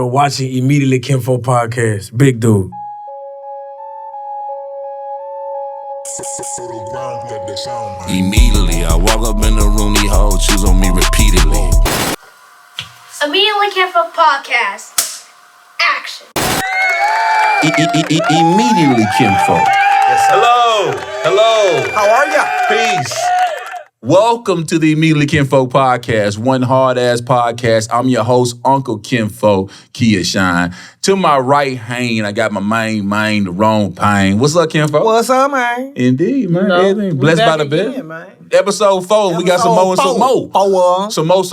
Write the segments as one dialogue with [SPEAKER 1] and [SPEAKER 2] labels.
[SPEAKER 1] You're watching Immediately Kinfolk Podcast. Big dude.
[SPEAKER 2] Immediately, I walk up in the room, these hoes choose on me repeatedly.
[SPEAKER 3] Immediately Kinfolk Podcast. Action.
[SPEAKER 2] Immediately Kinfolk.
[SPEAKER 4] Yes,
[SPEAKER 2] Hello.
[SPEAKER 4] how are ya?
[SPEAKER 2] Peace. Welcome to the Immediately Kinfolk Podcast, one hard-ass podcast. I'm your host, Uncle Kinfolk, Kia Shine. To my right hand, I got my main, DeRone, Payne. What's up, Kinfolk?
[SPEAKER 4] What's up, man?
[SPEAKER 2] Indeed, man.
[SPEAKER 4] You know,
[SPEAKER 2] Everything.
[SPEAKER 4] we
[SPEAKER 2] Blessed
[SPEAKER 4] back
[SPEAKER 2] by the bed.
[SPEAKER 4] again, man.
[SPEAKER 2] Episode 4, we got some more and some more.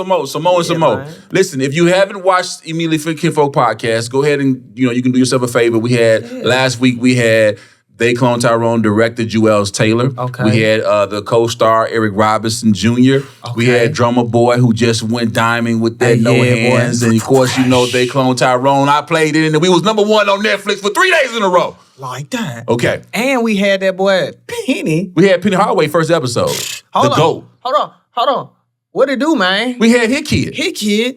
[SPEAKER 2] Some more.
[SPEAKER 4] Man.
[SPEAKER 2] Listen, if you haven't watched Immediately Kinfolk Podcast, go ahead and, you can do yourself a favor. We had, last week we had They Clone Tyrone director Juelz Taylor.
[SPEAKER 4] Okay.
[SPEAKER 2] We had the co-star Eric Robinson Jr.
[SPEAKER 4] Okay.
[SPEAKER 2] We had Drummer Boy who just went diamond with that no hands.
[SPEAKER 4] Boy.
[SPEAKER 2] And of course, They Clone Tyrone. I played it and we was number 1 on Netflix for 3 days in a row.
[SPEAKER 4] Like that.
[SPEAKER 2] Okay.
[SPEAKER 4] And we had that boy, Payne.
[SPEAKER 2] We had Penny Hardaway first episode.
[SPEAKER 4] Hold on.
[SPEAKER 2] GOAT.
[SPEAKER 4] Hold on. What it do, man?
[SPEAKER 2] We had Hit Kid.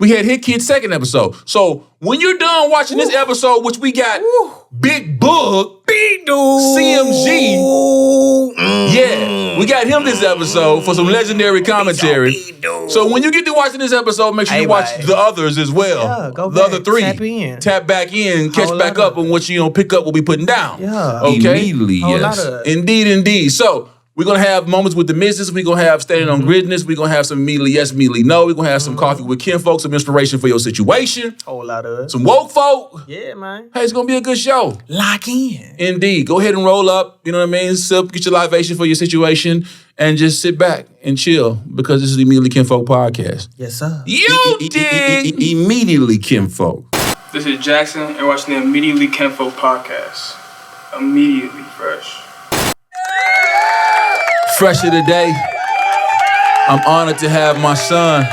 [SPEAKER 2] We had Hit Kid second episode. So when you're done watching this episode, which we got Big Boogie,
[SPEAKER 4] Big dude.
[SPEAKER 2] CMG. Yeah, we got him this episode for some legendary commentary. So when you get to watching this episode, make sure you watch the others as well.
[SPEAKER 4] Yeah, go
[SPEAKER 2] the
[SPEAKER 4] back,
[SPEAKER 2] other 3.
[SPEAKER 4] tap in.
[SPEAKER 2] Tap back in, catch
[SPEAKER 4] Whole
[SPEAKER 2] back
[SPEAKER 4] lot
[SPEAKER 2] up on what you pick up what we putting down.
[SPEAKER 4] Yeah.
[SPEAKER 2] Okay.
[SPEAKER 5] Immediately,
[SPEAKER 4] Whole
[SPEAKER 5] yes.
[SPEAKER 4] lot of-
[SPEAKER 2] Indeed. So we're going to have moments with the missus. We're going to have standing on Grizzness. We're going to have some immediately yes, immediately no. We're going to have some coffee with Kinfolk, some inspiration for your situation.
[SPEAKER 4] Whole lot of it.
[SPEAKER 2] Some woke folk.
[SPEAKER 4] Yeah, man.
[SPEAKER 2] Hey, it's going to be a good show.
[SPEAKER 4] Lock in.
[SPEAKER 2] Indeed. Go ahead and roll up. You know what I mean? Sip, get your libation for your situation, and just sit back and chill because this is the Immediately Kinfolk Podcast.
[SPEAKER 4] Yes, sir.
[SPEAKER 2] You dig?
[SPEAKER 5] Immediately Kinfolk.
[SPEAKER 6] This is Jackson, and watching the Immediately Kinfolk Podcast. Immediately fresh.
[SPEAKER 2] Fresh of the day. I'm honored to have my son,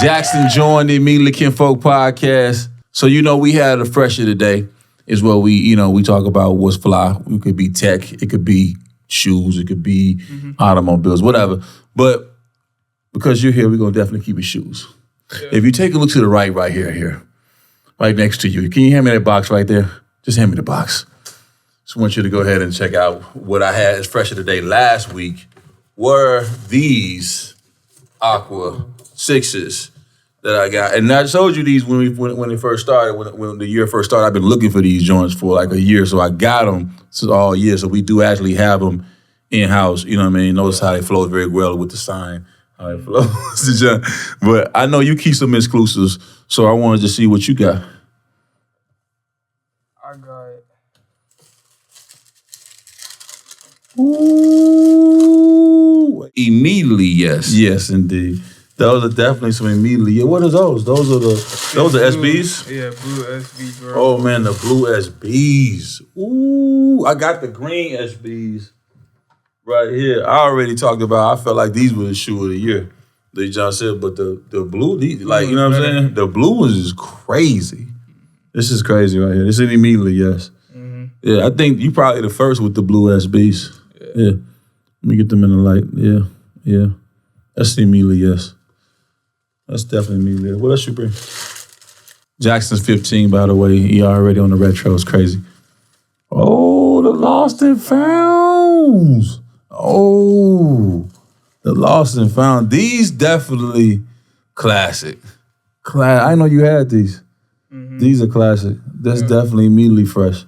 [SPEAKER 2] Jackson, join the Immediately Kinfolk Podcast. So, we had a fresh of the day is where we talk about what's fly. It could be tech, it could be shoes, it could be automobiles, whatever. But because you're here, we're going to definitely keep it shoes. Yeah. If you take a look to the right here, right next to you, can you hand me that box right there? Just hand me the box. Just want you to go ahead and check out what I had as fresh of the day last week were these Aqua 6s that I got. And I showed you these when it first started, when the year first started. I've been looking for these joints for like a year, so I got them all year. So we do actually have them in-house, you know what I mean? Notice how they flow very well with the sign, how it flows. But I know you keep some exclusives, so I wanted to see what you got.
[SPEAKER 6] I got it.
[SPEAKER 2] Ooh.
[SPEAKER 5] Immediately, yes.
[SPEAKER 2] Yes, indeed. Those are definitely some immediately. Yeah, what are those? Those are SBs?
[SPEAKER 6] Yeah, blue SB, bro.
[SPEAKER 2] Oh man, the blue SBs. Ooh, I got the green SBs right here. I already talked about, I felt like these were the shoe of the year. The John said, but the blue, these, like, you know what I'm saying? The blue ones is crazy. This is crazy right here. This is immediately, yes. Mm-hmm. Yeah, I think you probably the first with the blue SBs. Yeah. Let me get them in the light. Yeah. That's immediately, yes. That's definitely immediately. What else you bring? Jackson's 15, by the way. He already on the retro. It's crazy. Oh, the Lost and Founds. Oh, the Lost and Found. These definitely classic. I know you had these. Mm-hmm. These are classic. That's definitely immediately fresh.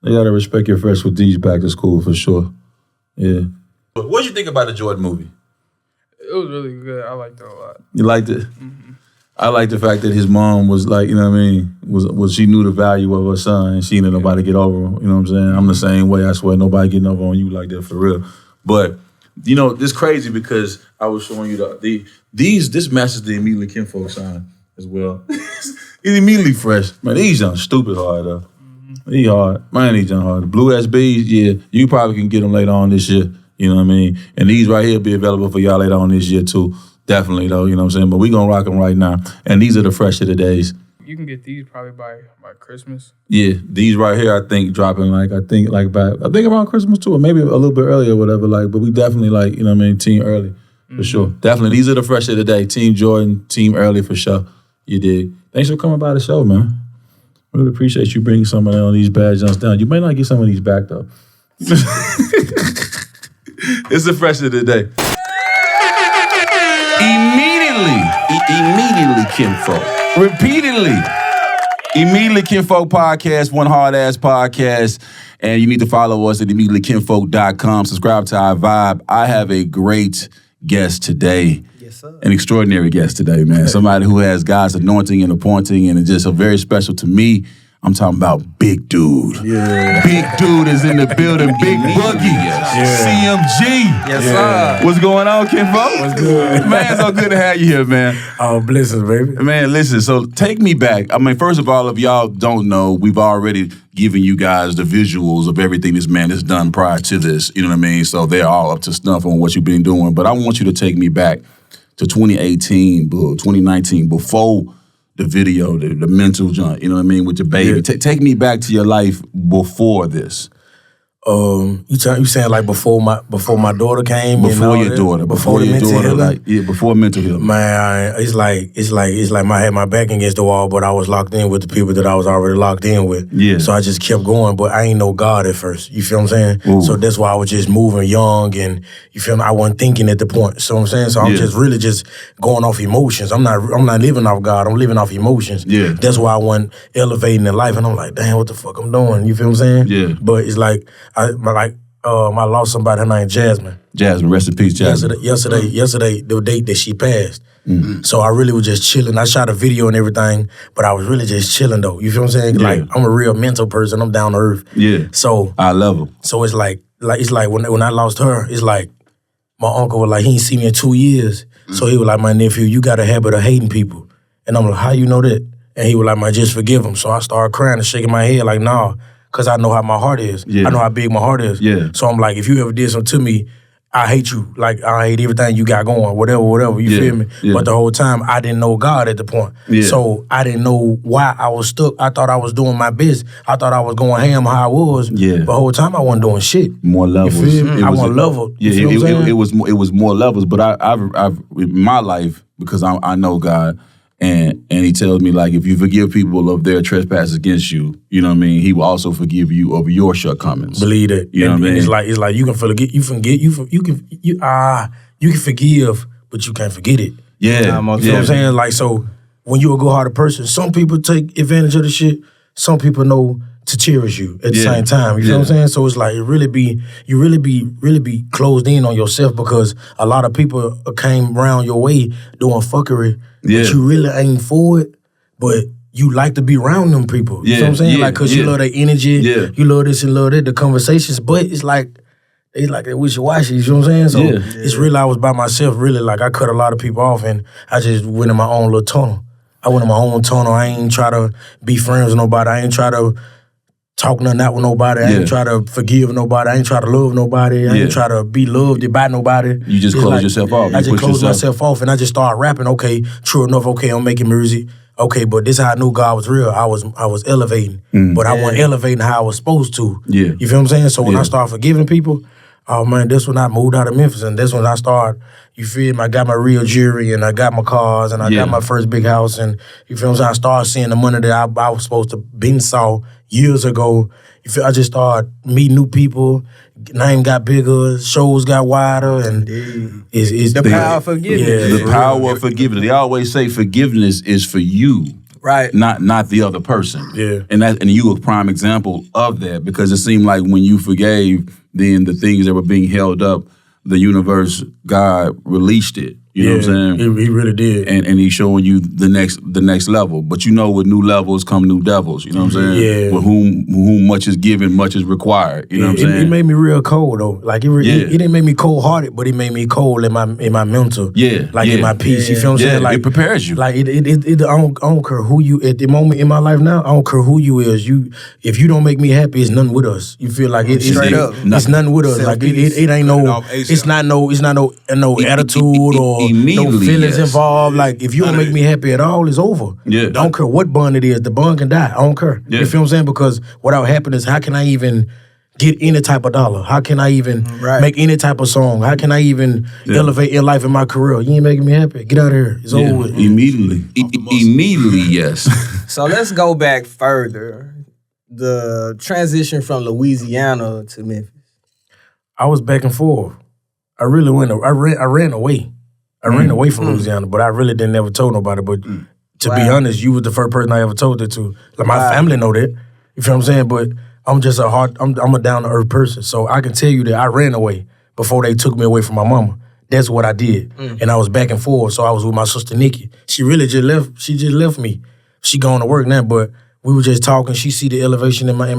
[SPEAKER 2] You gotta respect your fresh with these back to school for sure. Yeah. What did you think about the Jordan movie?
[SPEAKER 6] It was really good. I liked it a lot.
[SPEAKER 2] You liked it? Mm-hmm. I like the fact that his mom was like, you know what I mean, was she knew the value of her son and she didn't let nobody get over him. You know what I'm saying? I'm the same way. I swear nobody getting over on you like that for real. But, it's crazy because I was showing you this matches the Immediately Kinfolk sign as well. It's immediately fresh. Man, these young stupid hard though. He hard. Man, these young hard. The blue SBs, yeah, you probably can get them later on this year. You know what I mean? And these right here be available for y'all later on this year too. Definitely though, you know what I'm saying? But we gonna rock them right now. And these are the fresh of the days.
[SPEAKER 6] You can get these probably by Christmas.
[SPEAKER 2] Yeah, these right here I think dropping I think around Christmas too, or maybe a little bit earlier or whatever, but we definitely you know what I mean, team early for sure. Definitely, these are the fresh of the day. Team Jordan, team early for sure. You dig? Thanks for coming by the show, man. Really appreciate you bringing some of these bad jumps down. You may not get some of these back, though. It's the fresh of the day.
[SPEAKER 5] Immediately Kinfolk.
[SPEAKER 2] Repeatedly. Immediately Kinfolk Podcast, one hard-ass podcast. And you need to follow us at immediatelykinfolk.com. Subscribe to our vibe. I have a great guest today.
[SPEAKER 4] Yes, sir.
[SPEAKER 2] An extraordinary guest today, man. Somebody who has God's anointing and appointing and is just very special to me. I'm talking about Big Dude.
[SPEAKER 4] Yeah.
[SPEAKER 2] Big Dude is in the building. Big Boogie. CMG.
[SPEAKER 4] Yes, sir.
[SPEAKER 2] What's going on, Kinfolk?
[SPEAKER 1] What's good?
[SPEAKER 2] Man, it's so good to have you here, man.
[SPEAKER 1] Oh, blessings, baby.
[SPEAKER 2] Man, listen, so take me back. I mean, first of all, if y'all don't know, we've already given you guys the visuals of everything this man has done prior to this. You know what I mean? So they're all up to snuff on what you've been doing. But I want you to take me back to 2018, 2019, before the video, the mental junk, you know what I mean, with your baby.
[SPEAKER 1] Yeah.
[SPEAKER 2] Take me back to your life before this.
[SPEAKER 1] You saying like before my daughter came?
[SPEAKER 2] Before
[SPEAKER 1] and
[SPEAKER 2] your daughter.
[SPEAKER 1] Before the mental healing?
[SPEAKER 2] Before mental healing.
[SPEAKER 1] Man, it's like I had my back against the wall, but I was locked in with the people that I was already locked in with.
[SPEAKER 2] Yeah.
[SPEAKER 1] So I just kept going, but I ain't know God at first. You feel what I'm saying?
[SPEAKER 2] Ooh.
[SPEAKER 1] So that's why I was just moving young, and you feel me? I wasn't thinking at the point. So I'm saying, so I'm just really just going off emotions. I'm not living off God. I'm living off emotions.
[SPEAKER 2] Yeah.
[SPEAKER 1] That's why I wasn't elevating in life, and I'm like, damn, what the fuck I'm doing? You feel what I'm saying?
[SPEAKER 2] Yeah.
[SPEAKER 1] But it's like I lost somebody. Her name Jasmine.
[SPEAKER 2] Jasmine, rest in peace, Jasmine.
[SPEAKER 1] Yesterday, the date that she passed. Mm-hmm. So I really was just chilling. I shot a video and everything, but I was really just chilling though. You feel what I'm saying?
[SPEAKER 2] Yeah.
[SPEAKER 1] Like I'm a real mental person. I'm down to earth.
[SPEAKER 2] Yeah.
[SPEAKER 1] So
[SPEAKER 2] I love her.
[SPEAKER 1] So it's like when I lost her, it's like my uncle was like, he ain't seen me in 2 years. Mm-hmm. So he was like, my nephew, you got a habit of hating people. And I'm like, how you know that? And he was like, man, just forgive him. So I started crying and shaking my head like, nah. Because I know how my heart is.
[SPEAKER 2] Yeah.
[SPEAKER 1] I know how big my heart is.
[SPEAKER 2] Yeah.
[SPEAKER 1] So I'm like, if you ever did something to me, I hate you. Like, I hate everything you got going, whatever, you feel me?
[SPEAKER 2] Yeah.
[SPEAKER 1] But the whole time, I didn't know God at the point.
[SPEAKER 2] Yeah.
[SPEAKER 1] So I didn't know why I was stuck. I thought I was doing my best. I thought I was going ham how I was.
[SPEAKER 2] Yeah.
[SPEAKER 1] But the whole time, I wasn't doing shit.
[SPEAKER 2] More levels.
[SPEAKER 1] You feel me? I wasn't level.
[SPEAKER 2] Yeah,
[SPEAKER 1] You feel what I'm saying?
[SPEAKER 2] it was more levels. But I've in my life, because I know God, and he tells me, like, if you forgive people of their trespasses against you, you know what I mean, he will also forgive you of your shortcomings.
[SPEAKER 1] Believe it.
[SPEAKER 2] You know what I mean?
[SPEAKER 1] It's like you can forget, you can forgive, but you can't forget it.
[SPEAKER 2] Yeah.
[SPEAKER 1] You know what I'm saying? Like, so when you're a good-hearted person, some people take advantage of the shit. Some people know to cherish you at the same time. You know what I'm saying? So it's like you really be closed in on yourself, because a lot of people came around your way doing fuckery, but you really ain't for it, but you like to be around them people. You know what I'm saying? Like, because you love their energy, you love this and love that, the conversations, but it's like they wishy-washy, you know what I'm saying? So it's really, I was by myself, really, like I cut a lot of people off, and I just went in my own little tunnel. I went in my own tunnel. I ain't try to be friends with nobody. I ain't try to talk nothing out with nobody. I ain't try to forgive nobody. I ain't try to love nobody. I ain't try to be loved by nobody.
[SPEAKER 2] You just close yourself off.
[SPEAKER 1] I just closed myself off, and I just started rapping. Okay, true enough. Okay, I'm making music. Okay, but this is how I knew God was real. I was elevating, but I wasn't elevating how I was supposed to.
[SPEAKER 2] Yeah.
[SPEAKER 1] You feel what I'm saying? So when I started forgiving people, oh man, that's when I moved out of Memphis, and that's when I started. You feel me? I got my real jewelry, and I got my cars, and I got my first big house, and you feel what I'm saying? I started seeing the money that I was supposed to been saw years ago. You feel? I just started meeting new people. Name got bigger, shows got wider, and it's
[SPEAKER 4] the power of forgiveness.
[SPEAKER 2] Yeah, the power of forgiveness. They always say forgiveness is for you,
[SPEAKER 4] right?
[SPEAKER 2] Not the other person.
[SPEAKER 1] Yeah,
[SPEAKER 2] and you a prime example of that, because it seemed like when you forgave, then the things that were being held up, the universe, God released it. You know what I'm saying?
[SPEAKER 1] He really did.
[SPEAKER 2] And he's showing you the next level. But you know, with new levels come new devils. You know what I'm saying?
[SPEAKER 1] Yeah.
[SPEAKER 2] With whom much is given, much is required. You know what I'm saying?
[SPEAKER 1] It made me real cold though. Like it didn't make me cold hearted, but it made me cold in my mental.
[SPEAKER 2] Yeah.
[SPEAKER 1] Like in my peace. You feel what I'm saying? Like
[SPEAKER 2] it prepares you.
[SPEAKER 1] Like I don't care who you at the moment in my life now. I don't care who you is. If you don't make me happy, it's nothing with us. You feel like it's nothing with us. Like it ain't no. It's not no attitude or no feelings involved. Like if you don't make me happy at all, it's over.
[SPEAKER 2] Yeah.
[SPEAKER 1] I don't care what bun it is. The bun can die. I don't care.
[SPEAKER 2] Yeah.
[SPEAKER 1] You feel what I'm saying? Because without happiness, how can I even get any type of dollar? How can I even make any type of song? How can I even elevate in life in my career? You ain't making me happy. Get out of here. It's over with.
[SPEAKER 5] Immediately, yes.
[SPEAKER 4] So let's go back further. The transition from Louisiana to Memphis.
[SPEAKER 1] I was back and forth. I really went. I ran away. I ran away from Louisiana, but I really didn't ever tell nobody. But to be honest, you was the first person I ever told it to. Like my family know that. You feel what I'm saying? But I'm just I'm a down to earth person, so I can tell you that I ran away before they took me away from my mama. That's what I did, and I was back and forth. So I was with my sister Nikki. She really just left. She just left me. She going to work now, but we were just talking. She see the elevation in my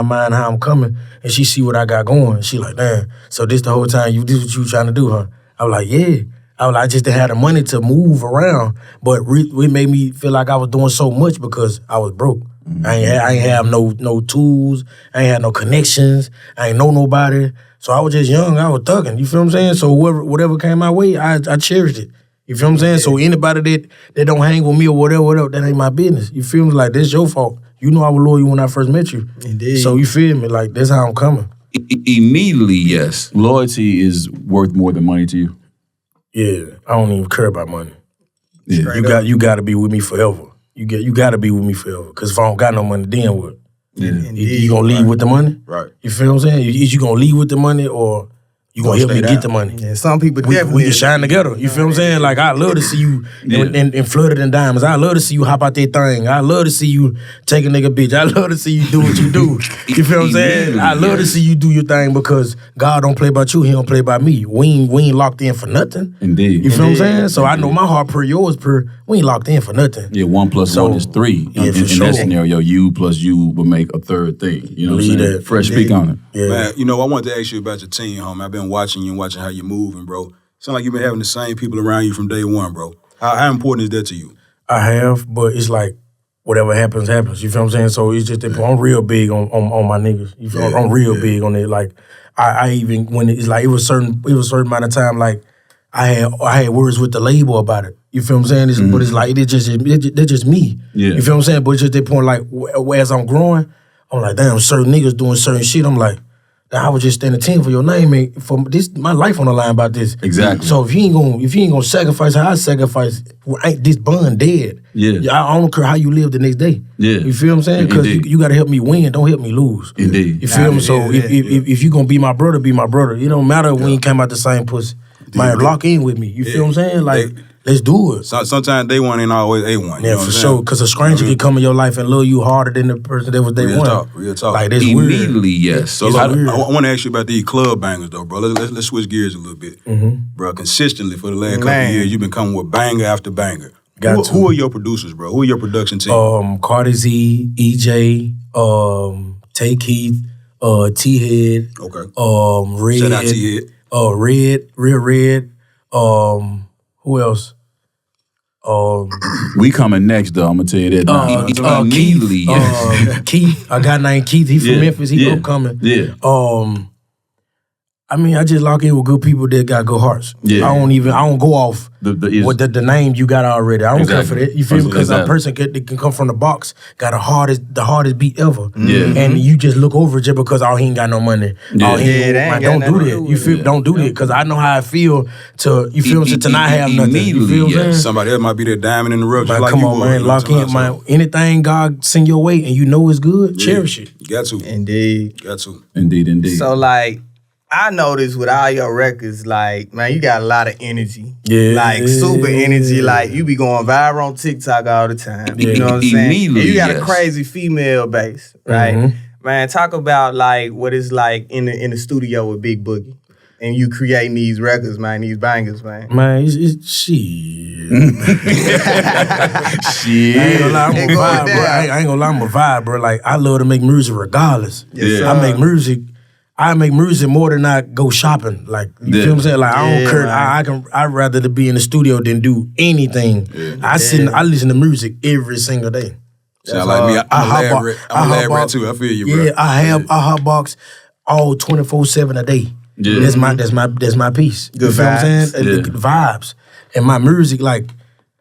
[SPEAKER 1] mind, how I'm coming, and she see what I got going. She like, damn. So this the whole time this what you trying to do, huh? I was like, yeah. I just didn't have the money to move around, but it made me feel like I was doing so much because I was broke. I ain't have no tools. I ain't had no connections. I ain't know nobody. So I was just young. I was thugging. You feel what I'm saying? So whatever came my way, I cherished it. You feel what I'm saying? So anybody that don't hang with me or whatever, that ain't my business. You feel me? Like, that's your fault. You know I was loyal when I first met you.
[SPEAKER 4] Indeed.
[SPEAKER 1] So you feel me? Like, that's how I'm coming.
[SPEAKER 5] Immediately, yes.
[SPEAKER 2] Loyalty is worth more than money to you.
[SPEAKER 1] Yeah, I don't even care about money.
[SPEAKER 2] Yeah.
[SPEAKER 1] You got to be with me forever. You got to be with me forever. Because if I don't got no money, then what?
[SPEAKER 2] Yeah.
[SPEAKER 1] You gonna leave with the money?
[SPEAKER 7] Right.
[SPEAKER 1] You feel what I'm saying? Is you gonna leave with the money or you gonna help me get the money?
[SPEAKER 4] Yeah, some people definitely.
[SPEAKER 1] We can shine together. You feel what I'm saying? Like, I love to see you in flooded in diamonds. I love to see you hop out that thing. I love to see you take a nigga bitch. I love to see you do what you do. You feel what I'm saying? I love to see you do your thing because God don't play about you. He don't play about me. We ain't locked in for nothing.
[SPEAKER 2] Indeed.
[SPEAKER 1] You feel what I'm saying? So I know my heart per yours per. We ain't locked in for nothing.
[SPEAKER 2] Yeah, 1 + 1 is 3.
[SPEAKER 1] Yeah,
[SPEAKER 2] in
[SPEAKER 1] for
[SPEAKER 2] that scenario, you plus you would make a third thing. You know what I'm saying?
[SPEAKER 1] That.
[SPEAKER 2] Fresh speak on it.
[SPEAKER 1] Yeah.
[SPEAKER 7] Man, you know, I wanted to ask you about your team, homie. I've been watching you and watching how you're moving, bro. Sound like you've been having the same people around you from day one, bro. How important is that to you?
[SPEAKER 1] I have, but it's like whatever happens, happens. You feel what I'm saying? So it's just that I'm real big on my niggas. You feel? I'm real big on it. Like I even when it's like it was certain amount of time like I had words with the label about it. You feel what I'm saying? But it's like they're just me. Yeah. You feel what I'm saying? But it's just that point like as I'm growing, I'm like, damn, certain niggas doing certain shit. I'm like, I was just standing 10 for your name, and for this, my life on the line about this.
[SPEAKER 2] Exactly.
[SPEAKER 1] So if you ain't gonna sacrifice how I sacrifice, ain't this bun dead?
[SPEAKER 2] Yeah.
[SPEAKER 1] I don't care how you live the next day.
[SPEAKER 2] Yeah.
[SPEAKER 1] You feel what I'm saying? Because you gotta help me win, don't help me lose.
[SPEAKER 2] Indeed.
[SPEAKER 1] You feel me? So if you gonna be my brother, be my brother. It don't matter when you came out the same pussy. Man, lock in with me. You feel what I'm saying? Like, let's do it.
[SPEAKER 7] Sometimes day one ain't always A1.
[SPEAKER 1] Yeah,
[SPEAKER 7] you know
[SPEAKER 1] for sure. Because a stranger can come in your life and love you harder than the person that was day one.
[SPEAKER 7] Real talk.
[SPEAKER 1] Like, that's
[SPEAKER 5] Immediately,
[SPEAKER 1] weird.
[SPEAKER 5] yes.
[SPEAKER 7] So I want to ask you about these club bangers, though, bro. Let's switch gears a little bit. Bro, consistently for the last couple of years, you've been coming with banger after banger. Who are your producers, bro? Who are your production team?
[SPEAKER 1] Cardi Z, EJ, Tay Keith, T-Head.
[SPEAKER 7] Okay.
[SPEAKER 1] Red.
[SPEAKER 7] Shout out T-Head.
[SPEAKER 1] Real Red. Who else?
[SPEAKER 2] We coming next, though. I'm gonna tell you that now.
[SPEAKER 5] Immediately, yes.
[SPEAKER 1] Keith, a guy named Keith. He from Memphis. He upcoming.
[SPEAKER 2] Yeah.
[SPEAKER 1] I mean, I just lock in with good people that got good hearts. Yeah. I don't go off with the name you got already. I don't care for that. You feel me? Because a person that can come from the box, got the hardest beat ever. Yeah. And you just look over it just because he ain't got no money.
[SPEAKER 4] Yeah.
[SPEAKER 1] Don't do that. You feel? Don't do that because I know how I feel to not have nothing. You feel what I'm saying?
[SPEAKER 7] Somebody else might be that diamond in the rough.
[SPEAKER 1] Like, come on, man, lock in, man. Anything God send your way and you know it's good, cherish it.
[SPEAKER 7] You got to.
[SPEAKER 4] Indeed.
[SPEAKER 7] Got to.
[SPEAKER 2] Indeed.
[SPEAKER 4] So like, I noticed with all your records, like, man, you got a lot of energy.
[SPEAKER 1] Yeah.
[SPEAKER 4] Like, super energy. Like, you be going viral on TikTok all the time. You know what I'm saying? And you got a crazy female base, right? Man, talk about, like, what it's like in the studio with Big Boogie. And you creating these records, man, these bangers, man.
[SPEAKER 1] Man, it's shit.
[SPEAKER 2] Shit.
[SPEAKER 1] I ain't gonna lie, I'm a vibe, bro. I ain't gonna lie, I'm a vibe, bro. Like, I love to make music regardless.
[SPEAKER 4] Yes,
[SPEAKER 1] I make music more than I go shopping. Like, you feel what I'm saying? Like, I don't care. Right. I'd rather to be in the studio than do anything. I listen to music every single day.
[SPEAKER 7] Sound like me. I'm a lab rat too. I feel you, bro.
[SPEAKER 1] Yeah, I hotbox all 24/7 a day. Yeah. That's my piece.
[SPEAKER 4] Good
[SPEAKER 1] you feel
[SPEAKER 4] vibes.
[SPEAKER 1] what I'm saying? The vibes. And my music, like,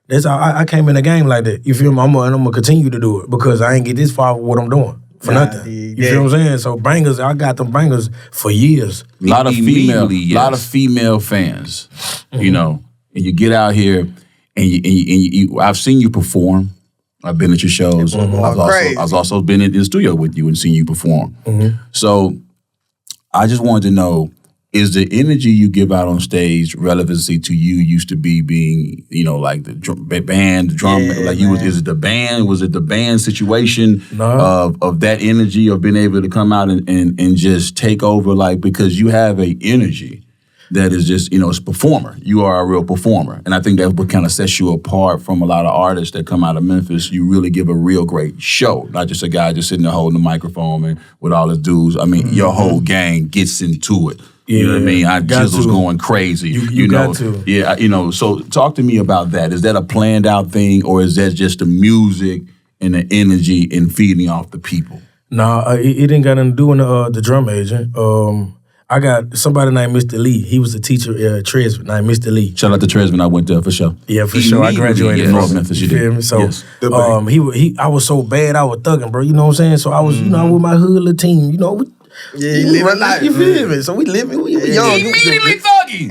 [SPEAKER 1] that's how I came in the game like that. You feel me? I'm gonna continue to do it because I ain't get this far with what I'm doing. for nothing. You feel what I'm saying? So bangers, I got them bangers for years.
[SPEAKER 2] A lot of female fans, you know, and you get out here and you I've seen you perform. I've been at your shows. I've also been in the studio with you and seen you perform. So I just wanted to know, is the energy you give out on stage relevancy to you used to be being, you know, like the band, the drum, like you was, is it the band? Was it the band situation of that energy of being able to come out and just take over, like, because you have a energy that is just, you know, it's a performer. You are a real performer. And I think that's what kind of sets you apart from a lot of artists that come out of Memphis. You really give a real great show, not just a guy just sitting there holding the microphone and with all his dudes. I mean, your whole gang gets into it. You know what I mean? Jizzle's going crazy. You know,
[SPEAKER 1] got to.
[SPEAKER 2] Yeah, you know, so talk to me about that. Is that a planned out thing, or is that just the music and the energy and feeding off the people?
[SPEAKER 1] Nah, it didn't got nothing to do with the drum agent. I got somebody named Mr. Lee. He was a teacher at Tresvant named Mr. Lee.
[SPEAKER 2] Shout out to Tresvant. I went there for sure.
[SPEAKER 1] Yeah, for sure. I graduated from
[SPEAKER 2] North Memphis. You
[SPEAKER 1] feel me? So
[SPEAKER 2] yes.
[SPEAKER 1] I was so bad. I was thugging, bro. You know what I'm saying? So I was, you know, with my hood little team. You know.
[SPEAKER 4] You live life.
[SPEAKER 1] You feel me? So we living. We young.
[SPEAKER 2] Immediately thugging.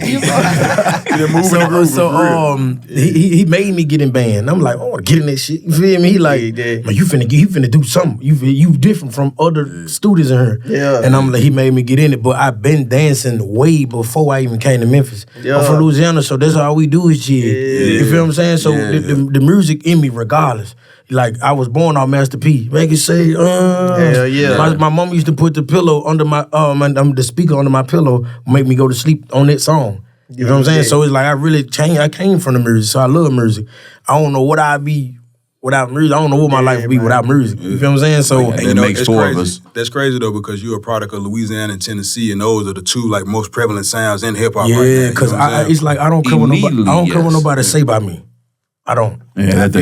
[SPEAKER 1] He made me get in band. I'm like, I want to get in that shit. You feel me? He like, man, you finna do something. You different from other students in here.
[SPEAKER 4] Yeah.
[SPEAKER 1] And I'm like, he made me get in it. But I've been dancing way before I even came to Memphis. Yeah. I'm from Louisiana, so that's all we do is shit. Yeah. You feel what I'm saying? So the music in me, regardless. Like, I was born on Master P. Make it say,
[SPEAKER 4] Hell yeah.
[SPEAKER 1] My mom used to put the pillow under my, the speaker under my pillow, make me go to sleep on that song. You know what I'm saying? So it's like, I came from the music, so I love music. I don't know what I'd be without music. I don't know what my life would be without music. You feel what I'm saying? So
[SPEAKER 2] it makes four of us.
[SPEAKER 7] That's crazy though, because you're a product of Louisiana and Tennessee, and those are the two like most prevalent sounds in hip hop right now.
[SPEAKER 1] Yeah, because it's like I don't care what nobody say about me. I don't.
[SPEAKER 2] Yeah, that's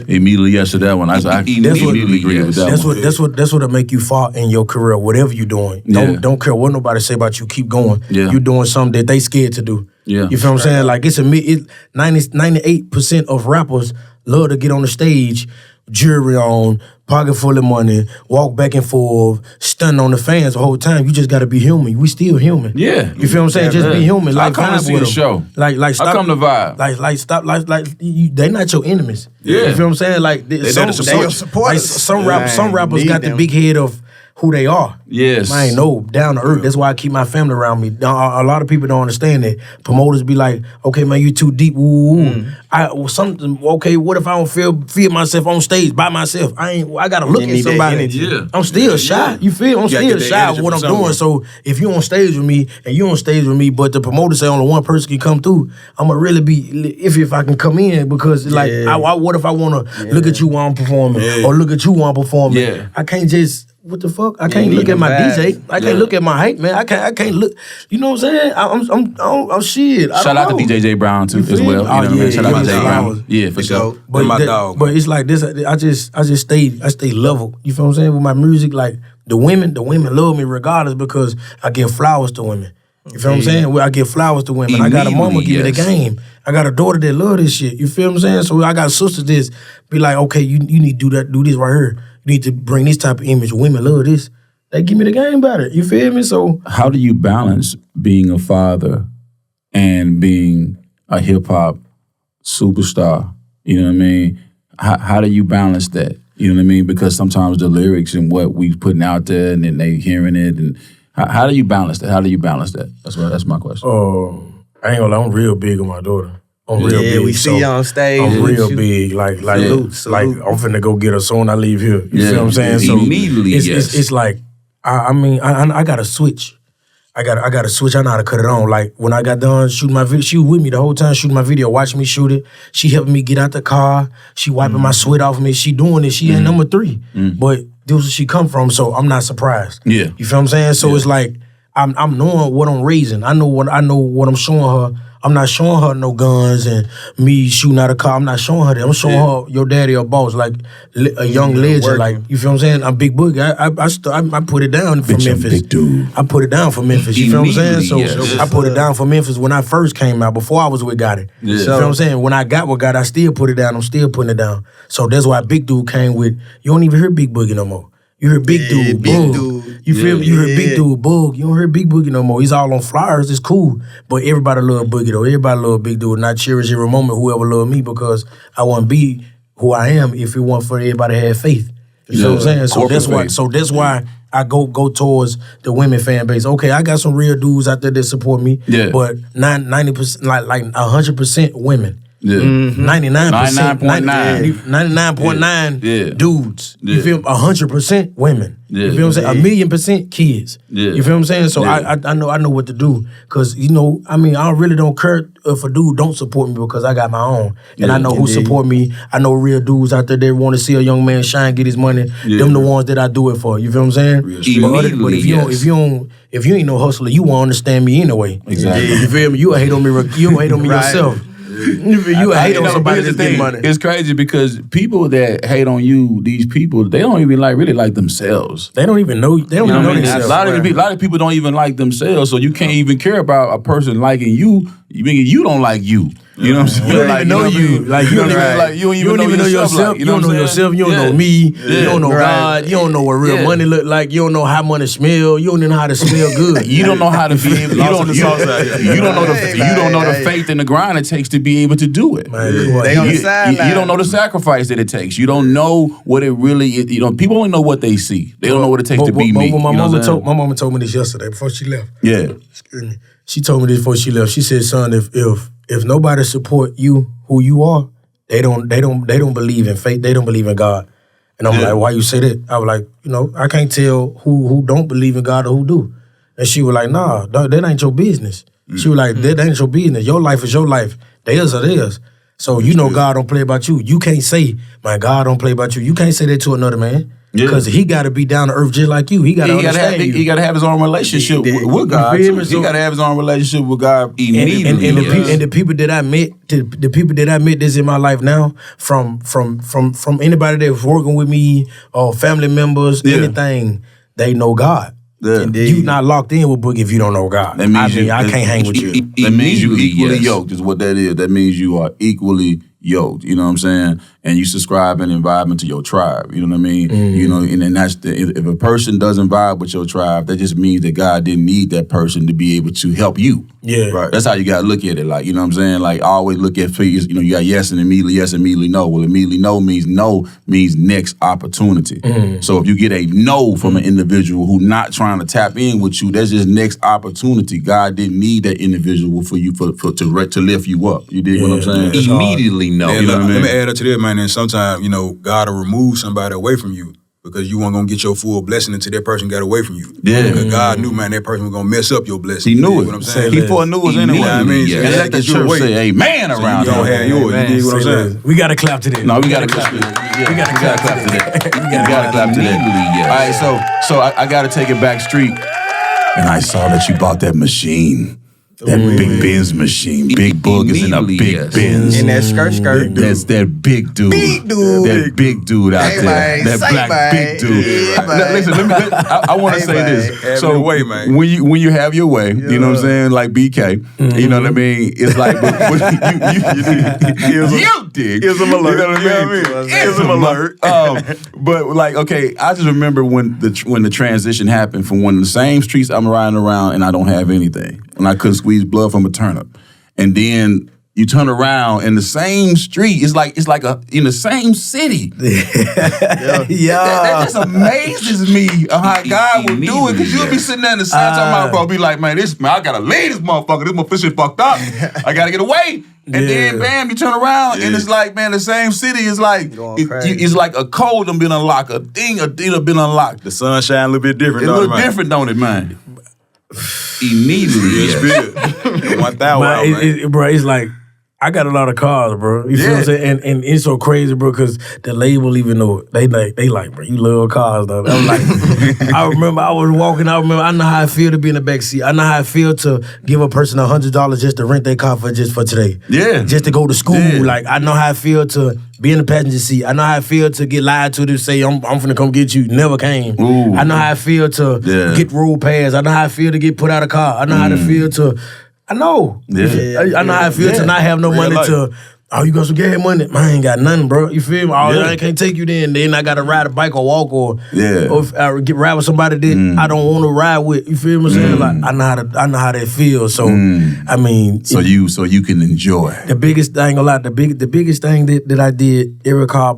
[SPEAKER 2] immediately yes to that one. I immediately agree with that one.
[SPEAKER 1] That's what'll make you fall in your career, whatever you're doing. Don't care what nobody say about you. Keep going.
[SPEAKER 2] Yeah.
[SPEAKER 1] You're doing something that they scared to do.
[SPEAKER 2] Yeah.
[SPEAKER 1] You feel what I'm saying? Like 98% of rappers love to get on the stage, jewelry on, pocket full of money, walk back and forth, stun on the fans the whole time. You just gotta be human. We still human.
[SPEAKER 2] Yeah.
[SPEAKER 1] You feel what I'm saying? Just be human. Like,
[SPEAKER 2] I come to see the show.
[SPEAKER 1] Like stop.
[SPEAKER 2] I come to vibe.
[SPEAKER 1] They not your enemies.
[SPEAKER 2] Yeah.
[SPEAKER 1] You feel what I'm saying? Like
[SPEAKER 4] they your supporters.
[SPEAKER 1] Some rappers got the big head of who they are.
[SPEAKER 2] Yes.
[SPEAKER 1] I ain't know, down to earth. That's why I keep my family around me. A lot of people don't understand that. Promoters be like, okay, man, you too deep. Woo. Okay, what if I don't feel myself on stage by myself? I gotta look at somebody.
[SPEAKER 2] Yeah.
[SPEAKER 1] I'm still shy. You feel? I'm still shy of what I'm doing. So if you on stage with me and you on stage with me, but the promoter say only one person can come through, I'm gonna really be iffy if I can come in, because like, what if I wanna look at you while I'm performing or look at you while I'm performing?
[SPEAKER 2] Yeah.
[SPEAKER 1] I can't just. What the fuck? I can't look at my DJ. I can't look at my hype, man. I can't look. You know what I'm saying? I'm shit.
[SPEAKER 2] Shout out to DJ J Brown too as well.
[SPEAKER 1] Oh, yeah,
[SPEAKER 2] Shout out to J Brown. Yeah, for sure.
[SPEAKER 1] But it's like this. I just stay level. You feel what I'm saying? With my music, like the women love me regardless, because I give flowers to women. You feel what I'm saying? Well, I give flowers to women. I got a mama give me the game. I got a daughter that love this shit. You feel what I'm saying? So I got sisters that be like, okay, you need to do this right here. You need to bring this type of image. Women love this. They give me the game about it. You feel me? So
[SPEAKER 2] how do you balance being a father and being a hip hop superstar? You know what I mean? How do you balance that? You know what I mean? Because sometimes the lyrics and what we putting out there, and then they hearing it, and how do you balance that? How do you balance that? That's my question.
[SPEAKER 1] I ain't gonna lie, I'm real big on my daughter. I'm real big.
[SPEAKER 4] We see you on stage.
[SPEAKER 1] I'm real big. Like I'm finna go get her soon. I leave here. You feel what I'm saying? So
[SPEAKER 2] immediately,
[SPEAKER 1] it's like I got to switch. I got to switch. I know how to cut it on. Like when I got done shooting my video, she was with me the whole time shooting my video, watching me shoot it. She helping me get out the car. She wiping my sweat off of me. She doing it. She ain't number 3, but this is where she come from. So I'm not surprised.
[SPEAKER 2] Yeah,
[SPEAKER 1] you feel what I'm saying? So it's like I'm knowing what I'm raising. I know what I'm showing her. I'm not showing her no guns and me shooting out a car. I'm not showing her that. I'm showing her your daddy a boss, like a young legend. Like, you feel what I'm saying? I'm Big Boogie. I put it down for Memphis.
[SPEAKER 2] Big dude.
[SPEAKER 1] I put it down for Memphis. You feel what I'm saying? So I put it down for Memphis when I first came out, before I was with Gotti. You feel what I'm saying? When I got with Gotti, I still put it down. I'm still putting it down. So that's why Big Dude came with, you don't even hear Big Boogie no more. You heard Big Dude,
[SPEAKER 4] Big
[SPEAKER 1] Bug.
[SPEAKER 4] Dude.
[SPEAKER 1] You feel me? You heard Big Dude, Bug. You don't hear Big Boogie no more. He's all on flyers. It's cool. But everybody love Boogie, though. Everybody love Big Dude. And I cherish every moment whoever love me because I wouldn't be who I am if it weren't for everybody had faith. You know what I'm saying? So that's why I go towards the women fan base. Okay, I got some real dudes out there that support me. Yeah. But 90%, like 100% women. Yeah. 99%, 99.9 dudes. You feel 100% women. You feel what I'm saying? 1,000,000% kids. You feel what I'm saying? So I know what to do. Cause I really don't care if a dude don't support me because I got my own. And I know who support me. I know real dudes out there that want to see a young man shine, get his money. Them the ones that I do it for. You feel what I'm saying? But if you ain't no hustler, you won't understand me anyway.
[SPEAKER 2] Exactly.
[SPEAKER 1] You feel me? You hate on me. You hate on me yourself. You hate on somebody that's getting money.
[SPEAKER 2] It's crazy because people that hate on you, these people, they don't even really like themselves.
[SPEAKER 1] They don't even know. They don't even know themselves.
[SPEAKER 2] A lot of people don't even like themselves, so you can't even care about a person liking you. You don't like you. You know what I'm saying?
[SPEAKER 1] You don't even know you. Like you don't even know yourself. You don't know yourself. You don't know me. You don't know God. You don't know what real money look like. You don't know how money smell. You don't even know how to smell good.
[SPEAKER 2] You don't know how to be able. You don't know the faith and the grind it takes to be able to do it.
[SPEAKER 4] They on the sideline.
[SPEAKER 2] You don't know the sacrifice that it takes. You don't know what it really is. People only know what they see. They don't know what it takes to be me.
[SPEAKER 1] My mama told me this yesterday before she left.
[SPEAKER 2] Yeah.
[SPEAKER 1] Excuse me. She told me this before she left. She said, "Son, if nobody support you who you are, they don't believe in faith. They don't believe in God." And I'm like, "Why you say that?" I was like, I can't tell who don't believe in God or who do. And she was like, "Nah, that ain't your business." She was like, "That ain't your business. Your life is your life. Theirs are theirs. So God don't play about you. You can't say, my God don't play about you. You can't say that to another man." Because he got to be down to earth just like you. He got to understand you.
[SPEAKER 2] He got to have his own relationship with God. He got to have his own relationship with God immediately.
[SPEAKER 1] And the people that I met, the people that I met that's in my life now, from anybody that's working with me or family members, anything, they know God. You not locked in with Boogie if you don't know God. I can't hang with you.
[SPEAKER 2] That means you equally yoked is what that is. That means you are equally yoked, you know what I'm saying? And you subscribing and vibing to your tribe, you know what I mean? And that's if a person doesn't vibe with your tribe, that just means that God didn't need that person to be able to help you.
[SPEAKER 1] Yeah. Right.
[SPEAKER 2] That's how you gotta look at it, like, you know what I'm saying? Like, always look at figures, you got yes and immediately no. Well, immediately no means next opportunity. So if you get a no from an individual who not trying to tap in with you, that's just next opportunity. God didn't need that individual for you to lift you up. You dig what I'm saying?
[SPEAKER 5] Immediately no.
[SPEAKER 7] You know what I mean? Let me add up to that, man. And sometimes, God will remove somebody away from you because you weren't going to get your full blessing until that person got away from you.
[SPEAKER 2] Yeah.
[SPEAKER 7] Because God knew, man, that person was going to mess up your blessing.
[SPEAKER 2] He knew it.
[SPEAKER 7] What I'm saying?
[SPEAKER 2] He foreknew us anyway.
[SPEAKER 7] I mean,
[SPEAKER 2] and let the church say amen around
[SPEAKER 7] you. Don't have yours. You dig what I'm saying?
[SPEAKER 1] We got to clap to that.
[SPEAKER 2] No, we got to clap to that. We got to clap to that. We got to clap to that. All right, so I got to take it back street. And I saw that you bought that machine. That Big Benz machine. Big Boog is in a Big Benz.
[SPEAKER 4] In that skirt.
[SPEAKER 2] That's that big dude. That big dude out there. That black big dude. Listen, I want to say this. So when you have your way, you know what I'm saying? Like BK, you know what I mean? It's like, you dig.
[SPEAKER 7] Ism alert.
[SPEAKER 2] You know what I mean?
[SPEAKER 7] Ism alert.
[SPEAKER 2] But like, okay, I just remember when the transition happened from one of the same streets I'm riding around and I don't have anything. And I couldn't squeeze blood from a turnip. And then you turn around in the same street. It's like in the same city. That just amazes me of how God will do it. Because you'll be sitting there in the sun talking about, bro, be like, man, I gotta leave this motherfucker. This motherfucker fucked up. I gotta get away. And then, bam, you turn around and it's like, man, the same city is like, it's like a code done been unlocked, a thing done been unlocked.
[SPEAKER 7] The sun shine a little bit different.
[SPEAKER 2] It's a little different, don't it, man?
[SPEAKER 5] Immediately,
[SPEAKER 7] yes. 1,000,
[SPEAKER 1] bro. It's like I got a lot of cars, bro. You feel what I'm saying? And it's so crazy, bro, because the label even know they like, bro, you love cars, though. I'm like, I remember I was walking. I know how I feel to be in the back seat. I know how I feel to give a person $100 just to rent their car for today.
[SPEAKER 2] Yeah,
[SPEAKER 1] just to go to school. Yeah. Like I know how I feel to be in the passenger seat. I know how I feel to get lied to say I'm finna come get you. Never came.
[SPEAKER 2] Ooh.
[SPEAKER 1] I know how I feel to get road pass. I know how I feel to get put out of car. I know how to feel to. I know.
[SPEAKER 2] Yeah.
[SPEAKER 1] I know how I feel to not have no money to Oh, you got some gas money? Man, I ain't got nothing, bro. You feel me? Oh, I can't take you then. Then I got to ride a bike or walk or if I ride with somebody that I don't want to ride with. You feel me? Saying like I know how that feels. So I mean,
[SPEAKER 2] so you can enjoy.
[SPEAKER 1] The biggest thing, the biggest thing that I did, Erica, I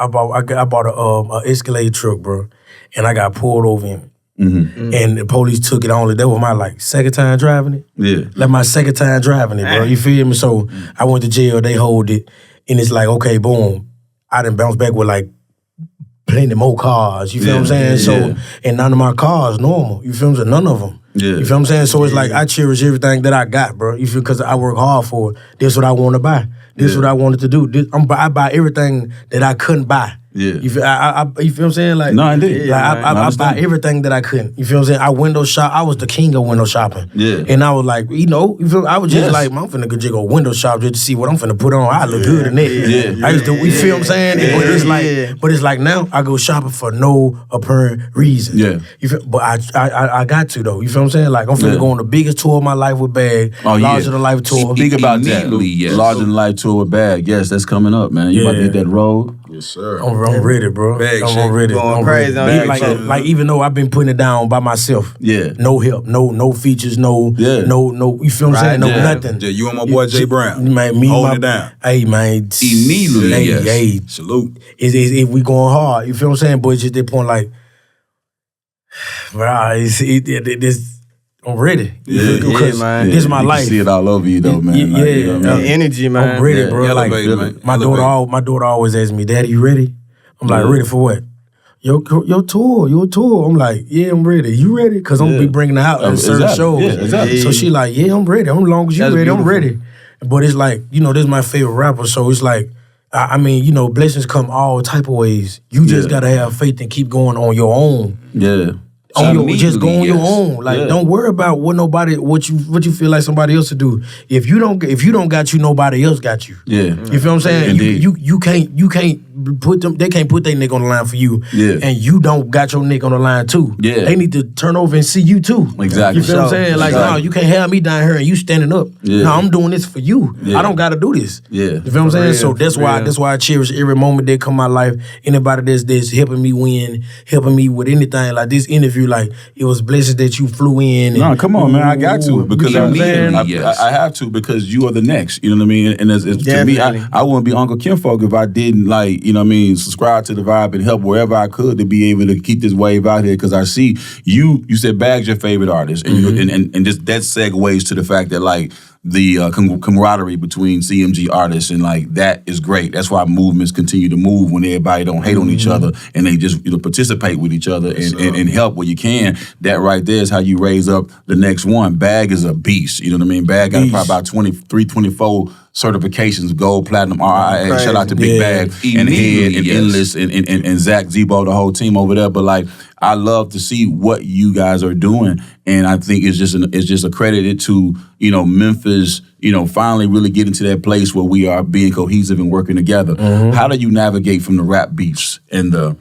[SPEAKER 1] bought a Escalade truck, bro, and I got pulled over in it. And the police took it that was my second time driving it.
[SPEAKER 2] Yeah.
[SPEAKER 1] Like my second time driving it, bro. You feel me? So I went to jail, they hold it, and it's like, okay, boom. I done bounced back with plenty more cars. You feel what I'm saying? So and none of my cars normal. You feel what I'm saying? None of them. Yeah. You feel what I'm saying? So it's like I cherish everything that I got, bro. You feel, because I work hard for it. This is what I want to buy. This is what I wanted to do. I buy everything that I couldn't buy. Yeah. You feel what I'm saying?
[SPEAKER 2] No, indeed.
[SPEAKER 1] I buy everything that I couldn't. You feel what I'm saying? I window shop. I was the king of window shopping. Yeah. And I was like, you feel, I was just I'm finna go window shop just to see what I'm finna put on. I look good in it. Yeah. I used to, you feel what I'm saying? Yeah. But it's like now I go shopping for no apparent reason. Yeah. You feel, but I got to though. You feel what I'm saying? Like I'm finna go on the biggest tour of my life with Bag. Larger than life tour.
[SPEAKER 2] Speak about that. Yes. Larger than life tour with Bag. Yes, that's coming up, man. You about to hit that road.
[SPEAKER 7] Yes, sir.
[SPEAKER 1] I'm ready, bro. I'm ready.
[SPEAKER 4] Going crazy on that.
[SPEAKER 1] Like even though I've been putting it down by myself. Yeah. No help, no features, no. You feel what I'm saying? No nothing.
[SPEAKER 7] Yeah, you and my boy Jay Brown.
[SPEAKER 1] Man,
[SPEAKER 7] holding it down.
[SPEAKER 1] Hey, man.
[SPEAKER 2] Immediately.
[SPEAKER 1] Hey.
[SPEAKER 7] Salute.
[SPEAKER 1] If we going hard, you feel what I'm saying? But it's just that point, this. I'm ready. Because
[SPEAKER 4] man.
[SPEAKER 1] This is my life.
[SPEAKER 2] See it all over you though, man.
[SPEAKER 4] Energy, man.
[SPEAKER 1] I'm ready, bro. Man. My daughter always asks me, "Daddy, you ready?" I'm like, "Ready for what?" Your tour. I'm like, "Yeah, I'm ready. You ready?" Because I'm gonna be bringing her out in certain shows. Yeah, exactly. So she like, "Yeah, I'm ready. As long as you ready, beautiful. I'm ready." But it's like, this is my favorite rapper. So it's like, I mean, blessings come all type of ways. You just gotta have faith and keep going on your own. Yeah. Just go on your own. Don't worry about what you feel like somebody else to do. If you don't got you, nobody else got you. Yeah. You feel what I'm saying? You can't put them. They can't put their neck on the line for you. Yeah. And you don't got your neck on the line too. Yeah. They need to turn over and see you too.
[SPEAKER 2] Exactly.
[SPEAKER 1] You feel what I'm saying? No, you can't have me down here and you standing up. Yeah. No, I'm doing this for you. Yeah. I don't got to do this. Yeah. You feel what I'm saying? So that's why I cherish every moment that come in my life. Anybody that's helping me win, helping me with anything like this interview. Like it was blessed that you flew in.
[SPEAKER 2] No, come on, man. I got to because I have to because you are the next. You know what I mean? And to me, I wouldn't be Uncle Kinfolk if I didn't subscribe to the vibe and help wherever I could to be able to keep this wave out here. Because I see you said Bag's your favorite artist, and and just that segues to the fact that the camaraderie between CMG artists and that is great. That's why movements continue to move when everybody don't hate on each other and they just participate with each other and help where you can. That right there is how you raise up the next one. Bag is a beast. You know what I mean? Bag got probably about 23, 24 certifications, gold, platinum, RIA. Shout out to Big Bag and Head and Endless and Zach Zebo, the whole team over there. But I love to see what you guys are doing, and I think it's just a credit to Memphis, finally really getting to that place where we are being cohesive and working together. Mm-hmm. How do you navigate from the rap beefs and the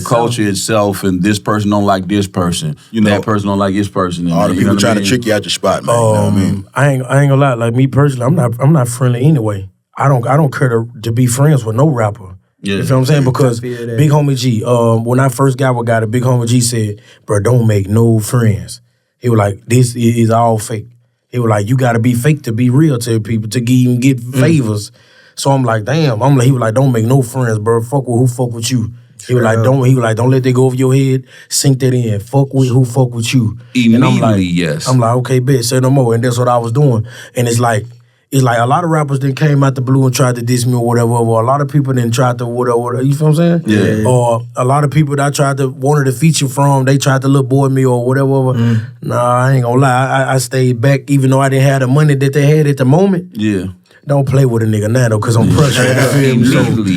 [SPEAKER 2] culture itself, and this person don't like this person, that person don't like this person.
[SPEAKER 7] All the people trying to trick you out your spot, man. You know what I mean?
[SPEAKER 1] I ain't gonna lie. Like me personally, I'm not friendly anyway. I don't care to be friends with no rapper. Yeah. You feel what I'm saying? Because Big Homie G, when I first got what got it, Big Homie G said, "Bro, don't make no friends." He was like, "This is all fake." He was like, "You gotta be fake to be real to people to even get favors." So I'm like, damn. He was like, "Don't make no friends, bro. Fuck with who fuck with you." He was like, don't let that go over your head. Sink that in. Fuck with who fuck with you.
[SPEAKER 2] Immediately, yes.
[SPEAKER 1] I'm like, okay, bitch, say no more. And that's what I was doing. And it's like a lot of rappers that came out the blue and tried to diss me or whatever. Or a lot of people then tried to whatever. You feel what I'm saying? Yeah. Or a lot of people that I wanted to feature from, they tried to little boy me or whatever. Nah, I ain't gonna lie. I stayed back even though I didn't have the money that they had at the moment. Yeah. Don't play with a nigga now though, cause I'm pressured.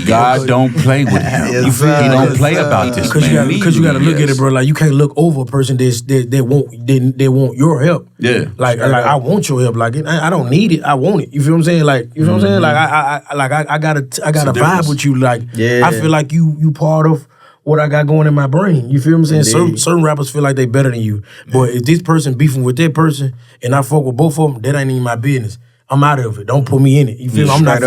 [SPEAKER 2] God don't play with him. He don't play about this, man.
[SPEAKER 1] Because you gotta look at it, bro. Like you can't look over a person that want your help. Yeah. Like I want your help. Like I don't need it. I want it. You feel what I'm saying? Like you feel what I'm saying? Like I gotta vibe with you. Like I feel like you part of what I got going in my brain. You feel what I'm saying? Certain rappers feel like they better than you. But if this person beefing with that person and I fuck with both of them, that ain't even my business. I'm out of it. Don't put me in it. You feel me? I'm not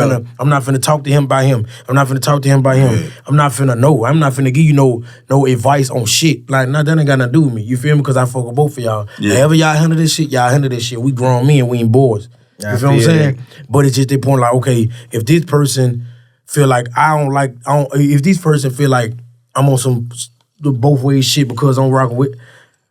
[SPEAKER 1] finna talk to him about him. I'm not finna talk to him about him.
[SPEAKER 7] Yeah.
[SPEAKER 1] I'm not finna give you no advice on shit. Like, nah, that ain't got nothing to do with me. You feel me? Because I fuck with both of y'all. Yeah. However y'all handle this shit, y'all handle this shit. We grown men, we ain't boys. You feel what I'm saying? But it's just the point, like, okay, if this person feel like if this person feel like I'm on some both ways shit because I'm rocking with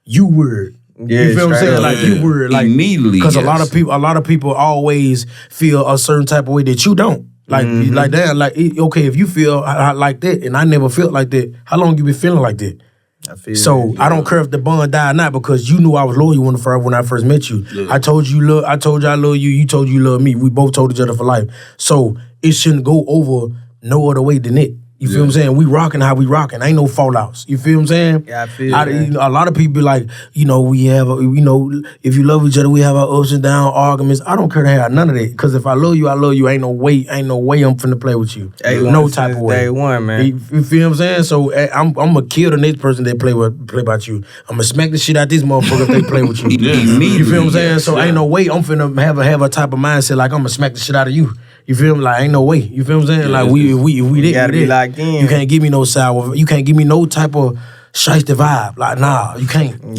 [SPEAKER 1] you weird.
[SPEAKER 4] Yeah,
[SPEAKER 1] you feel what I'm saying? Like you were like
[SPEAKER 5] immediately
[SPEAKER 1] because a lot of people always feel a certain type of way that you don't. Like like that. Like okay, if you feel like that, and I never felt like that, how long you been feeling like that? I don't care if the bond died or not because you knew I was loyal when I first met you. Yeah. I told you I love you. You told you love me. We both told each other for life. So it shouldn't go over no other way than it. You feel what I'm saying? We rocking how we rocking. Ain't no fallouts. You feel what I'm saying?
[SPEAKER 4] Yeah, I feel that.
[SPEAKER 1] A lot of people be like, we have, if you love each other, we have our ups and downs, arguments. I don't care to have none of that. Because if I love you, I love you. Ain't no way I'm finna play with you. No type of way.
[SPEAKER 4] Day one, man.
[SPEAKER 1] You feel what I'm saying? So I'm gonna kill the next person that play about you. I'm gonna smack the shit out these motherfuckers if they play with you. You feel what I'm saying? So ain't no way I'm finna have a type of mindset like I'm gonna smack the shit out of you. You feel me? Like, ain't no way. You feel what I'm saying? Yeah, like, we
[SPEAKER 4] gotta be locked in.
[SPEAKER 1] You can't give me no sour. You can't give me no type of shiesty vibe. Like, nah, you can't. You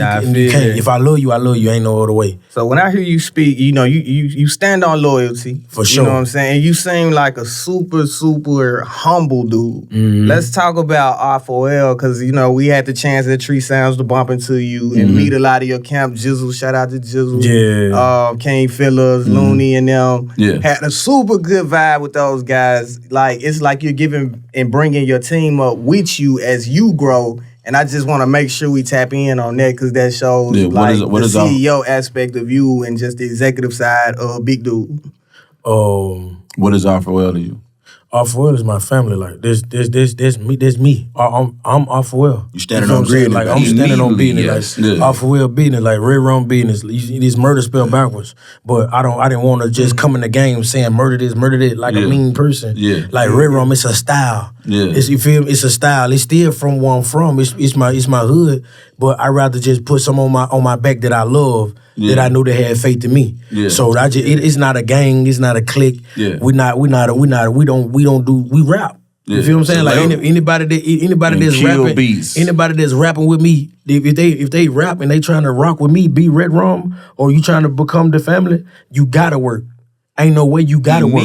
[SPEAKER 1] can't. If I love you, ain't no other way.
[SPEAKER 4] So when I hear you speak, you stand on loyalty.
[SPEAKER 1] For sure.
[SPEAKER 4] You know what I'm saying? And you seem like a super, super humble dude.
[SPEAKER 1] Mm-hmm.
[SPEAKER 4] Let's talk about R4L, because, we had the chance at Tree Sounds to bump into you and meet a lot of your camp. Jizzle, shout out to Jizzle.
[SPEAKER 1] Yeah.
[SPEAKER 4] Kane Fillers, Looney, and them.
[SPEAKER 5] Yeah.
[SPEAKER 4] Had a super good vibe with those guys. Like, it's like you're giving and bringing your team up with you as you grow. And I just want to make sure we tap in on that because that shows the CEO aspect of you and just the executive side of Big Dude.
[SPEAKER 5] What is R4L to you?
[SPEAKER 1] R4L is my family. Like that's me. That's me. I'm R4L.
[SPEAKER 7] You standing on business.
[SPEAKER 1] Like I'm standing on business.
[SPEAKER 5] Yes.
[SPEAKER 1] Like R4L business. Like Red Rum business. This murder spelled backwards. But I didn't want to just come in the game saying murder this like a mean person.
[SPEAKER 5] Yeah.
[SPEAKER 1] Like Red Rum, it's a style.
[SPEAKER 5] Yeah.
[SPEAKER 1] You feel me? It's a style. It's still from where I'm from. It's my hood. But I rather just put some on my back that I love. Yeah. That I knew they had faith in me. Yeah. So it's not a gang, it's not a clique. Yeah. We don't rap. You feel what I'm saying? Like anybody that's rapping,
[SPEAKER 5] beats.
[SPEAKER 1] Anybody that's rapping with me, if they rap and they trying to rock with me, be Red Rum, or you trying to become the family, you gotta work. Ain't no way you gotta work.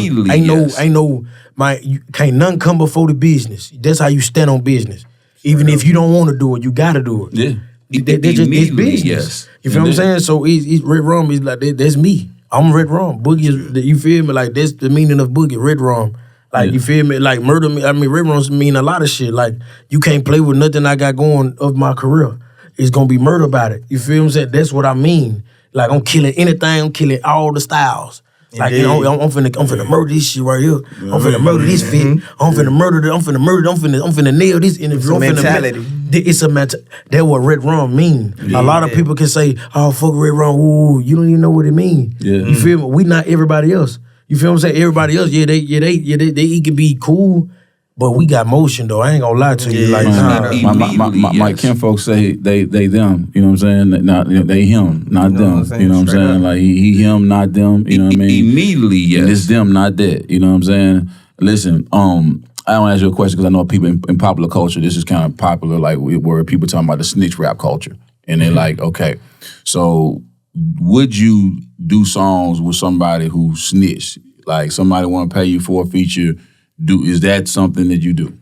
[SPEAKER 1] Can't none come before the business. That's how you stand on business. Even if you don't want to do it, you gotta do it.
[SPEAKER 5] Yeah.
[SPEAKER 1] It's business.
[SPEAKER 5] Yes.
[SPEAKER 1] You feel what I'm saying? So he's Red Rum is like that's me. I'm Red Rum. Boogie is, you feel me? Like that's the meaning of Boogie, Red Rum. Like you feel me? Like murder me. I mean, Red Rums mean a lot of shit. Like you can't play with nothing I got going of my career. It's gonna be murder about it. You feel what I'm saying? That's what I mean. Like I'm killing anything. I'm killing all the styles. Like I'm finna murder this shit right here. I'm finna murder this fit. I'm finna murder. I'm finna nail this. And if
[SPEAKER 4] mentality.
[SPEAKER 1] It's a mentality. That's what Red Rum mean. Yeah. A lot of people can say, "Oh, fuck Red Rum." Ooh, you don't even know what it mean. Yeah. You feel me? We not everybody else. You feel what I'm saying? Everybody else, they can be cool. But we got motion though. I ain't gonna lie to you. Like
[SPEAKER 5] my kinfolk say they them. You know what I'm saying? Not they him, not them. You know what I'm saying? Like he him, not them. You know what I mean?
[SPEAKER 2] Immediately, yes.
[SPEAKER 5] And it's them, not that. You know what I'm saying? Listen, I want to ask you a question because I know people in popular culture. This is kind of popular, like where people talking about the snitch rap culture, and they're like, okay, so would you do songs with somebody who snitched? Like somebody want to pay you for a feature? Is that something that you do?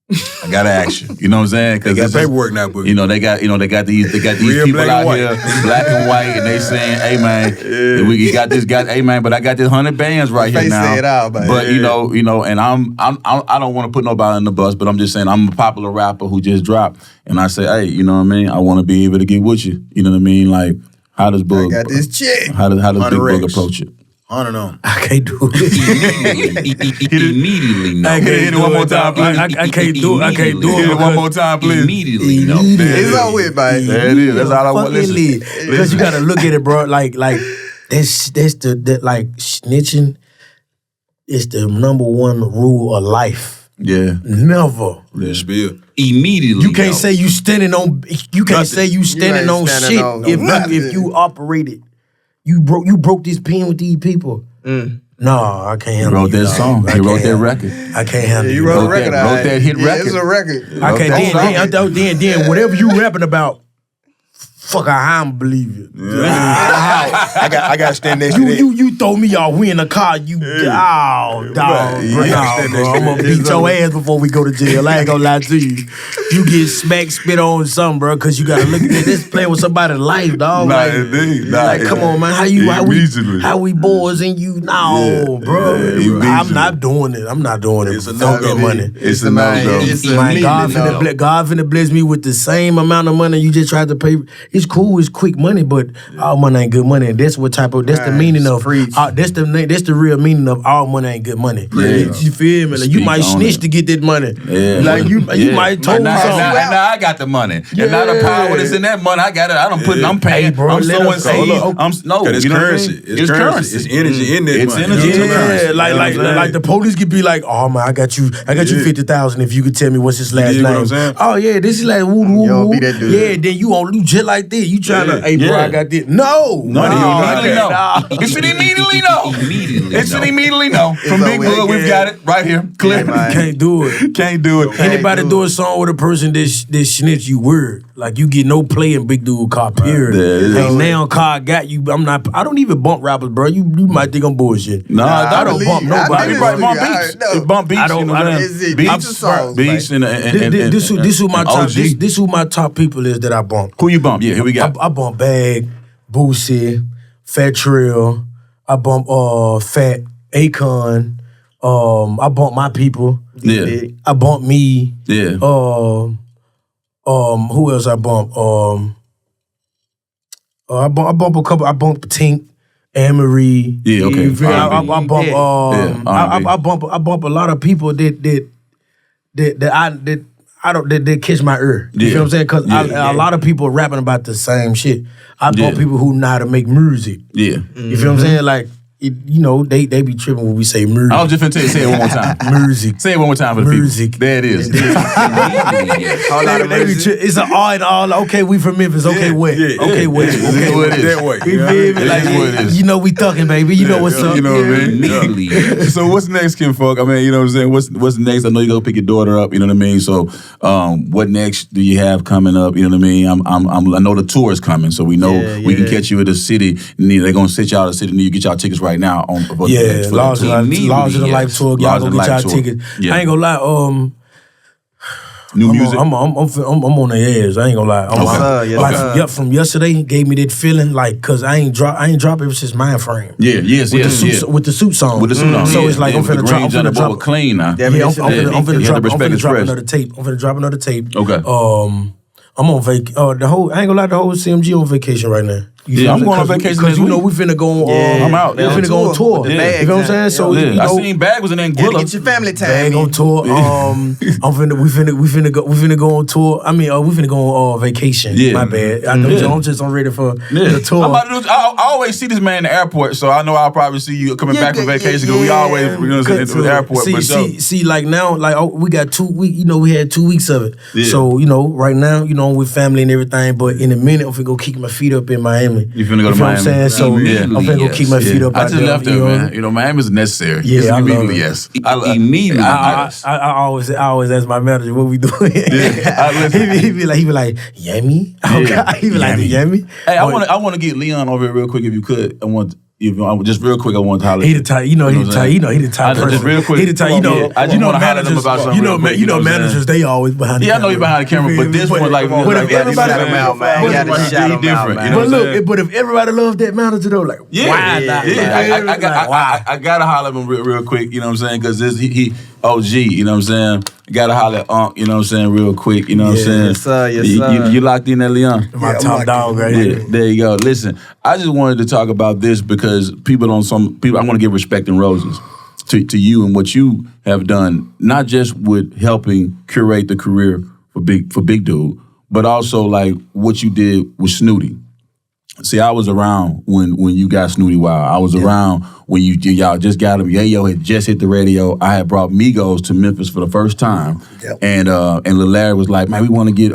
[SPEAKER 5] I gotta ask you. You know what I'm saying?
[SPEAKER 7] They got paperwork now, but
[SPEAKER 5] they got these people out here, black and white, and they saying, "Hey man, we got this guy. Hey man, but I got this 100 bands right here now."
[SPEAKER 4] Say it out,
[SPEAKER 5] but you know, and I don't want to put nobody in the bus, but I'm just saying I'm a popular rapper who just dropped, and I say, hey, you know what I mean? I want to be able to get with you. You know what I mean? Like, how does Big
[SPEAKER 4] got this chick?
[SPEAKER 5] How does Big Boogie approach it?
[SPEAKER 7] 100 on.
[SPEAKER 1] I can't do it.
[SPEAKER 5] Immediately, no.
[SPEAKER 2] I can't hit it one more time, please.
[SPEAKER 1] I can't do it. I can't do it.
[SPEAKER 2] Hit it one more time, please.
[SPEAKER 5] Immediately, no.
[SPEAKER 4] It's all with, man.
[SPEAKER 2] There it is. That's all I want. Listen.
[SPEAKER 1] Because you gotta look at it, bro. Like that's the like snitching is the number one rule of life.
[SPEAKER 5] Yeah.
[SPEAKER 1] Never.
[SPEAKER 7] Yeah, spill.
[SPEAKER 5] Immediately.
[SPEAKER 1] You can't say you standing on. You can't say you standing on shit if you operate it. You broke this pen with these people. No, I can't handle
[SPEAKER 5] He wrote that song. He wrote that record.
[SPEAKER 1] I can't handle it.
[SPEAKER 4] You wrote a record.
[SPEAKER 5] Wrote that hit record.
[SPEAKER 4] It's a record.
[SPEAKER 1] I can't. Then whatever you rapping about, fuck, I don't believe it.
[SPEAKER 7] I got to stand next to that.
[SPEAKER 1] You throw me off, we in the car, I'm gonna beat your ass before we go to jail. I ain't gonna lie to you. You get smacked, spit on something, bro, because you gotta look at this playing with somebody's life, dog. Come on, man. How we boys and you? No, bro. I'm not doing it.
[SPEAKER 7] It's a no-go.
[SPEAKER 1] Money.
[SPEAKER 5] It's a no-go.
[SPEAKER 1] God finna bless me with the same amount of money you just tried to pay. It's cool, it's quick money, but all money ain't good money. And that's the meaning of that's the real meaning of all money ain't good money. You feel me? Like, you might snitch to get that money. Like you might told
[SPEAKER 5] now I got the money. And now the power that's in that money, I got it. I'm paying.
[SPEAKER 1] Hey, bro,
[SPEAKER 5] I'm sowing seeds.
[SPEAKER 7] It's currency. It's currency. It's energy in that money.
[SPEAKER 5] It's energy.
[SPEAKER 1] Like the police could be like, oh man, I got you 50,000 if you could tell me what's his last name. Oh yeah, this is like woo woo woo. Yeah, then you on loot just like this. You trying to, hey bro, I got this. No.
[SPEAKER 5] It's an immediately no. It's an immediately no. From Big Boogie, we've got it right here. Clear.
[SPEAKER 1] Can't do it.
[SPEAKER 5] Can't do it.
[SPEAKER 1] Anybody do a song with a person that snitch, you word. Like you get no play in Big Dude car, period. Hey, now car got you. I don't even bump rappers, bro. You might think I'm bullshit.
[SPEAKER 5] No,
[SPEAKER 1] I don't bump nobody.
[SPEAKER 5] Bump beats. Bump beats.
[SPEAKER 1] I don't.
[SPEAKER 5] Beats and
[SPEAKER 1] this who my top people is that I bump.
[SPEAKER 5] Who you bump? Yeah, here we go.
[SPEAKER 1] I bump Bag, Boosie, Fat Trill. I bump Fat Akon. I bump my people.
[SPEAKER 5] Yeah.
[SPEAKER 1] I bump me.
[SPEAKER 5] Yeah.
[SPEAKER 1] Who else I bump? I bump a couple. I bump Tink, Anne-Marie.
[SPEAKER 5] Yeah, okay.
[SPEAKER 1] I bump a lot of people that catch my ear. You feel what I'm saying? Because a lot of people rapping about the same shit. I bump people who know how to make music.
[SPEAKER 5] Yeah.
[SPEAKER 1] You feel what I'm saying? Like, they be tripping when we say music.
[SPEAKER 5] I was just finna tell you, say it one more time.
[SPEAKER 1] Music.
[SPEAKER 5] Say it one more time for the
[SPEAKER 1] music.
[SPEAKER 5] people. There it is.
[SPEAKER 1] It's an all in all. Okay, we from Memphis. Okay, wet. Okay, wet.
[SPEAKER 5] Okay, what it is.
[SPEAKER 7] That way.
[SPEAKER 1] You feel me? Like,
[SPEAKER 5] what it is.
[SPEAKER 1] you know we thugging, baby. You know what's up.
[SPEAKER 5] You know what I mean? So what's next, Kinfolk? I mean, you know what I'm saying? What's next? I know you go pick your daughter up. You know what I mean? So, what next do you have coming up? You know what I mean? I know the tour is coming, so we know we can catch you at the city. They're gonna sit y'all at the city. You get y'all tickets right now on.
[SPEAKER 1] Larger than life tour. Y'all go get y'all tickets.
[SPEAKER 5] Yeah.
[SPEAKER 1] I ain't gonna lie.
[SPEAKER 5] New music.
[SPEAKER 1] I'm on their ass. I ain't gonna lie. From yesterday, gave me that feeling like, cause I ain't drop ever since Mind Frame.
[SPEAKER 5] Yeah,
[SPEAKER 1] with the suit song.
[SPEAKER 5] With the suit on.
[SPEAKER 1] So it's like I'm finna drop
[SPEAKER 5] clean now.
[SPEAKER 1] I'm finna drop another tape. I'm finna drop another tape.
[SPEAKER 5] Okay.
[SPEAKER 1] I'm on vacation. I ain't gonna lie, the whole CMG on vacation right now.
[SPEAKER 5] I'm going on vacation
[SPEAKER 1] because we finna go on.
[SPEAKER 5] I'm out.
[SPEAKER 1] We finna go on tour. You know what I'm saying? So
[SPEAKER 5] I seen Bag was in Anguilla.
[SPEAKER 4] Get your family time.
[SPEAKER 1] Bag on tour. We finna go on tour. I mean, we finna go on vacation.
[SPEAKER 5] Yeah.
[SPEAKER 1] My bad. I'm ready for the tour.
[SPEAKER 5] I always see this man in the airport, so I know I'll probably see you coming back from vacation because we always in the airport.
[SPEAKER 1] See, like now, like we got 2 weeks. We had 2 weeks of it. Yeah. So right now, with family and everything. But in a minute, I'm finna go kick my feet up in Miami.
[SPEAKER 5] You finna go to Miami?
[SPEAKER 1] You know what I'm saying? So I'm finna go keep my feet up.
[SPEAKER 5] I just left there, man. Miami's necessary.
[SPEAKER 1] Yeah, I
[SPEAKER 5] immediately, yes. Immediately.
[SPEAKER 1] I always ask my manager what we doing. He be like, Yummy? He be like, Yummy?
[SPEAKER 5] Hey, I want to get Leon over here real quick if you could. Just real quick, I want to holler.
[SPEAKER 1] He the type, he the type person.
[SPEAKER 5] Just real quick.
[SPEAKER 1] He the type,
[SPEAKER 5] I just want to holler at him about something.
[SPEAKER 1] Managers, they always behind the camera.
[SPEAKER 5] Yeah, I know you're behind the camera, but this one, like,
[SPEAKER 1] if everybody
[SPEAKER 5] different.
[SPEAKER 1] But look, but if everybody loves that manager, though, like, why not?
[SPEAKER 5] I gotta holler at him real quick, you know what I'm saying? Because he OG, you know what I'm saying? Gotta holler at Unc, you know what I'm saying, real quick, you know what I'm saying?
[SPEAKER 4] Yes, sir, yes, sir.
[SPEAKER 5] You locked in there, Leon?
[SPEAKER 1] My top dog right here.
[SPEAKER 5] There you go. Listen, I just wanted to talk about this because I want to give respect and roses to you and what you have done, not just with helping curate the career for Big Dude, but also like what you did with Snooty. See, I was around when you got Snooty Wild. I was around when y'all just got him. Yayo had just hit the radio. I had brought Migos to Memphis for the first time. Yep. And Lil Larry was like, man, we want to get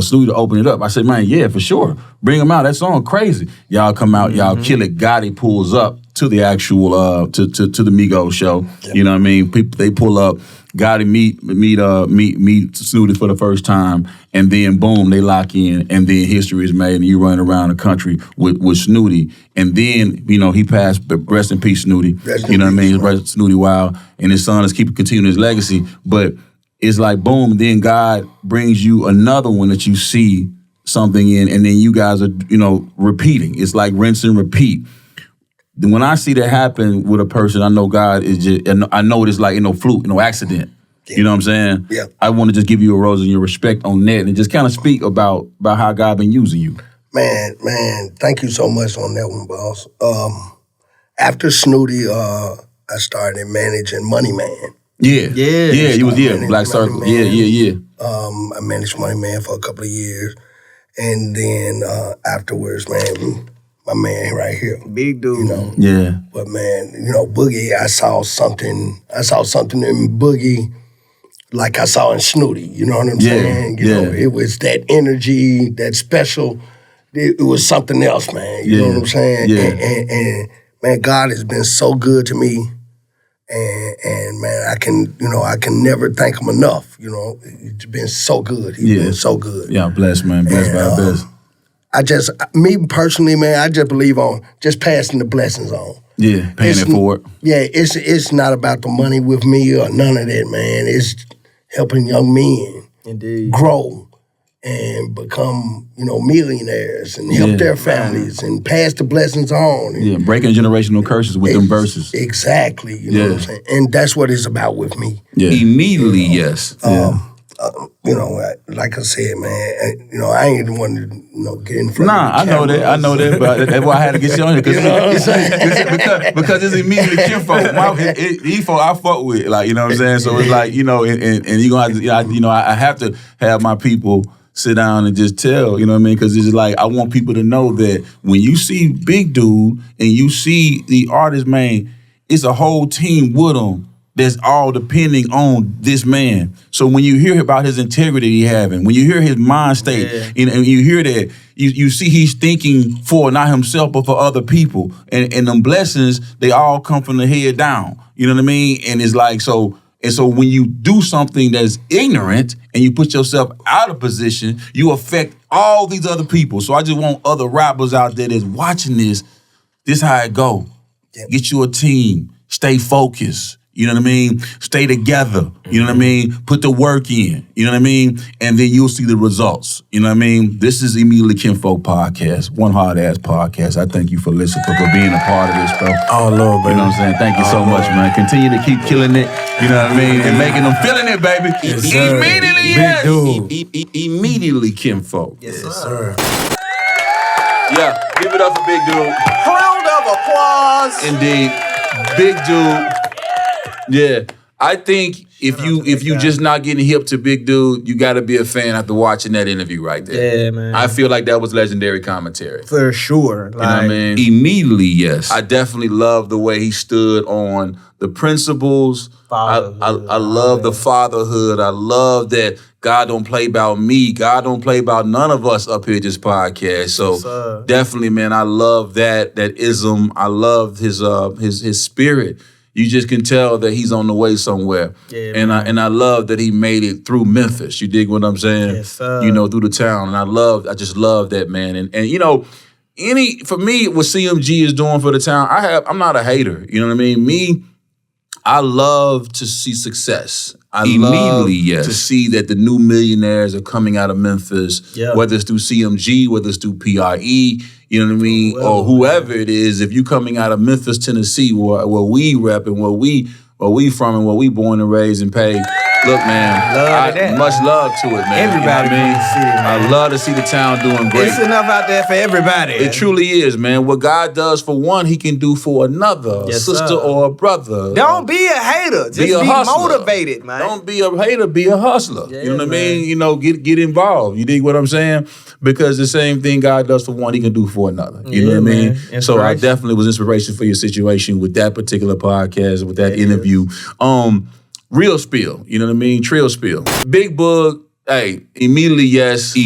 [SPEAKER 5] Snooty to open it up. I said, man, yeah, for sure. Bring him out. That song crazy. Y'all come out, y'all kill it. Gotti pulls up to the actual to the Migos show. Yep. You know what I mean? People, they pull up. Gotti meet Snooty for the first time, and then boom, they lock in, and then history is made, and you run around the country with Snooty, and then he passed. Rest in peace, Snooty. You know what I mean? Rest Snooty Wild, and his son is continuing his legacy. But it's like boom, then God brings you another one that you see something in, and then you guys are repeating. It's like rinse and repeat. When I see that happen with a person, I know God is just, I know it's like fluke, accident. Yeah. You know what I'm saying?
[SPEAKER 8] Yeah.
[SPEAKER 5] I want to just give you a rose and your respect on that and just kind of speak about how God been using you.
[SPEAKER 8] Man, thank you so much on that one, boss. After Snooty, I started managing Money Man.
[SPEAKER 5] Yeah. You was Black Circle.
[SPEAKER 8] Man.
[SPEAKER 5] Yeah.
[SPEAKER 8] I managed Money Man for a couple of years. And then afterwards, man, my man right here.
[SPEAKER 4] Big dude.
[SPEAKER 5] Yeah.
[SPEAKER 8] But man, Boogie, I saw something in Boogie like I saw in Snooty. You know what I'm saying? You know, it was that energy, that special. It was something else, man. You know what I'm saying?
[SPEAKER 5] Yeah.
[SPEAKER 8] And man, God has been so good to me. And man, I can never thank him enough. It's been so good. He's been so good.
[SPEAKER 5] Yeah, blessed, man. Blessed by the best.
[SPEAKER 8] Me personally, man, I just believe on just passing the blessings on.
[SPEAKER 5] Yeah, paying it forward.
[SPEAKER 8] Yeah, it's not about the money with me or none of that, man. It's helping young men grow and become, millionaires and help their families and pass the blessings on. And,
[SPEAKER 5] breaking generational curses with them verses.
[SPEAKER 8] Exactly, you know what I'm saying? And that's what it's about with me.
[SPEAKER 5] Yeah. Immediately, yes.
[SPEAKER 8] Like I said, man, I ain't the one to get in front of the
[SPEAKER 5] I know that, but that's why I had to get you on here because it's Immediately Kinfolk. I fuck with, like, you know what I'm saying. So it's like, and you gonna have to, I have to have my people sit down and just tell, you know what I mean? Because it's like I want people to know that when you see Big Dude and you see the artist, man, it's a whole team with them. That's all depending on this man. So when you hear about his integrity he having, when you hear his mind state, and you hear that, you see he's thinking for not himself, but for other people. And them blessings, they all come from the head down. You know what I mean? And it's like, so when you do something that's ignorant and you put yourself out of position, you affect all these other people. So I just want other rappers out there that's watching this. This how it go. Get you a team. Stay focused. You know what I mean? Stay together. You know what I mean? Put the work in. You know what I mean? And then you'll see the results. You know what I mean? This is Immediately Kinfolk Podcast, one hard-ass podcast. I thank you for listening, for being a part of this, bro.
[SPEAKER 1] Oh, Lord, baby.
[SPEAKER 5] You know what I'm saying? Thank you so much, man. Continue to keep killing it. You know what I mean? And making them feeling it, baby.
[SPEAKER 1] Yes,
[SPEAKER 5] Immediately,
[SPEAKER 1] Big dude.
[SPEAKER 5] Immediately Kinfolk.
[SPEAKER 8] Yes, sir.
[SPEAKER 2] Yeah, give it up for Big Dude.
[SPEAKER 4] Round of applause.
[SPEAKER 2] Indeed. Big Dude. Yeah. I think if you just not getting hip to Big Dude, you got to be a fan after watching that interview right there.
[SPEAKER 4] Yeah, man.
[SPEAKER 2] I feel like that was legendary commentary.
[SPEAKER 4] For sure.
[SPEAKER 2] You know what I mean?
[SPEAKER 5] Immediately, yes.
[SPEAKER 2] I definitely love the way he stood on the principles. I love the fatherhood. I love that God don't play about me. God don't play about none of us up here at this podcast. So definitely, man, I love that ism. I love his spirit. You just can tell that he's on the way somewhere. Yeah, and I love that he made it through Memphis. You dig what I'm saying?
[SPEAKER 4] Yes, sir.
[SPEAKER 2] Through the town. And I just love that, man. And for me, what CMG is doing for the town, I'm not a hater. You know what I mean? I love to see success. I love to see that the new millionaires are coming out of Memphis, whether it's through CMG, whether it's through PRE, you know what I mean, or whoever it is. If you're coming out of Memphis, Tennessee, where we rep and where we from and where we born and raised and paid, Look, man, much love to it, man.
[SPEAKER 4] Everybody,
[SPEAKER 2] you know what I mean?
[SPEAKER 4] City, man.
[SPEAKER 2] I love to see the town doing great.
[SPEAKER 4] It's enough out there for everybody.
[SPEAKER 2] It truly is, man. What God does for one, He can do for another, a sister or a brother.
[SPEAKER 4] Don't be a hater. Just be motivated, man.
[SPEAKER 2] Don't be a hater. Be a hustler.
[SPEAKER 4] Yeah,
[SPEAKER 2] you know what
[SPEAKER 4] man.
[SPEAKER 2] I mean? You know, get involved. You dig what I'm saying? Because the same thing God does for one, He can do for another. You know what I mean? So I definitely was inspiration for your situation with that particular podcast, with that interview. Real spill, you know what I mean? Trill spill. Big Boog, hey, immediately yes.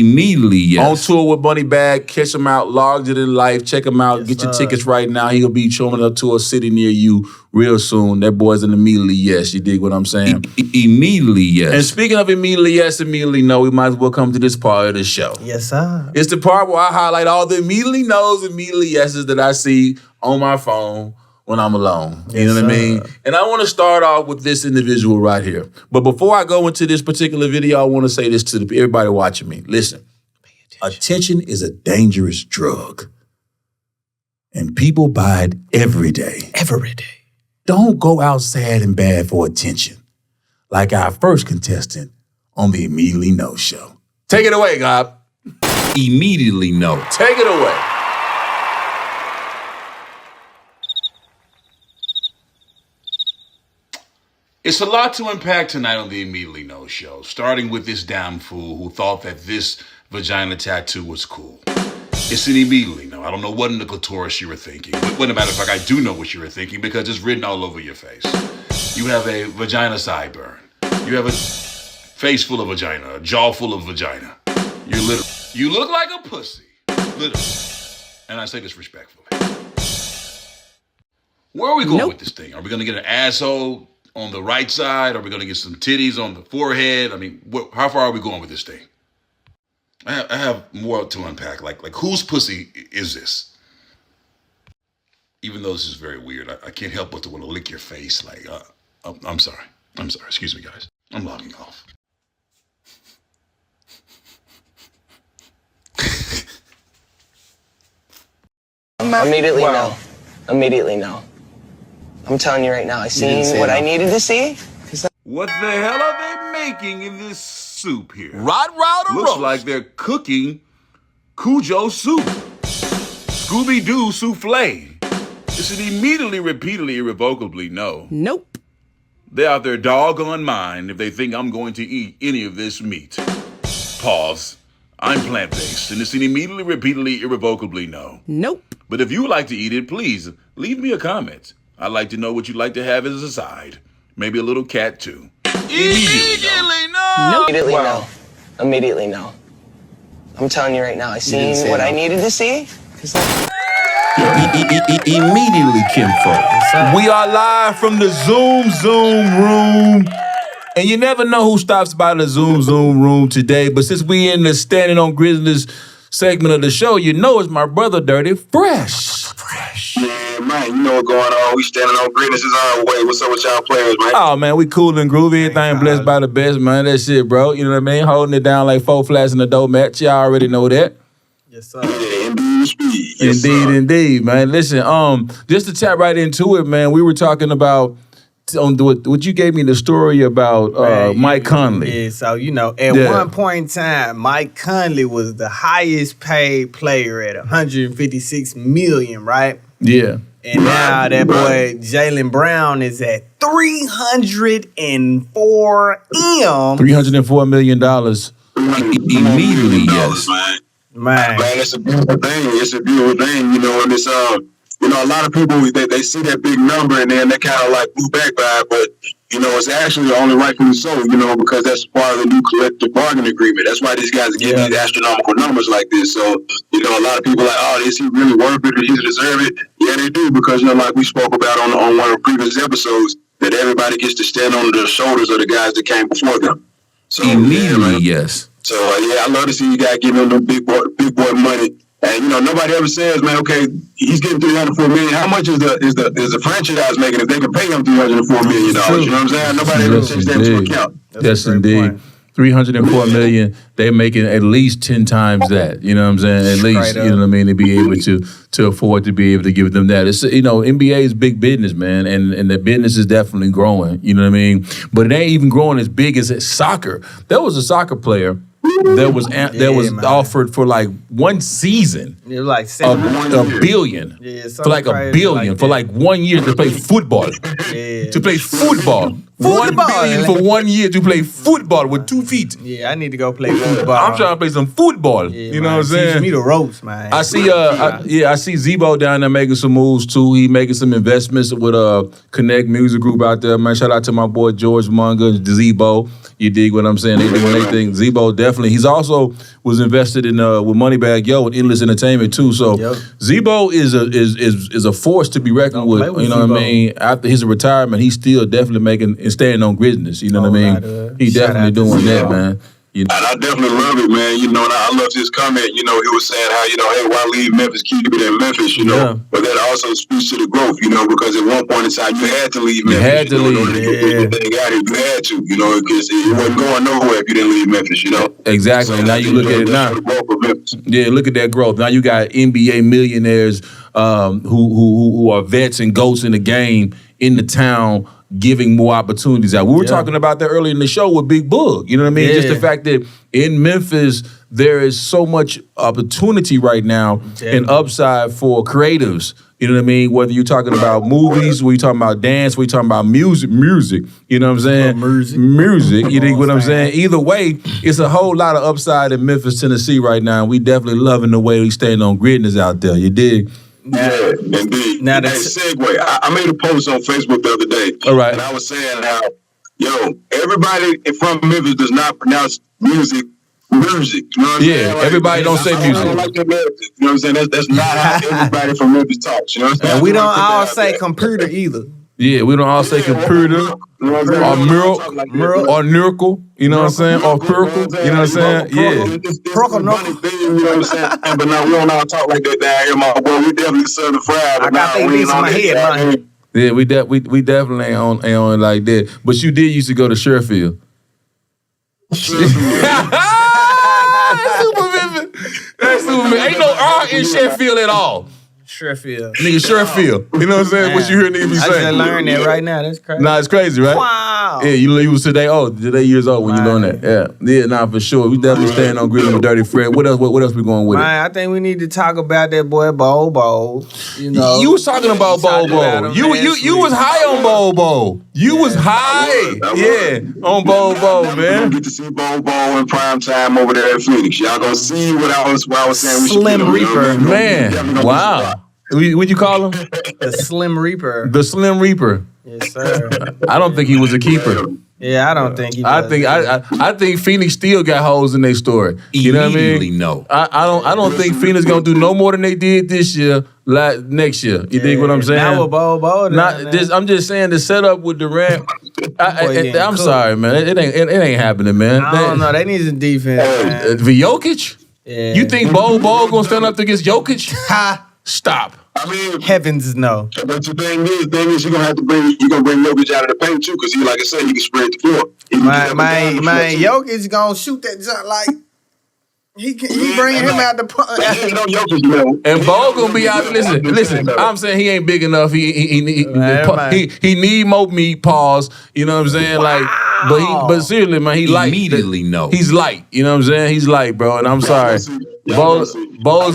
[SPEAKER 2] On tour with Bunny Bag, catch him out, Larger Than Life, check him out, get your tickets right now. He'll be showing up to a city near you real soon. That boy's an immediately yes, you dig what I'm saying? Immediately yes. And speaking of immediately yes, immediately no, we might as well come to this part of the show.
[SPEAKER 4] Yes, sir.
[SPEAKER 2] It's the part where I highlight all the immediately no's, immediately yeses that I see on my phone when I'm alone. You know what I mean? And I want to start off with this individual right here. But before I go into this particular video, I want to say this to everybody watching me. Listen, attention is a dangerous drug. And people buy it every day.
[SPEAKER 4] Every day.
[SPEAKER 2] Don't go out sad and bad for attention. Like our first contestant on the Immediately No show. Take it away, God. Immediately No. Take it away.
[SPEAKER 9] It's a lot to unpack tonight on the Immediately No show, starting with this damn fool who thought that this vagina tattoo was cool. It's an Immediately No. I don't know what in the clitoris you were thinking. But as a matter of fact, I do know what you were thinking because it's written all over your face. You have a vagina sideburn. You have a face full of vagina, a jaw full of vagina. You look like a pussy. Literally. And I say this respectfully. Where are we going with this thing? Are we going to get an asshole on the right side? Are we going to get some titties on the forehead? I mean, how far are we going with this thing? I have more to unpack. Like whose pussy is this? Even though this is very weird, I can't help but to want to lick your face. Like, I'm sorry. Excuse me, guys. I'm logging off.
[SPEAKER 10] Immediately no. Immediately no. I'm telling you right now, I seen what I needed to see.
[SPEAKER 9] What the hell are they making in this soup here?
[SPEAKER 2] Looks
[SPEAKER 9] Looks like they're cooking Cujo soup. Scooby-Doo souffle. It's an immediately, repeatedly, irrevocably no.
[SPEAKER 10] Nope.
[SPEAKER 9] They're out their doggone mind if they think I'm going to eat any of this meat. Pause. I'm plant-based, and it's an immediately, repeatedly, irrevocably no.
[SPEAKER 10] Nope.
[SPEAKER 9] But if you would like to eat it, please leave me a comment. I'd like to know what you'd like to have as a side. Maybe a little cat, too. Immediately no.
[SPEAKER 10] Nope. Immediately no. Immediately no. I'm telling you right now, I seen what I needed to see.
[SPEAKER 2] Immediately, Kinfolk. We are live from the Zoom room. And you never know who stops by the Zoom room today. But since we in the Standing on Grizzness segment of the show, you know it's my brother, Dirty Fresh.
[SPEAKER 11] Yeah, man, you know what's going on. We standing on Grizzness is our way. What's up with y'all players, man?
[SPEAKER 2] Oh, man, we cool and groovy. Everything blessed by the best, man. That shit, bro. You know what I mean? Holding it down like 4 flats in a dope match. Y'all already know that.
[SPEAKER 4] Yes, sir.
[SPEAKER 11] Yeah, indeed, speed. Yes,
[SPEAKER 2] Indeed, man. Listen, just to tap right into it, man, we were talking about what you gave me the story about Mike Conley.
[SPEAKER 4] Yeah, so, at one point in time, Mike Conley was the highest paid player at $156 million, right?
[SPEAKER 2] Yeah.
[SPEAKER 4] And now that boy Jaylen Brown is at $304
[SPEAKER 2] $304 million. Immediately, yes.
[SPEAKER 11] Man, it's a beautiful thing. It's a beautiful thing, and it's a lot of people they see that big number and then they kind of like blew back by it, but it's actually only rightfully so, because that's part of the new collective bargaining agreement. That's why these guys are getting these astronomical numbers like this. So, a lot of people are like, oh, is he really worth it? Does he deserve it? Yeah, they do, because like we spoke about on one of the previous episodes, that everybody gets to stand on the shoulders of the guys that came before them. So,
[SPEAKER 2] immediately, yes.
[SPEAKER 11] So I love to see you guys getting on the big boy money. And nobody ever says, man, okay, he's getting $304 million. How much is the franchise making if they can pay him $304 million? You know what I'm saying? Nobody ever takes that into account.
[SPEAKER 2] Yes, indeed.
[SPEAKER 5] $304 million. They're making at least 10 times that. You know what I'm saying? At least, you know what I mean, to be able to afford to be able to give them that. It's, you know, NBA is big business, man, and the business is definitely growing. You know what I mean? But it ain't even growing as big as soccer. There was a soccer player that was offered for like one season.
[SPEAKER 4] It was like
[SPEAKER 5] $1 billion.
[SPEAKER 4] Yeah,
[SPEAKER 5] for like $1 billion like for like 1 year to play football. To play football. $1 billion for 1 year to play football with 2 feet.
[SPEAKER 4] Yeah, I need to go play football.
[SPEAKER 5] I'm trying to play some football.
[SPEAKER 4] Yeah,
[SPEAKER 5] you know what I'm saying?
[SPEAKER 4] Teach me the ropes, man.
[SPEAKER 5] I see I see Zebo down there making some moves too. He making some investments with Connect Music Group out there, man. Shout out to my boy George Munga, Zebo. You dig what I'm saying? They doing their thing. Zebo definitely. He's also was invested in with Moneybag Yo and Endless Entertainment too. So Zebo is a force to be reckoned with. You know what I mean? After his retirement, he's still definitely making and staying on Grizzness. You know what I mean? He definitely doing that, man. You know.
[SPEAKER 11] And I definitely love it, man. You know, and I love his comment. You know, he was saying how, you know, hey, why leave Memphis? Keep it in Memphis, you know. Yeah. But that also speaks to the growth, you know, because at one point in time, you had to leave Memphis.
[SPEAKER 5] You had to leave.
[SPEAKER 11] You had to, you know, because it wasn't going nowhere if you didn't leave Memphis, you know.
[SPEAKER 5] Exactly. So, now you look at it now. Yeah, look at that growth. Now you got NBA millionaires who are vets and goats in the game in the town, giving more opportunities out. We were talking about that earlier in the show with Big Boogie. You know what I mean? Just the fact that in Memphis, there is so much opportunity right now and upside for creatives. You know what I mean? Whether you're talking about movies, whether you're talking about dance, whether you're talking about music, you know what I'm saying? Music, you dig what I'm saying? Either way, it's a whole lot of upside in Memphis, Tennessee right now. We definitely loving the way we staying on Grizzness out there. You dig?
[SPEAKER 11] Yeah, indeed.
[SPEAKER 4] Now
[SPEAKER 11] hey, segue. I made a post on Facebook the other day.
[SPEAKER 5] All right.
[SPEAKER 11] And I was saying how, everybody from Memphis does not pronounce music. You know what I'm saying? Like,
[SPEAKER 5] everybody don't say music.
[SPEAKER 11] I don't like that music. You know what I'm saying? That's not how everybody from Memphis talks. You know what I'm saying?
[SPEAKER 4] And we don't all say computer either.
[SPEAKER 5] Yeah, we don't all say computer or mural or miracle, you know what I'm saying? Or purple, you know what I'm saying? Yeah.
[SPEAKER 11] Purple, you know what I'm saying? But now we don't all talk like that down here, my boy. We definitely Southern fried.
[SPEAKER 4] I got things in my head, man.
[SPEAKER 5] Yeah, we definitely ain't on it like that. But you did used to go to Sherfield. That's super vivid. That's super vivid. Ain't no R in Sheffield at all.
[SPEAKER 4] Sherfield.
[SPEAKER 5] Nigga, Sherfield. You know what I'm saying? Man. What you hear niggas be saying?
[SPEAKER 4] I just learned that right now. That's crazy.
[SPEAKER 5] Nah, it's crazy, right?
[SPEAKER 4] Wow.
[SPEAKER 5] Yeah, you was today years old when you learn that. Yeah, nah, for sure. We definitely staying on Grizz with Dirty Fred. What else we going with?
[SPEAKER 4] Man, I think we need to talk about that boy Bobo. You know,
[SPEAKER 5] you was talking about Bobo. You was high on Bobo. You was high, on Bobo, man.
[SPEAKER 11] Get to see Bobo in prime time over there at Phoenix. Y'all gonna see what I was saying. We
[SPEAKER 4] Slim Reaper,
[SPEAKER 5] man. Wow. What'd you call him?
[SPEAKER 4] The Slim Reaper.
[SPEAKER 5] The Slim Reaper.
[SPEAKER 4] Yes, sir.
[SPEAKER 5] I don't think he was a keeper.
[SPEAKER 4] Yeah, I don't think he was.
[SPEAKER 5] I think Phoenix still got holes in their story. You know what I mean?
[SPEAKER 2] No.
[SPEAKER 5] I don't think Phoenix gonna do no more than they did this year, next year. You dig what I'm saying?
[SPEAKER 4] Now with Bobo.
[SPEAKER 5] I'm just saying the setup with Durant. I'm sorry, man. It ain't happening, man.
[SPEAKER 4] I don't know. They need some defense. Man.
[SPEAKER 5] For Jokic? Yeah. You think Bobo gonna stand up against Jokic?
[SPEAKER 4] Ha!
[SPEAKER 5] Stop.
[SPEAKER 11] I mean,
[SPEAKER 4] heavens no.
[SPEAKER 11] But the thing is, you're gonna have to bring Jokic out of the paint too, because he, like I said, he can spread the floor.
[SPEAKER 4] Man, Jokic gonna shoot that jump like he bringing him out the
[SPEAKER 5] and Bo gonna be out. Listen. I'm saying he ain't big enough. He need more meat. Pause. You know what I'm saying? Like, but seriously, man, he light.
[SPEAKER 2] Immediately no.
[SPEAKER 5] He's light. You know what I'm saying? He's light, bro. And I'm sorry. Bo's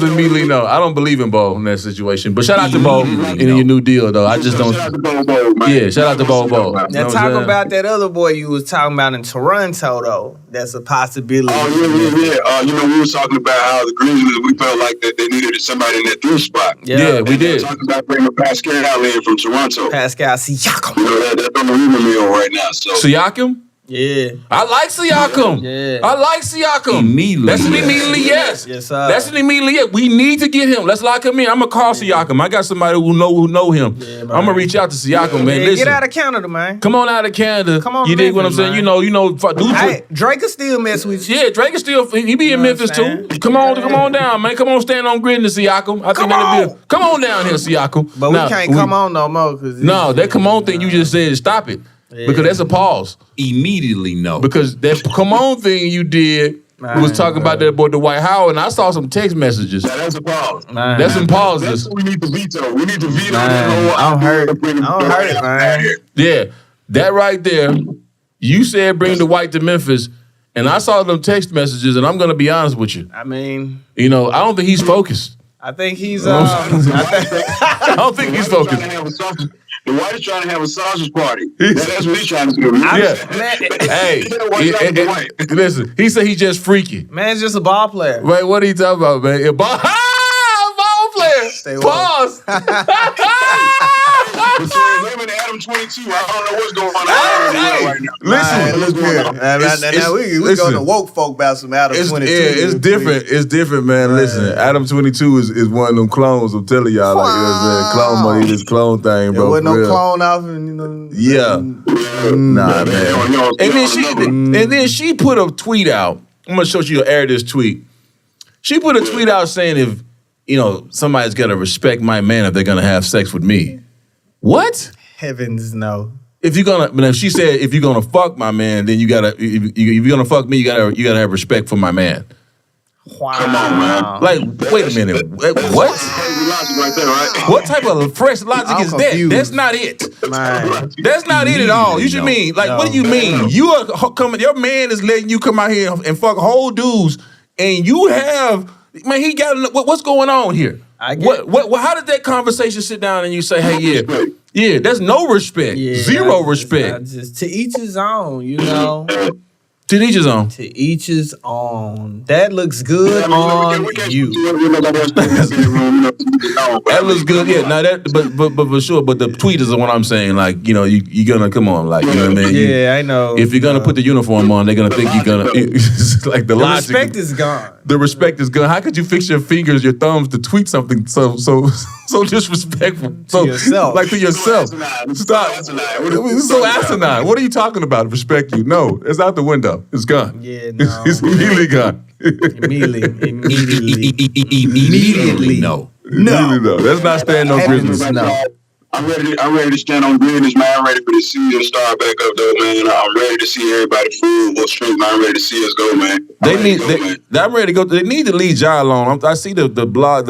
[SPEAKER 5] immediately no. I don't believe in Bo in that situation. But shout out to Bo in your new deal, though. I just don't.
[SPEAKER 11] Shout out to Bo, man.
[SPEAKER 5] Yeah, shout out to Bo.
[SPEAKER 4] Now talk about that other boy you was talking about in Toronto, though. That's a possibility.
[SPEAKER 11] Oh, yeah. We was talking about how the Grizzness, we felt like that they needed somebody in that 3 spot.
[SPEAKER 5] Yeah, we did.
[SPEAKER 11] Talking about bringing Pascal in from Toronto.
[SPEAKER 4] Pascal Siakam.
[SPEAKER 11] You know, that's on the rumor mill right now. So
[SPEAKER 5] Siakam?
[SPEAKER 4] Yeah.
[SPEAKER 5] I like Siakam.
[SPEAKER 4] Yeah.
[SPEAKER 5] I like Siakam.
[SPEAKER 2] Immediately.
[SPEAKER 5] That's an immediately yes.
[SPEAKER 4] Yes, sir.
[SPEAKER 5] That's an immediately yes. We need to get him. Let's lock him in. I'm going to call Siakam. I got somebody who know him. Yeah, I'm going to reach out to Siakam, man. Listen.
[SPEAKER 4] Get out of Canada, man.
[SPEAKER 5] Come on out of Canada.
[SPEAKER 4] Come on,
[SPEAKER 5] you dig what I'm saying?
[SPEAKER 4] Man.
[SPEAKER 5] You know.
[SPEAKER 4] Hey, Drake can still mess with you.
[SPEAKER 5] Yeah, Drake is still. He be in Memphis too. Come on down, man. Come on, stand on Grizzness, Siakam. Come on down here, Siakam.
[SPEAKER 4] But we can't come on no more.
[SPEAKER 5] No, that come on thing you just said, stop it.
[SPEAKER 2] Because that's a pause.
[SPEAKER 5] Immediately no.
[SPEAKER 2] Because that come on thing you did was talking about that boy Dwight Howard, and I saw some text messages.
[SPEAKER 11] That's a pause.
[SPEAKER 2] That's some pauses.
[SPEAKER 11] That's what we need to veto. We need to veto that whole.
[SPEAKER 4] I don't hurt it, man.
[SPEAKER 2] Yeah, that right there. You said bring the white to Memphis, and I saw them text messages, and I'm gonna be honest with you.
[SPEAKER 4] I mean,
[SPEAKER 2] I don't think he's focused.
[SPEAKER 4] I think he's.
[SPEAKER 2] I don't think he's focused.
[SPEAKER 11] The white is trying to have a sausage party. That's what he's trying to do.
[SPEAKER 2] Hey, listen, he said he's just freaky.
[SPEAKER 4] Man's just a ball player.
[SPEAKER 2] Wait, what are you talking about, man? A ball player. Pause.
[SPEAKER 11] Between him and Adam 22, I don't know what's going on right now.
[SPEAKER 2] Listen,
[SPEAKER 4] look good. Now we go to woke folk about some Adam 22.
[SPEAKER 2] Yeah, it's different. It's different, man. Listen, Adam 22 is one of them clones. I'm telling y'all, like, you know what I'm saying? Clone money, this clone thing, bro.
[SPEAKER 4] There wasn't no clone off, and
[SPEAKER 2] Yeah. Nah, man. And then she put a tweet out. I'm gonna show you air this tweet. She put a tweet out saying if somebody's gotta respect my man if they're gonna have sex with me. What?
[SPEAKER 4] Heavens no.
[SPEAKER 2] If she said if you're gonna fuck my man, then you gotta if you're gonna fuck me, you gotta have respect for my man.
[SPEAKER 4] Wow.
[SPEAKER 11] Come on, man.
[SPEAKER 2] Like, wait a minute. What?
[SPEAKER 11] Crazy logic right there, right?
[SPEAKER 2] What type of fresh logic is
[SPEAKER 4] confused.
[SPEAKER 2] that? That's not it.
[SPEAKER 4] Man.
[SPEAKER 2] That's not it at all. You should mean what do you mean? You are coming. Your man is letting you come out here and fuck whole dudes, and you have he got what's going on here?
[SPEAKER 4] I get
[SPEAKER 2] how did that conversation sit down and you say, hey, yeah, that's no respect, zero respect.
[SPEAKER 4] Just to each his own, you know.
[SPEAKER 2] To each his own.
[SPEAKER 4] To each his own. That looks good on you.
[SPEAKER 2] That looks good. Yeah. Now but for sure. But the tweet is the one I'm saying. Like, you're gonna come on. Like, you know what I mean?
[SPEAKER 4] Yeah, I know.
[SPEAKER 2] If you're gonna put the uniform on, they're gonna think you're gonna. Like the logic.
[SPEAKER 4] Respect is gone.
[SPEAKER 2] The respect is gone. How could you fix your fingers, your thumbs to tweet something so disrespectful?
[SPEAKER 4] To yourself.
[SPEAKER 2] Like to yourself. Stop. It's so asinine. What are you talking about? Respect you? No, it's out the window. It's gone.
[SPEAKER 4] Yeah, no.
[SPEAKER 2] It's immediately gone.
[SPEAKER 4] Immediately.
[SPEAKER 2] No. That's not standing on Grizzness.
[SPEAKER 4] No.
[SPEAKER 11] I'm ready to stand on Grizzness, man. I'm ready for the season to start back up, though, man. I'm ready to see everybody full strength, man. I'm ready to see us go, man.
[SPEAKER 2] I'm ready to go. They need to leave Ja alone. I see the blog.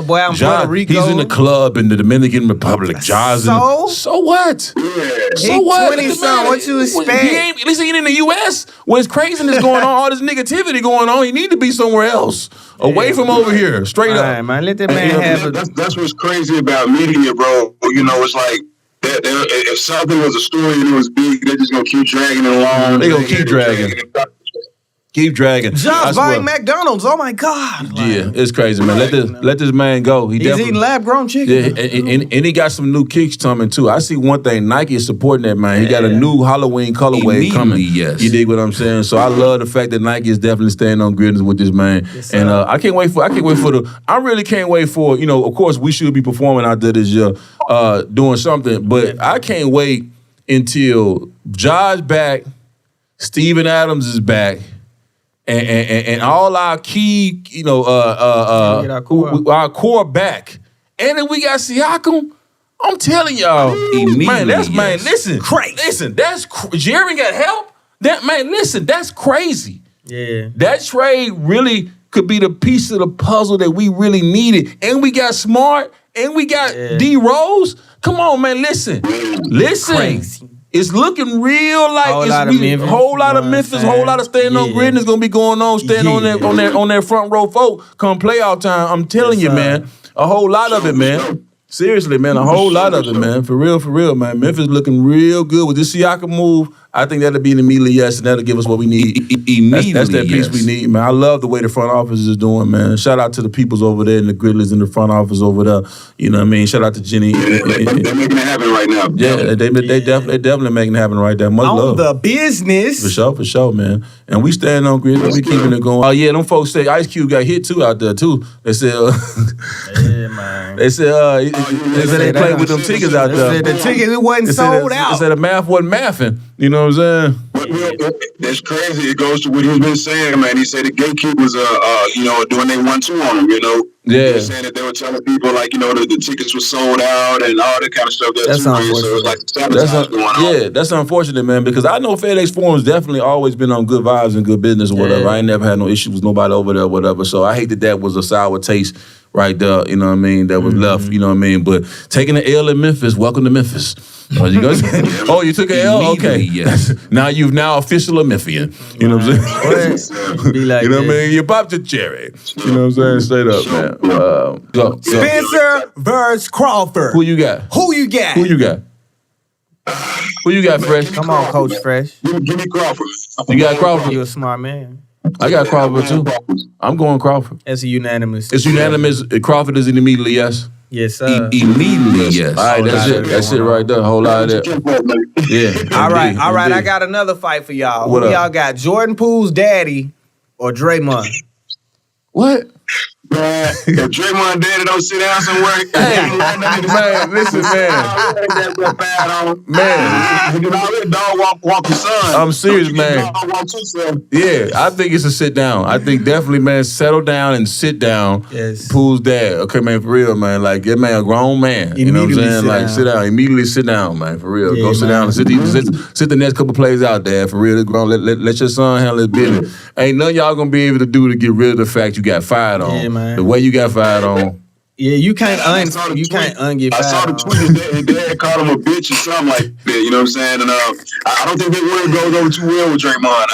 [SPEAKER 4] Boy, I'm Puerto Rico.
[SPEAKER 2] He's in the club in the Dominican Republic. Ja's so what?
[SPEAKER 11] Yeah.
[SPEAKER 2] So what?
[SPEAKER 4] 20-something. What you expect?
[SPEAKER 2] At least he ain't in the U.S. where it's craziness going on, all this negativity going on. He need to be somewhere else, away from over here, straight up.
[SPEAKER 4] Right, man, let that man have it.
[SPEAKER 11] That's what's crazy about media, bro. It's like if something was a story and it was big, they're just gonna keep dragging it along.
[SPEAKER 2] They gonna keep dragging. Keep dragging.
[SPEAKER 4] John's buying McDonald's. Oh my God.
[SPEAKER 2] Yeah, it's crazy, man. Let this man go.
[SPEAKER 4] He's eating lab-grown chicken.
[SPEAKER 2] Yeah, and he got some new kicks coming too. I see one thing. Nike is supporting that, man. He got a new Halloween colorway coming.
[SPEAKER 5] Yes.
[SPEAKER 2] You dig what I'm saying? So I love the fact that Nike is definitely staying on Grizzness with this man. Yes, and I really can't wait for, of course we should be performing out there this year, doing something, but I can't wait until Josh back, Steven Adams is back. And all our key, our core back. And then we got Siakam. I'm telling y'all, listen, crazy. Listen, Jerry got help. That's crazy.
[SPEAKER 4] Yeah.
[SPEAKER 2] That trade really could be the piece of the puzzle that we really needed. And we got Smart, and we got D Rose. Come on, man, listen.
[SPEAKER 4] Crazy.
[SPEAKER 2] It's looking real like whole lot of Memphis, whole lot of staying on Grizzness gonna be going on, staying on their front row folk come playoff time. I'm telling you, man, a whole lot of it, man. Seriously, man, a whole lot of it, man. For real, man. Memphis looking real good with this Siakam move. I think that'll be an immediately yes, and that'll give us what we need. That's that piece we need, man. I love the way the front office is doing, man. Shout out to the peoples over there and the Grizzlies in the front office over there. You know what I mean? Shout out to Jenny.
[SPEAKER 11] They're making it happen right now.
[SPEAKER 2] Yeah, they definitely making it happen right there. Much love.
[SPEAKER 4] The business.
[SPEAKER 2] For sure, man. And we stand on Grizzness. We keeping it going. Oh, yeah, them folks say Ice Cube got hit, too, out there, too. They said,
[SPEAKER 4] yeah, man.
[SPEAKER 2] They said they played with them tickets out there.
[SPEAKER 4] The tickets, it wasn't sold out.
[SPEAKER 2] They said the math wasn't mathing. You know what I'm saying?
[SPEAKER 11] That's crazy. It goes to what he's been saying, man. He said the gatekeepers are, doing they 1-2 on him,
[SPEAKER 2] Yeah.
[SPEAKER 11] He was saying that they were telling people, like, the tickets were sold out and all that kind of stuff.
[SPEAKER 4] That's
[SPEAKER 11] unfortunate. So it's like sabotage going on.
[SPEAKER 2] Yeah, that's unfortunate, man, because I know FedEx Forum's definitely always been on good vibes and good business or whatever. I ain't never had no issues with nobody over there or whatever. So I hate that was a sour taste right there, you know what I mean, that was left, you know what I mean? But taking an L in Memphis, welcome to Memphis. Oh, you took an L? Okay. Yes. Now you've official a Memphian. You know what I'm saying?
[SPEAKER 4] Be like,
[SPEAKER 2] you know what I mean? You popped your cherry. You know what I'm saying? Straight up, man. Go.
[SPEAKER 4] Spencer versus Crawford.
[SPEAKER 2] Who you got?
[SPEAKER 4] Who you got?
[SPEAKER 2] Who you got, Fresh?
[SPEAKER 4] Come on, Coach Fresh.
[SPEAKER 11] Give me Crawford.
[SPEAKER 2] You got Crawford?
[SPEAKER 4] You a smart man.
[SPEAKER 2] I got Crawford, too. I'm going Crawford.
[SPEAKER 4] That's a unanimous.
[SPEAKER 2] It's unanimous. Crawford is an immediately yes.
[SPEAKER 4] Yes, sir.
[SPEAKER 2] Immediately yes. All right, that's it. That's it right there. Whole lot of that. Yeah.
[SPEAKER 4] All right.
[SPEAKER 2] Indeed.
[SPEAKER 4] I got another fight for y'all.
[SPEAKER 2] What
[SPEAKER 4] Who
[SPEAKER 2] up?
[SPEAKER 4] y'all got? Jordan Poole's daddy or Draymond?
[SPEAKER 2] What?
[SPEAKER 11] Man, if Draymond Daddy don't sit down somewhere,
[SPEAKER 2] Man, listen, man.
[SPEAKER 11] Man, you can already dog walk your son.
[SPEAKER 2] I'm serious, man.
[SPEAKER 11] Dog walk yourself.
[SPEAKER 2] Yeah, I think it's a sit down. I think definitely, man, settle down and sit down.
[SPEAKER 4] Yes.
[SPEAKER 2] Poole's dad. Okay, man, for real, man. Like, that man a grown man. You know what I'm saying? Like, sit down. Immediately sit down, man, for real.
[SPEAKER 4] Yeah,
[SPEAKER 2] Go sit down and sit the next couple plays out there, for real. Let your son handle his business. Ain't nothing y'all gonna be able to do to get rid of the fact you got fired on.
[SPEAKER 4] Yeah, man.
[SPEAKER 2] The way you got fired on.
[SPEAKER 4] Yeah, you can't get fired.
[SPEAKER 11] I saw the tweet his dad called him a bitch or something like that. You know what I'm saying? And I don't think that word goes over too well with Draymond.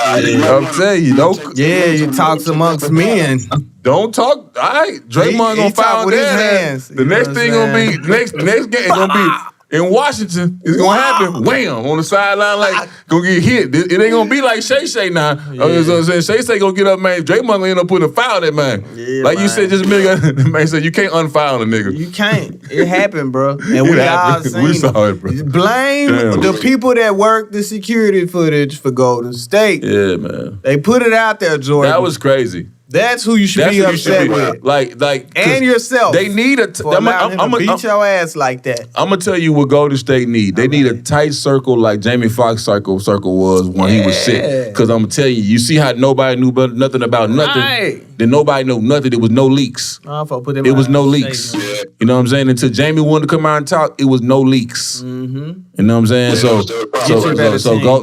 [SPEAKER 2] I'm telling you, don't.
[SPEAKER 4] Yeah, you talk amongst men.
[SPEAKER 2] Don't talk. All right, Draymond
[SPEAKER 4] He
[SPEAKER 2] gonna foul
[SPEAKER 4] with his
[SPEAKER 2] that.
[SPEAKER 4] hands.
[SPEAKER 2] The next thing gonna be next game gonna be in Washington. It's gonna happen. Wham on the sideline, like gonna get hit. It ain't gonna be like Shay now. You know what I'm saying? Shay gonna get up, man. Draymond gonna end up putting a foul that man.
[SPEAKER 4] Yeah,
[SPEAKER 2] like
[SPEAKER 4] man.
[SPEAKER 2] you said just a minute ago, the man said you can't unfoul a nigga.
[SPEAKER 4] You can't. It happened, bro. And we all
[SPEAKER 2] happened.
[SPEAKER 4] seen
[SPEAKER 2] We saw it, bro.
[SPEAKER 4] Blame
[SPEAKER 2] Damn.
[SPEAKER 4] the people that worked the security footage for Golden State.
[SPEAKER 2] Yeah, man.
[SPEAKER 4] They put it out there, Jordan.
[SPEAKER 2] That was crazy.
[SPEAKER 4] That's who you should
[SPEAKER 2] That's
[SPEAKER 4] be
[SPEAKER 2] who you should
[SPEAKER 4] upset
[SPEAKER 2] be.
[SPEAKER 4] with.
[SPEAKER 2] Like,
[SPEAKER 4] And yourself.
[SPEAKER 2] They need a.
[SPEAKER 4] For allowing him to beat your ass like that.
[SPEAKER 2] I'm gonna tell you what Golden State need. They need a tight circle like Jamie Foxx circle was when he was sick. Because I'm gonna tell you, you see how nobody knew nothing about nothing.
[SPEAKER 4] Right.
[SPEAKER 2] Then nobody knew nothing. There was no leaks. It was no leaks. You know what I'm saying? Until Jamie wanted to come out and talk, it was no leaks.
[SPEAKER 4] Mm-hmm.
[SPEAKER 2] You know what I'm saying? So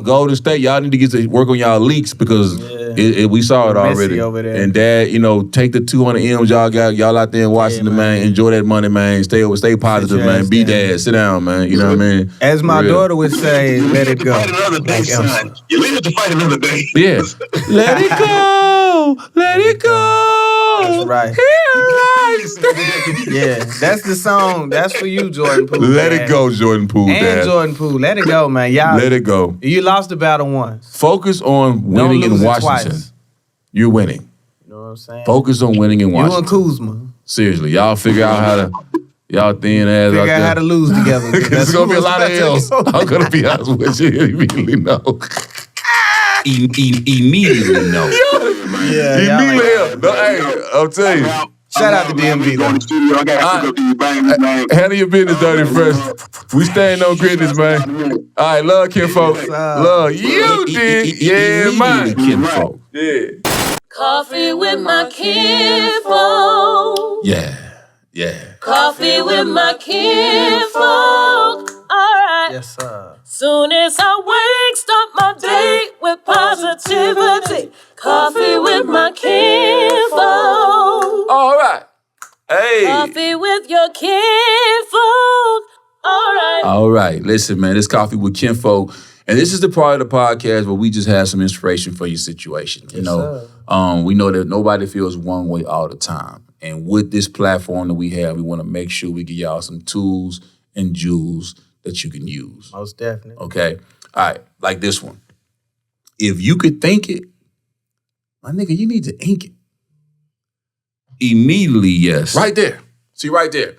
[SPEAKER 2] Golden State, y'all need to get to work on y'all leaks because we saw it already.
[SPEAKER 4] Over there.
[SPEAKER 2] And Dad, take the 200 M's y'all got. Y'all out there in Washington, man. Enjoy that money, man. Stay positive, man. Be dad. Sit down, man. You know what I mean?
[SPEAKER 4] As my daughter would say, let it go.
[SPEAKER 11] Fight another day, son. You leave it to fight another day.
[SPEAKER 2] Yeah. Let it go. Let it go.
[SPEAKER 4] That's right. Yeah, that's the song. That's for you, Jordan Poole.
[SPEAKER 2] Let it go, Jordan Poole,
[SPEAKER 4] and
[SPEAKER 2] Dad.
[SPEAKER 4] Jordan Poole. Let it go, man. Y'all.
[SPEAKER 2] Let it go.
[SPEAKER 4] You lost the battle once.
[SPEAKER 2] Focus on winning in Washington.
[SPEAKER 4] Twice.
[SPEAKER 2] You're winning.
[SPEAKER 4] You know what I'm saying?
[SPEAKER 2] Focus on winning in Washington.
[SPEAKER 4] You and Kuzma.
[SPEAKER 2] Seriously, y'all figure out how to. Y'all thin ass
[SPEAKER 4] Figure
[SPEAKER 2] out
[SPEAKER 4] out
[SPEAKER 2] there.
[SPEAKER 4] how to lose together.
[SPEAKER 2] It's gonna be a lot of L's. I'm gonna be honest with you. Immediately no.
[SPEAKER 5] Immediately no.
[SPEAKER 4] Yeah.
[SPEAKER 2] Immediately no. Hey, I'm telling you.
[SPEAKER 4] Shout out to DMV though.
[SPEAKER 11] I got to pick up these bangers, man.
[SPEAKER 2] Handle your business, Dirty Fresh. We staying on Grizzness, man. All right, love Kinfolk. Love you, did. Yeah, man.
[SPEAKER 5] Kinfolk.
[SPEAKER 2] Yeah.
[SPEAKER 12] Coffee with my kinfolk.
[SPEAKER 2] Yeah.
[SPEAKER 12] Coffee with my kinfolk. All right.
[SPEAKER 4] Yes, sir.
[SPEAKER 12] Soon as I wake, start my day with positivity. Coffee with my kinfolk.
[SPEAKER 2] All right. Hey.
[SPEAKER 12] Coffee with your kinfolk.
[SPEAKER 2] All right. Listen, man, this Coffee with Kinfolk. And this is the part of the podcast where we just have some inspiration for your situation. We know that nobody feels one way all the time. And with this platform that we have, we want to make sure we give y'all some tools and jewels that you can use.
[SPEAKER 4] Most definitely.
[SPEAKER 2] Okay? All right. Like this one. If you could think it, my nigga, you need to ink it.
[SPEAKER 5] Immediately yes.
[SPEAKER 2] Right there. See, right there.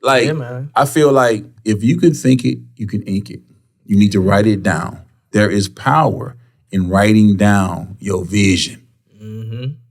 [SPEAKER 2] Like,
[SPEAKER 4] Yeah, man.
[SPEAKER 2] I feel like if you can think it, you can ink it. You need to write it down. There is power in writing down your vision.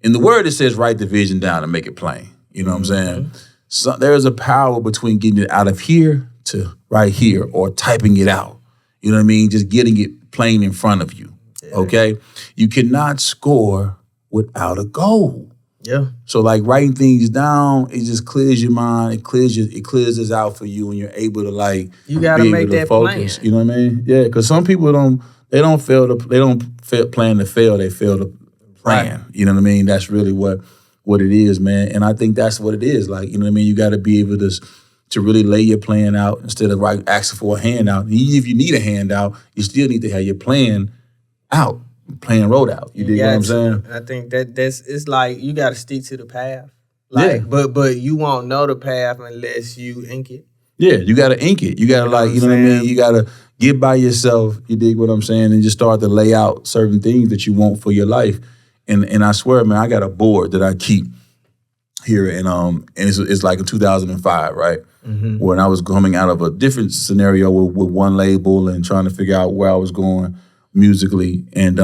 [SPEAKER 2] In the word, it says write the vision down and make it plain. You know what I'm saying? So there is a power between getting it out of here to right here or typing it out. You know what I mean? Just getting it plain in front of you.
[SPEAKER 5] Okay? You cannot score without a goal.
[SPEAKER 4] Yeah.
[SPEAKER 5] So like writing things down, it just clears your mind. It clears this out for you, and you're able to like
[SPEAKER 4] you gotta make that
[SPEAKER 5] focus.
[SPEAKER 4] plan.
[SPEAKER 5] You know what I mean? Yeah, because some people don't plan to fail. They fail to plan.
[SPEAKER 4] Right.
[SPEAKER 5] You know what I mean? That's really what it is, man. And I think that's what it is. Like, you know what I mean? You got to be able to really lay your plan out instead of asking for a handout. Even if you need a handout, you still need to have your plan out. Plan wrote out. You dig what I'm saying?
[SPEAKER 4] I think that's it's like you got to stick to the path. Like, but you won't know the path unless you ink it.
[SPEAKER 5] Yeah, you got to ink it. You got to you know what I mean? You got to get by yourself. You dig what I'm saying? And just start to lay out certain things that you want for your life. And I swear, man, I got a board that I keep here, and it's like in 2005, right? Mm-hmm. When I was coming out of a different scenario with one label and trying to figure out where I was going musically. And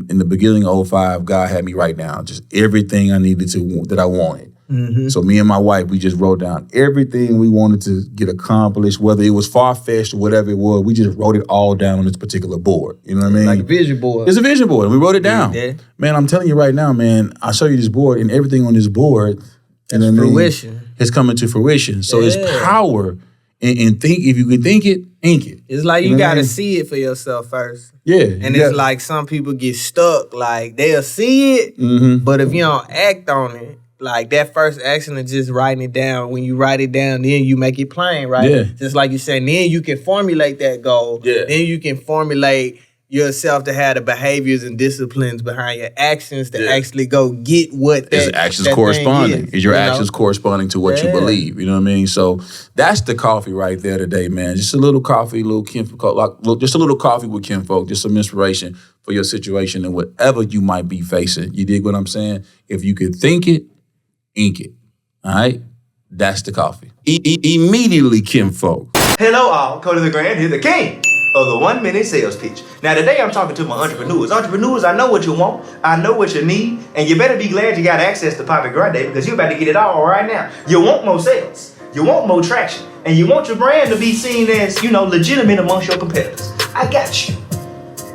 [SPEAKER 5] in the beginning of 2005, God had me write down just everything I needed that I wanted. Mm-hmm. So me and my wife, we just wrote down everything we wanted to get accomplished, whether it was far-fetched or whatever it was. We just wrote it all down on this particular board. You know what I mean?
[SPEAKER 4] Like a vision board.
[SPEAKER 5] It's a vision board, and we wrote it down.
[SPEAKER 4] Yeah.
[SPEAKER 5] Man, I'm telling you right now, man, I'll show you this board, and everything on this board,
[SPEAKER 4] fruition.
[SPEAKER 5] It's coming to fruition. So it's power. And think, if you can think it, ink it.
[SPEAKER 4] It's like you gotta see it for yourself first.
[SPEAKER 5] Yeah.
[SPEAKER 4] And it's like some people get stuck. Like they'll see it, but if you don't act on it, like that first action of just writing it down. When you write it down, then you make it plain, right?
[SPEAKER 5] Yeah.
[SPEAKER 4] Just like you said, then you can formulate that goal.
[SPEAKER 5] Yeah.
[SPEAKER 4] Then you can formulate yourself to have the behaviors and disciplines behind your actions to actually go get what that
[SPEAKER 5] is actions
[SPEAKER 4] that
[SPEAKER 5] corresponding.
[SPEAKER 4] Is
[SPEAKER 5] your actions corresponding to what you believe? You know what I mean? So that's the coffee right there today, man. Just a little coffee, just a little coffee with Kinfolk, just some inspiration for your situation and whatever you might be facing. You dig what I'm saying? If you could think it, ink it. All right? That's the coffee. Immediately Kinfolk.
[SPEAKER 13] Hello all, Cody the Grand here, the king of the 1 minute sales pitch. Now today I'm talking to my entrepreneurs. Entrepreneurs, I know what you want, I know what you need, and you better be glad you got access to Poppy Grande because you're about to get it all right now. You want more sales, you want more traction, and you want your brand to be seen as, legitimate amongst your competitors. I got you.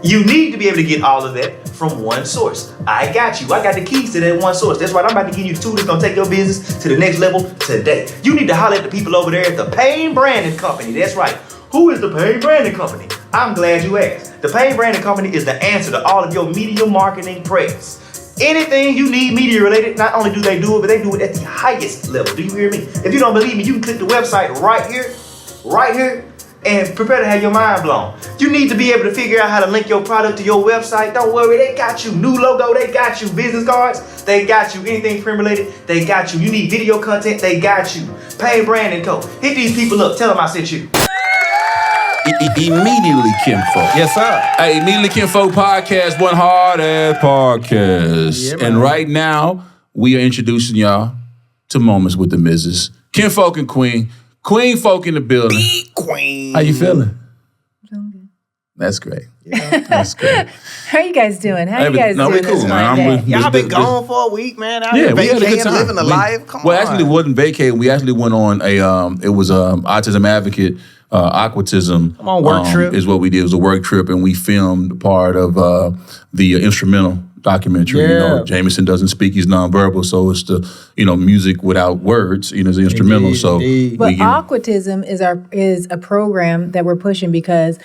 [SPEAKER 13] You need to be able to get all of that from one source. I got you. I got the keys to that one source. That's right. I'm about to give you the tool that's going to take your business to the next level today. You need to holler at the people over there at the Payne Branding Company. That's right. Who is the Payne Branding Company? I'm glad you asked. The Payne Branding Company is the answer to all of your media marketing prayers. Anything you need media related, not only do they do it, but they do it at the highest level. Do you hear me? If you don't believe me, you can click the website right here, and prepare to have your mind blown. You need to be able to figure out how to link your product to your website. Don't worry, they got you. New logo, they got you. Business cards, they got you. Anything print related, they got you. You need video content, they got you. Payne Branding Co. Hit these people up. Tell them I sent you.
[SPEAKER 5] Immediately Kinfolk.
[SPEAKER 4] Yes, sir.
[SPEAKER 5] Hey, Immediately Kinfolk Podcast, one hard-ass podcast.
[SPEAKER 4] Yeah,
[SPEAKER 5] and right now, we are introducing y'all to Moments with the Mrs. Kinfolk and Queen. Queen folk in the building.
[SPEAKER 4] Queen.
[SPEAKER 5] How you feeling?
[SPEAKER 14] Feeling good.
[SPEAKER 5] That's great. Yeah. That's great.
[SPEAKER 14] How you guys doing? How you guys doing?
[SPEAKER 5] We cool, man.
[SPEAKER 4] Y'all been gone for a week, man.
[SPEAKER 5] We had a good time.
[SPEAKER 4] Living a life. Come on.
[SPEAKER 5] Actually, it wasn't vacating. We actually went on it was autism advocate, aquatism.
[SPEAKER 4] Come on, work trip.
[SPEAKER 5] Is what we did. It was a work trip, and we filmed part of the instrumental documentary.
[SPEAKER 4] Yeah.
[SPEAKER 5] Jameson doesn't speak; he's nonverbal, so it's the music without words. It's the instrumental.
[SPEAKER 14] But aquatism is a program that we're pushing because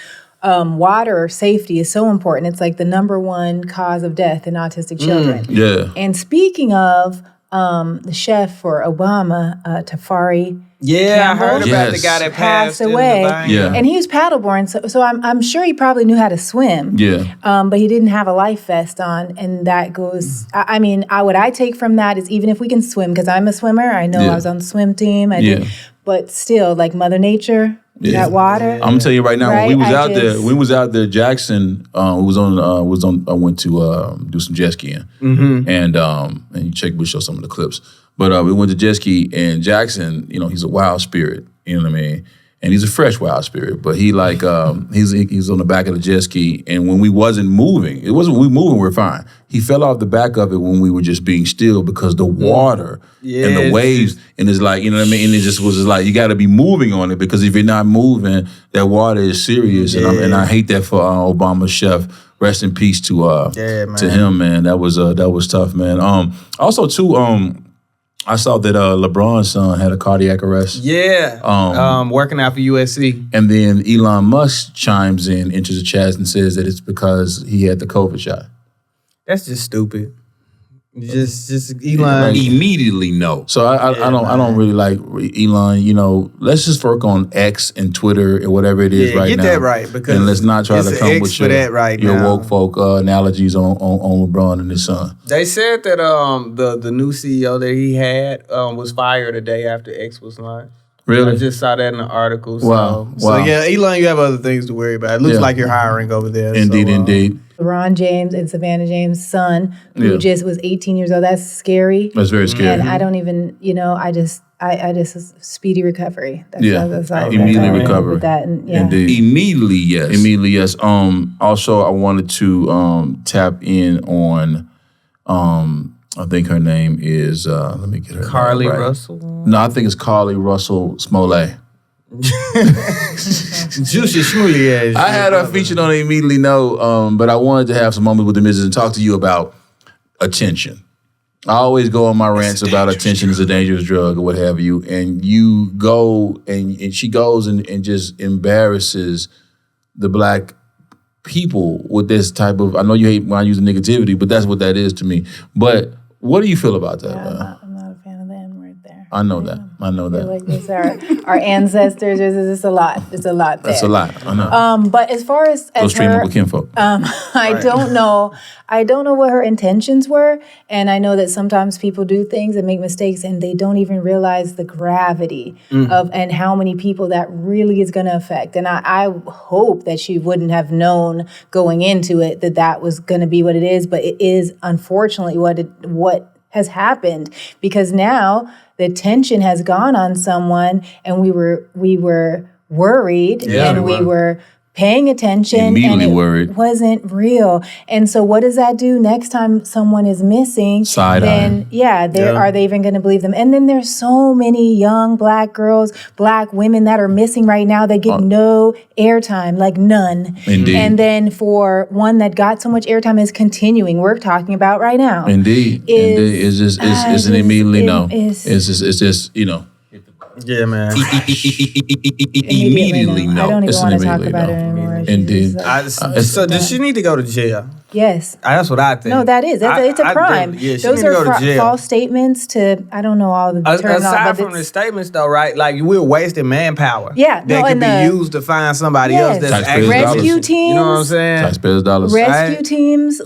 [SPEAKER 14] water safety is so important. It's like the number one cause of death in autistic children.
[SPEAKER 5] Yeah.
[SPEAKER 14] And speaking of the chef for Obama, Tafari.
[SPEAKER 4] Yeah, I heard about the guy that passed
[SPEAKER 14] away.
[SPEAKER 5] Yeah.
[SPEAKER 14] And he was paddleboarding, so I'm sure he probably knew how to swim.
[SPEAKER 5] Yeah.
[SPEAKER 14] But he didn't have a life vest on, and that goes. What I take from that is even if we can swim, because I'm a swimmer, I know I was on the swim team. I did, but still, like Mother Nature. That water.
[SPEAKER 5] I'm gonna tell you right now.
[SPEAKER 14] Right?
[SPEAKER 5] When we was out there, Jackson I went to do some jet skiing, and you check. We'll show some of the clips. But we went to jet ski, and Jackson, he's a wild spirit. You know what I mean? And he's a fresh wild spirit. But he he's on the back of the jet ski, and when we wasn't moving, we're fine. He fell off the back of it when we were just being still because the water and the waves, and it's like, you know what I mean? And it just was like, you got to be moving on it because if you're not moving, that water is serious. And I hate that for Obama's chef. rest in peace to him, man. That was tough, man. Also too, I saw that LeBron's son had a cardiac arrest.
[SPEAKER 4] Yeah. Working out for USC.
[SPEAKER 5] And then Elon Musk chimes into the chat and says that it's because he had the COVID shot.
[SPEAKER 4] That's just stupid. Just Elon
[SPEAKER 5] immediately no. So I don't really like Elon. You know, let's just work on X and Twitter and whatever it is right
[SPEAKER 4] get
[SPEAKER 5] now.
[SPEAKER 4] Get that right, because
[SPEAKER 5] and let's not try to come with your woke folk analogies on LeBron and his son.
[SPEAKER 4] They said that the new CEO that he had was fired a day after X was launched.
[SPEAKER 5] Really?
[SPEAKER 4] I just saw that in the article.
[SPEAKER 5] Wow.
[SPEAKER 4] So yeah, Elon, you have other things to worry about. It looks like you're hiring over there.
[SPEAKER 5] Indeed.
[SPEAKER 14] LeBron James and Savannah James' son, who just was 18 years old. That's scary.
[SPEAKER 5] That's very scary.
[SPEAKER 14] And I don't even, I just speedy recovery. That's
[SPEAKER 5] immediately recovery.
[SPEAKER 14] That,
[SPEAKER 5] Indeed. Immediately, yes. Also, I wanted to tap in on, I think her name is, let me get her
[SPEAKER 4] Carly
[SPEAKER 5] name right.
[SPEAKER 4] Russell?
[SPEAKER 5] No, I think it's Carly Russell Smollett.
[SPEAKER 4] Juicy Schmooly.
[SPEAKER 5] I had her featured on Immediately Know, but I wanted to have some moments with the missus and talk to you about attention. I always go on my rants about attention is a dangerous drug or what have you, and you go and she goes and just embarrasses the black people with this type of, I know you hate when I use negativity, but that's what that is to me. But what do you feel about that, man?
[SPEAKER 14] I'm not a fan of the N-word there.
[SPEAKER 5] I know that.
[SPEAKER 14] Like this, our ancestors, there's a lot. There's a lot there.
[SPEAKER 5] That's a lot. I know.
[SPEAKER 14] But as far as
[SPEAKER 5] streamable kinfolk.
[SPEAKER 14] I don't know. I don't know what her intentions were, and I know that sometimes people do things and make mistakes, and they don't even realize the gravity of and how many people that really is going to affect. And I hope that she wouldn't have known going into it that was going to be what it is, but it is unfortunately what has happened, because now the attention has gone on someone, and we were worried, and we were paying attention,
[SPEAKER 5] immediately
[SPEAKER 14] and it
[SPEAKER 5] worried.
[SPEAKER 14] Wasn't real. And so what does that do next time someone is missing?
[SPEAKER 5] Side-eye.
[SPEAKER 14] Are they even going to believe them? And then there's so many young black girls, black women that are missing right now that get no airtime, like none.
[SPEAKER 5] Indeed.
[SPEAKER 14] And then for one that got so much airtime is continuing, we're talking about right now.
[SPEAKER 5] Indeed. It's an immediately no. It's just,
[SPEAKER 4] Yeah, man.
[SPEAKER 5] Immediately no.
[SPEAKER 14] I don't even want to talk about it anymore.
[SPEAKER 5] Indeed.
[SPEAKER 4] So does she need to go to jail?
[SPEAKER 14] Yes.
[SPEAKER 4] That's what I think.
[SPEAKER 14] No, that is. It's a crime.
[SPEAKER 4] She
[SPEAKER 14] Those
[SPEAKER 4] need to go
[SPEAKER 14] are
[SPEAKER 4] to jail.
[SPEAKER 14] false statements to, I don't know all the terms.
[SPEAKER 4] Aside from the statements, though, right? Like, we're wasting manpower.
[SPEAKER 14] Yeah.
[SPEAKER 4] That can be used to find somebody else that's actually...
[SPEAKER 14] Rescue teams.
[SPEAKER 4] You know what I'm saying?
[SPEAKER 5] Taxpayers' dollars.
[SPEAKER 14] Rescue teams.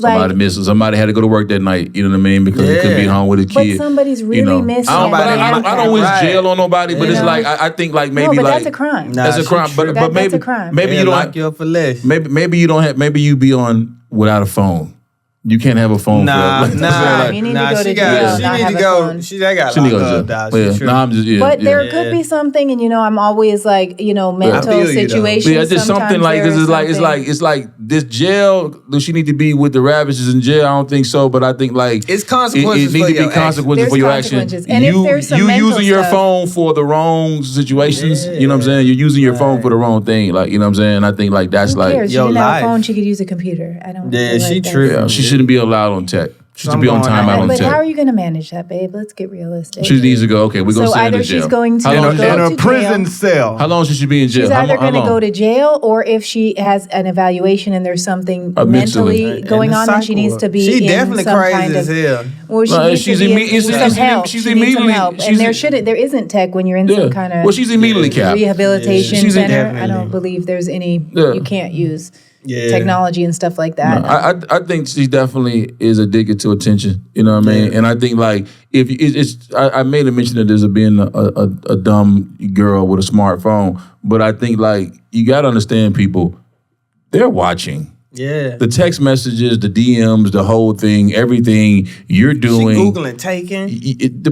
[SPEAKER 5] Somebody had to go to work that night, you know what I mean? Because he couldn't be home with his kid.
[SPEAKER 14] But somebody's really missing.
[SPEAKER 5] I don't wish jail on nobody, but it's like, I think like maybe
[SPEAKER 14] no, but
[SPEAKER 5] like...
[SPEAKER 14] that's a crime.
[SPEAKER 5] That's a crime. But
[SPEAKER 14] that's a crime.
[SPEAKER 5] Maybe you don't...
[SPEAKER 4] Lock you up for less.
[SPEAKER 5] Maybe you don't have... Maybe you be on without a phone. You can't have a phone.
[SPEAKER 14] You need to go to jail.
[SPEAKER 4] She need to go. She got locked up.
[SPEAKER 14] But there could be something, and I'm always like, mental situations.
[SPEAKER 5] Yeah, it's just something like this. It's like this jail. Does she need to be with the Ravishers in jail? I don't think so. But I think like
[SPEAKER 4] it's consequences.
[SPEAKER 5] It needs to be consequences for your action.
[SPEAKER 14] And if there's some mental
[SPEAKER 5] using your phone for the wrong situations. You know what I'm saying? You're using your phone for the wrong thing. Like you know what I'm saying? I think like that's like
[SPEAKER 14] she didn't have a phone. She could use a computer. I don't.
[SPEAKER 4] Yeah, she true.
[SPEAKER 5] She shouldn't be allowed on tech. She should be on timeout on tech.
[SPEAKER 14] But how are you going to manage that, babe? Let's get realistic.
[SPEAKER 5] She needs to go. Okay, we're going to send her to jail.
[SPEAKER 14] So either she's going to
[SPEAKER 4] in a prison cell.
[SPEAKER 5] How long should she be in jail?
[SPEAKER 14] She's either going to go to jail, or if she has an evaluation and there's something mentally going on, then she needs to be
[SPEAKER 4] in definitely some crazy kind of...
[SPEAKER 14] as hell. Well, she needs some help. She's immediately... And there isn't tech when you're in some kind of...
[SPEAKER 5] Well, she's immediately capped.
[SPEAKER 14] Rehabilitation center. I don't believe there's any... You can't use... technology and stuff like that.
[SPEAKER 5] No, I think she definitely is addicted to attention. You know what I mean? And I think like if I made a mention of this of being a dumb girl with a smartphone, but I think like you got to understand people, they're watching.
[SPEAKER 4] Yeah.
[SPEAKER 5] The text messages, the DMs, the whole thing, everything you're doing.
[SPEAKER 4] She Googling taking.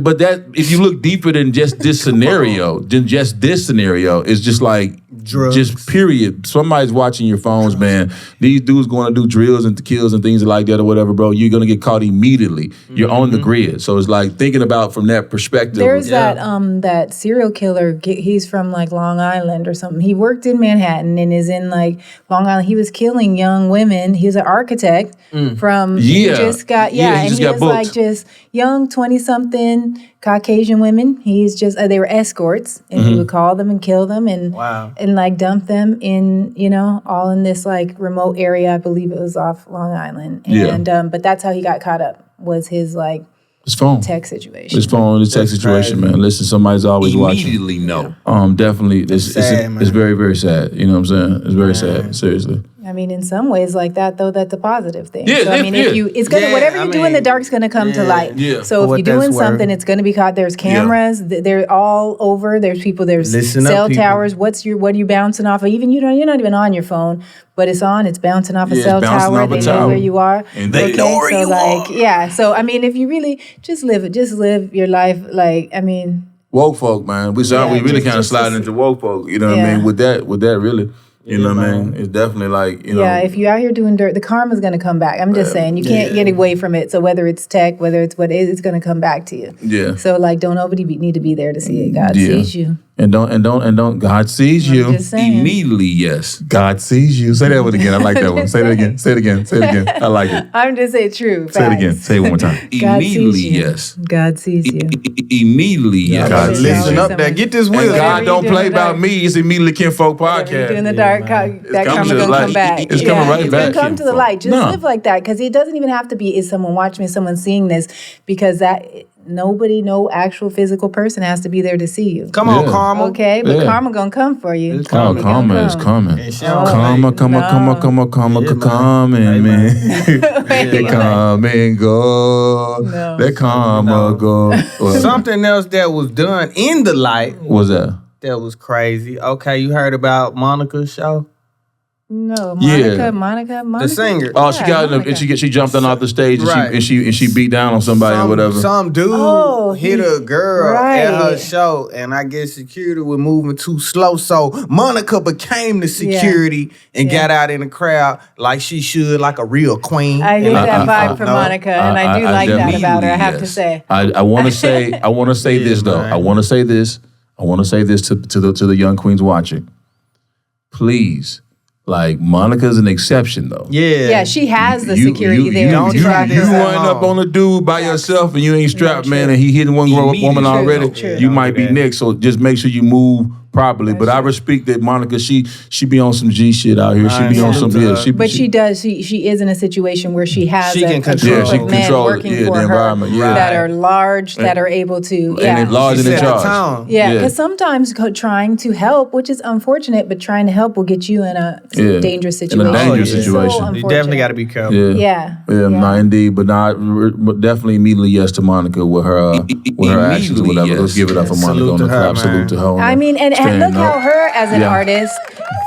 [SPEAKER 5] But that if you look deeper than just this scenario, it's just like
[SPEAKER 4] drugs.
[SPEAKER 5] Just period. Somebody's watching your phones, man. These dudes going to do drills and kills and things like that or whatever, bro. You're going to get caught immediately. You're on the grid. So it's like thinking about from that perspective.
[SPEAKER 14] There's that serial killer. He's from like Long Island or something. He worked in Manhattan and is in like Long Island. He was killing young women. He's an architect from. He just got
[SPEAKER 5] he
[SPEAKER 14] and
[SPEAKER 5] just
[SPEAKER 14] he
[SPEAKER 5] got
[SPEAKER 14] was
[SPEAKER 5] booked.
[SPEAKER 14] like just young 20-something Caucasian women. He's just they were escorts, and he would call them and kill them and like dump them in all in this like remote area. I believe it was off Long Island. And but that's how he got caught up. Was his like.
[SPEAKER 5] His phone.
[SPEAKER 14] Tech situation.
[SPEAKER 5] His phone, his tech situation, man. Listen, somebody's always watching.
[SPEAKER 9] Immediately know.
[SPEAKER 5] Definitely. It's very, very sad. You know what I'm saying? It's very sad. Seriously.
[SPEAKER 14] I mean, in some ways like that, though, that's a positive thing.
[SPEAKER 5] Yeah,
[SPEAKER 14] so, I mean, it's gonna whatever you do in the dark is gonna come to light.
[SPEAKER 5] Yeah.
[SPEAKER 14] So if you're doing something, it's gonna be caught. There's cameras. They're all over. There's people. There's cell towers. What are you bouncing off of? Even you're not even on your phone, but it's on. It's bouncing off a cell tower. They know where you are.
[SPEAKER 5] And they know where you are.
[SPEAKER 14] Yeah. So I mean, if you really just live your life, like I mean.
[SPEAKER 5] Woke folk, man. We really kind of slide into woke folk. You know what I mean? With that, really. You know what I mean? It's definitely like,
[SPEAKER 14] Yeah, if you're out here doing dirt, the karma's going to come back. I'm just saying, you can't get away from it. So whether it's tech, whether it's what it is, it's going to come back to you.
[SPEAKER 5] Yeah.
[SPEAKER 14] So like, don't nobody need to be there to see it. God sees you.
[SPEAKER 5] And don't. God sees you.
[SPEAKER 14] Just saying.
[SPEAKER 5] Immediately, yes. God sees you. Say that one again. I like that one. Say it again. Say it again. Say it again. I like it.
[SPEAKER 14] I'm just saying true.
[SPEAKER 5] Say it again. Say it one more time.
[SPEAKER 14] God
[SPEAKER 5] Immediately,
[SPEAKER 14] sees you.
[SPEAKER 5] yes.
[SPEAKER 14] God sees you.
[SPEAKER 5] Immediately, yes.
[SPEAKER 4] God, listen up there. Get this wheel.
[SPEAKER 5] And God don't play about me. It's Immediately Kinfolk Podcast.
[SPEAKER 14] In the dark, that karma's going to come back.
[SPEAKER 5] It's coming right back.
[SPEAKER 14] It's going to come to the light. Just live like that, because it doesn't even have to be, is someone watching me, someone seeing this, because no actual physical person has to be there to see you.
[SPEAKER 4] Come on, karma.
[SPEAKER 14] Okay, but karma gonna come for you.
[SPEAKER 5] Karma is coming. Karma, man. They come and go. They karma go.
[SPEAKER 4] Something else that was done in the light.
[SPEAKER 5] What was that?
[SPEAKER 4] That was crazy. Okay, you heard about Monica's show?
[SPEAKER 14] No, Monica.
[SPEAKER 4] The singer.
[SPEAKER 5] Oh, she got she jumped on off the stage and she beat down on somebody or whatever.
[SPEAKER 4] Some dude hit a girl at her show, and I guess security was moving too slow, so Monica became the security and got out in the crowd like she should, like a real queen.
[SPEAKER 14] I get that vibe from Monica, and I do like that about her. I have to say.
[SPEAKER 5] I want to say this though. I want to say this to the young queens watching. Please. Like, Monica's an exception, though.
[SPEAKER 14] Yeah, she has the security there.
[SPEAKER 5] You run up on a dude by yourself and you ain't strapped, man, and he hitting one woman already, you might be next. So just make sure you move properly. But I respect that Monica, she be on some G shit out here. She be on some
[SPEAKER 14] But she does. She is in a situation where she has
[SPEAKER 4] she can
[SPEAKER 14] control
[SPEAKER 5] she can
[SPEAKER 14] men
[SPEAKER 5] control
[SPEAKER 14] working
[SPEAKER 5] the
[SPEAKER 14] for
[SPEAKER 5] environment
[SPEAKER 14] her that are large, that are able to
[SPEAKER 5] and large and in charge.
[SPEAKER 14] Yeah, because sometimes trying to help, which is unfortunate, but trying to help will get you in a dangerous situation.
[SPEAKER 5] In a dangerous situation.
[SPEAKER 14] So
[SPEAKER 4] you definitely got to be careful.
[SPEAKER 14] Yeah,
[SPEAKER 5] not indeed, but definitely immediately yes to Monica with her actions or whatever. Let's give it up for Monica on the clap. Salute to her.
[SPEAKER 14] I mean, and look how her as an artist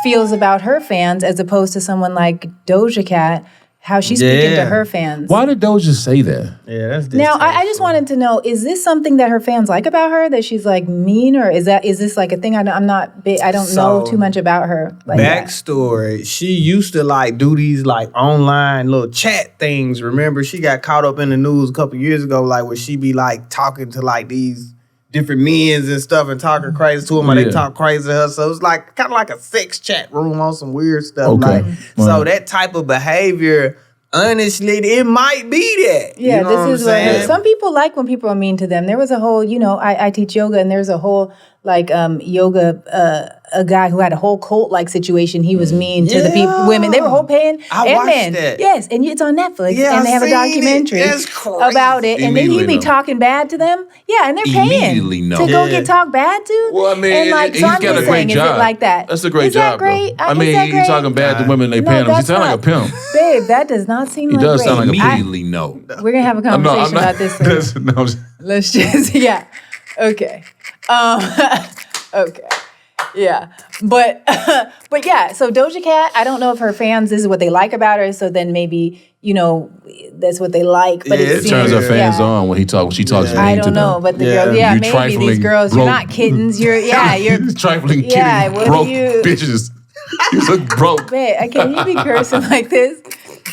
[SPEAKER 14] feels about her fans as opposed to someone like Doja Cat, how she's speaking to her fans.
[SPEAKER 5] Why did Doja say that?
[SPEAKER 4] Yeah, that's
[SPEAKER 14] now I just wanted to know, is this something that her fans like about her, that she's like mean, or is this like a thing? I'm not big, I don't know too much about her. Like
[SPEAKER 4] backstory, she used to like do these like online little chat things. Remember, she got caught up in the news a couple years ago, like where she be like talking to like these different men's and stuff and talking crazy to them, or they talk crazy to her. So it's like kind of like a sex chat room on some weird stuff.
[SPEAKER 5] Okay.
[SPEAKER 4] So that type of behavior, honestly, it might be that.
[SPEAKER 14] Yeah,
[SPEAKER 4] you know
[SPEAKER 14] this is what some people like when people are mean to them. There was a whole, I teach yoga, and there's a whole like yoga a guy who had a whole cult-like situation. He was mean to the people, women. They were whole paying
[SPEAKER 4] I
[SPEAKER 14] and
[SPEAKER 4] watched
[SPEAKER 14] men.
[SPEAKER 4] that.
[SPEAKER 14] Yes, and it's on Netflix, and they have a documentary about it. And then he'd be talking bad to them. Yeah, and they're paying to go get talked bad to.
[SPEAKER 5] Well, I mean,
[SPEAKER 14] and like,
[SPEAKER 5] he's
[SPEAKER 14] so I'm
[SPEAKER 5] got
[SPEAKER 14] just
[SPEAKER 5] a great
[SPEAKER 14] saying,
[SPEAKER 5] job.
[SPEAKER 14] Is it like that?
[SPEAKER 5] That's a great
[SPEAKER 14] is
[SPEAKER 5] job.
[SPEAKER 14] That great?
[SPEAKER 5] I mean, he's talking bad to women. They paying him. He sounds like a pimp.
[SPEAKER 14] Babe, that does not seem like great.
[SPEAKER 5] He does sound like
[SPEAKER 9] Immediately no.
[SPEAKER 14] We're gonna have a conversation about this later. Let's just okay. Okay. Yeah, but yeah. So Doja Cat, I don't know if her fans, this is what they like about her. So then maybe that's what they like. But
[SPEAKER 5] it turns her fans on when she talks mean to them.
[SPEAKER 14] I don't know, but the girls, maybe these girls, you're not kittens. You're
[SPEAKER 5] trifling kidding broke bitches. You look broke.
[SPEAKER 14] Man, can you be cursing like this?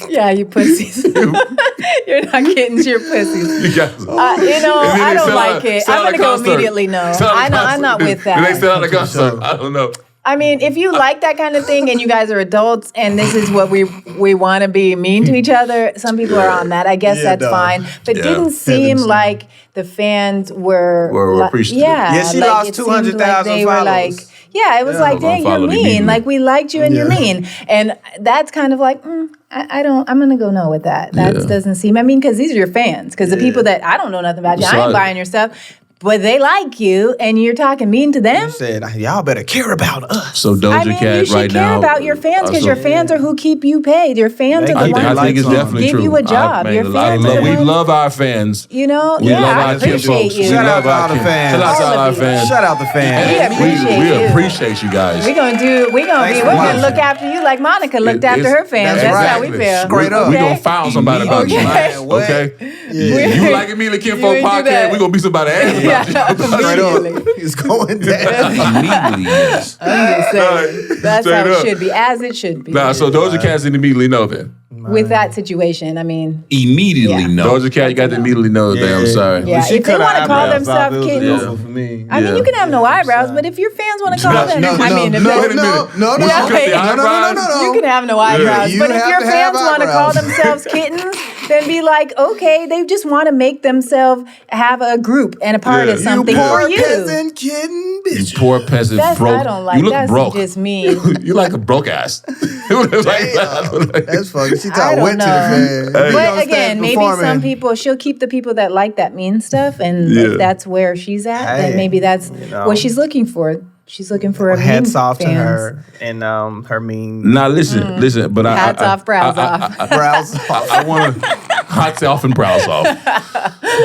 [SPEAKER 14] Yeah, you pussies. You're not kittens, you're pussies. I don't like it. I'm going to go immediately no. I'm not with that.
[SPEAKER 5] They sell out a concert. I don't know.
[SPEAKER 14] I mean, if you like that kind of thing and you guys are adults and this is what we want to be mean to each other, some people are on that. I guess that's fine. But didn't seem like the fans were
[SPEAKER 5] appreciative.
[SPEAKER 4] Yeah, she lost 200,000 followers.
[SPEAKER 14] It was like, dang, you're mean. Like, we liked you and you're mean. And that's kind of like, I'm going to go no with that. That doesn't seem, because these are your fans. Because the people that I don't know nothing about you, I ain't buying your stuff. But they like you, and you're talking mean to them.
[SPEAKER 4] You said, y'all better care about us.
[SPEAKER 5] So Doja Cat right now.
[SPEAKER 14] You should care about your fans because your fans are who keep you paid. Your fans are the ones
[SPEAKER 5] I think it's definitely
[SPEAKER 14] give
[SPEAKER 5] true.
[SPEAKER 14] you a job. Your fans
[SPEAKER 5] we love our fans.
[SPEAKER 14] We love
[SPEAKER 5] our
[SPEAKER 14] appreciate you.
[SPEAKER 4] Shout out to all the fans.
[SPEAKER 5] Shout out to all our fans.
[SPEAKER 4] Shout out the fans.
[SPEAKER 5] We appreciate you guys.
[SPEAKER 14] We're gonna look after you like Monica looked after her fans. That's how we feel.
[SPEAKER 4] Straight up.
[SPEAKER 5] We're gonna file somebody about you. Okay? You like Immediately Kinfolk Podcast, we're gonna be somebody ass about you.
[SPEAKER 4] It's going down.
[SPEAKER 5] Immediately, yes.
[SPEAKER 14] I'm just saying. That's how it should be, as it should be.
[SPEAKER 5] So Doja Cat's immediately know then.
[SPEAKER 14] With that situation,
[SPEAKER 5] immediately know. Doja Cat, you got to immediately know there. I'm sorry.
[SPEAKER 14] Yeah, if they want to call themselves kittens, you can have no eyebrows, but if your fans want to call them,
[SPEAKER 5] No.
[SPEAKER 14] You can have no eyebrows, but if your fans want to call themselves kittens, then be like, okay, they just want to make themselves have a group and a part of something for you.
[SPEAKER 4] Peasant kitten bitch.
[SPEAKER 5] You poor peasant broke.
[SPEAKER 14] I don't like.
[SPEAKER 5] You look
[SPEAKER 14] That's
[SPEAKER 5] broke.
[SPEAKER 14] just mean.
[SPEAKER 5] You like a broke ass.
[SPEAKER 4] That's funny. She
[SPEAKER 14] I don't
[SPEAKER 4] went to the
[SPEAKER 14] know. But again, maybe some people, she'll keep the people that like that mean stuff, and if that's where she's at, then maybe that's what she's looking for. She's looking for a
[SPEAKER 4] hats
[SPEAKER 14] mean
[SPEAKER 4] off
[SPEAKER 14] fans.
[SPEAKER 4] to her and her mean.
[SPEAKER 5] Now listen, but
[SPEAKER 14] hats off, brows off.
[SPEAKER 4] Brows off.
[SPEAKER 5] I want to hats off and brows off.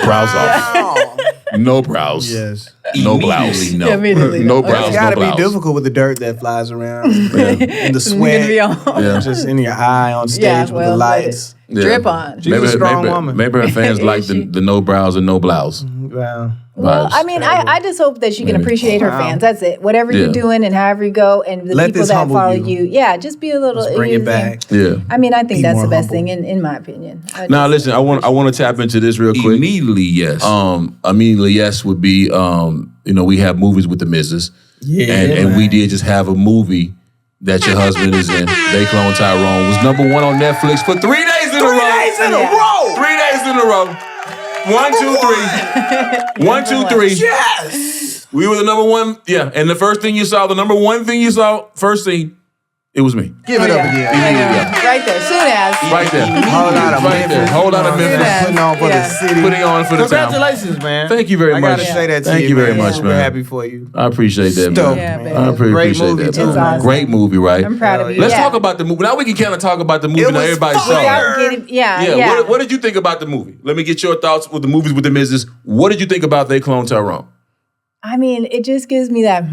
[SPEAKER 5] Brows off. No brows.
[SPEAKER 4] Yes.
[SPEAKER 5] No blouse. No.
[SPEAKER 14] Immediately
[SPEAKER 5] No brows.
[SPEAKER 4] It's got to
[SPEAKER 5] no
[SPEAKER 4] be
[SPEAKER 5] blouse.
[SPEAKER 4] difficult with the dirt that flies around and the sweat, just in your eye on stage with the lights.
[SPEAKER 14] Drip on.
[SPEAKER 4] She's a strong woman.
[SPEAKER 5] Maybe her fans like the no brows and no blouse.
[SPEAKER 14] Well, I mean, I just hope that she can appreciate her fans. That's it. Whatever you're doing and however you go, and the people that follow you, just be a little.
[SPEAKER 4] Just bring it back.
[SPEAKER 5] Yeah.
[SPEAKER 14] I mean, I think that's the best thing in my opinion.
[SPEAKER 5] Now, listen, I want to tap into this real quick. Immediately, yes. Immediately, yes would be. We have movies with the Mrs. Yeah, and we did just have a movie that your husband is in. They Clone Tyrone was #1 on Netflix for 3 days in a row. 3 days in a row. 1, 2, 3. 1, 2, 3.
[SPEAKER 4] Yes.
[SPEAKER 5] We were the #1. Yeah. And the first thing you saw, the #1 thing you saw, first scene, it was me.
[SPEAKER 4] Give it up again.
[SPEAKER 14] Right there. Soon as.
[SPEAKER 5] Right there.
[SPEAKER 4] Whole lot of Memphis.
[SPEAKER 5] Whole lot of Memphis.
[SPEAKER 4] Putting on for the city.
[SPEAKER 5] Putting on for the town.
[SPEAKER 4] Congratulations, man.
[SPEAKER 5] Thank you very much.
[SPEAKER 4] I gotta say that to you.
[SPEAKER 5] Thank you very much, man.
[SPEAKER 4] We're happy for you.
[SPEAKER 5] I appreciate that, man. I appreciate that, man.
[SPEAKER 14] Awesome.
[SPEAKER 5] Great movie, right?
[SPEAKER 14] I'm proud of you.
[SPEAKER 5] Let's talk about the movie. Now we can kind of talk about the movie. Now everybody saw it. What did you think about the movie? Let me get your thoughts with the movies with the Mrs. What did you think about They Clone Tyrone?
[SPEAKER 14] I mean, it just gives me that,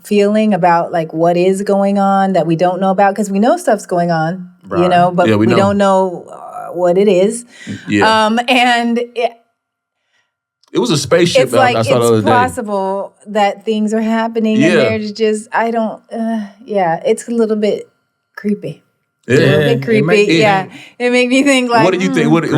[SPEAKER 14] feeling about like what is going on that we don't know about, because we know stuff's going on, but we don't know what it is.
[SPEAKER 5] Yeah.
[SPEAKER 14] And
[SPEAKER 5] it was a spaceship.
[SPEAKER 14] It's like
[SPEAKER 5] I saw the other
[SPEAKER 14] it's possible that things are happening, and there's just it's a little bit creepy.
[SPEAKER 5] Yeah.
[SPEAKER 14] A little bit creepy. It made me think like.
[SPEAKER 5] What did you think? What do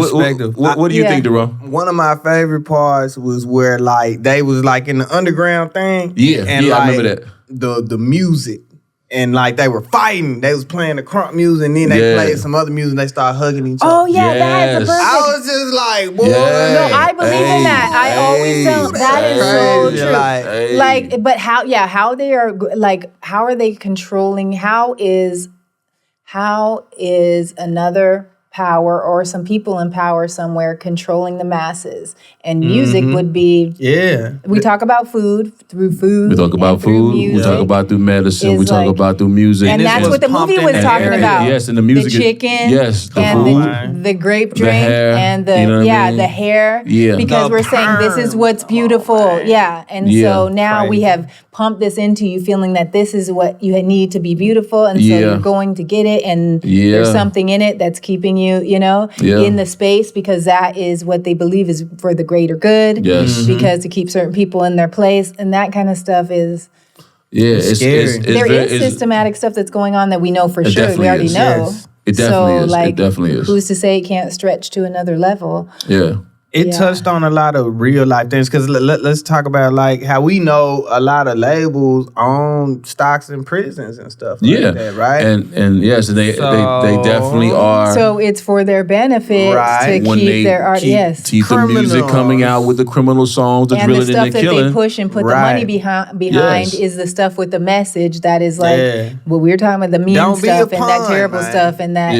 [SPEAKER 5] you think, DeRone?
[SPEAKER 4] One of my favorite parts was where like they was like in the underground thing.
[SPEAKER 5] Yeah,
[SPEAKER 4] and
[SPEAKER 5] I
[SPEAKER 4] like,
[SPEAKER 5] remember that.
[SPEAKER 4] The music. And like they were fighting. They was playing the crunk music, and then they played some other music, and they started hugging each other.
[SPEAKER 14] Oh yeah, that is a perfect.
[SPEAKER 4] I was just like, boy.
[SPEAKER 14] No, I believe in that. I always felt that is so true. But how they are like, how are they controlling? How is another power or some people in power somewhere controlling the masses. And music would be, we talk about food, through food.
[SPEAKER 5] We talk about food, we talk about through medicine, we talk about through music.
[SPEAKER 14] And that's what the movie was talking about.
[SPEAKER 5] Yes, and the music.
[SPEAKER 14] The chicken,
[SPEAKER 5] the
[SPEAKER 14] and
[SPEAKER 5] food,
[SPEAKER 14] the grape drink,
[SPEAKER 5] hair,
[SPEAKER 14] and the, the hair.
[SPEAKER 5] Yeah.
[SPEAKER 14] Because we're saying this is what's beautiful. Yeah. And so now we have pumped this into you feeling that this is what you need to be beautiful. And so you're going to get it. And there's something in it that's keeping you, in the space, because that is what they believe is for the greater good.
[SPEAKER 5] Yes.
[SPEAKER 14] Because to keep certain people in their place, and that kind of stuff is
[SPEAKER 5] it's
[SPEAKER 14] scary. There is systematic stuff that's going on that we know for sure. We already know.
[SPEAKER 5] It definitely is.
[SPEAKER 14] Like,
[SPEAKER 5] it definitely is.
[SPEAKER 14] Who's to say it can't stretch to another level?
[SPEAKER 5] Yeah.
[SPEAKER 4] It touched on a lot of real life things, because let's talk about like how we know a lot of labels own stocks in prisons and stuff like that, right?
[SPEAKER 5] And yes, they definitely are.
[SPEAKER 14] So it's for their benefit to
[SPEAKER 5] when
[SPEAKER 14] keep their art.
[SPEAKER 5] Keep the music coming out with the criminal songs, the drilling and the
[SPEAKER 14] stuff that
[SPEAKER 5] killing.
[SPEAKER 14] they push and put the money behind is the stuff with the message that is like what we were talking about, the mean stuff and that terrible stuff and that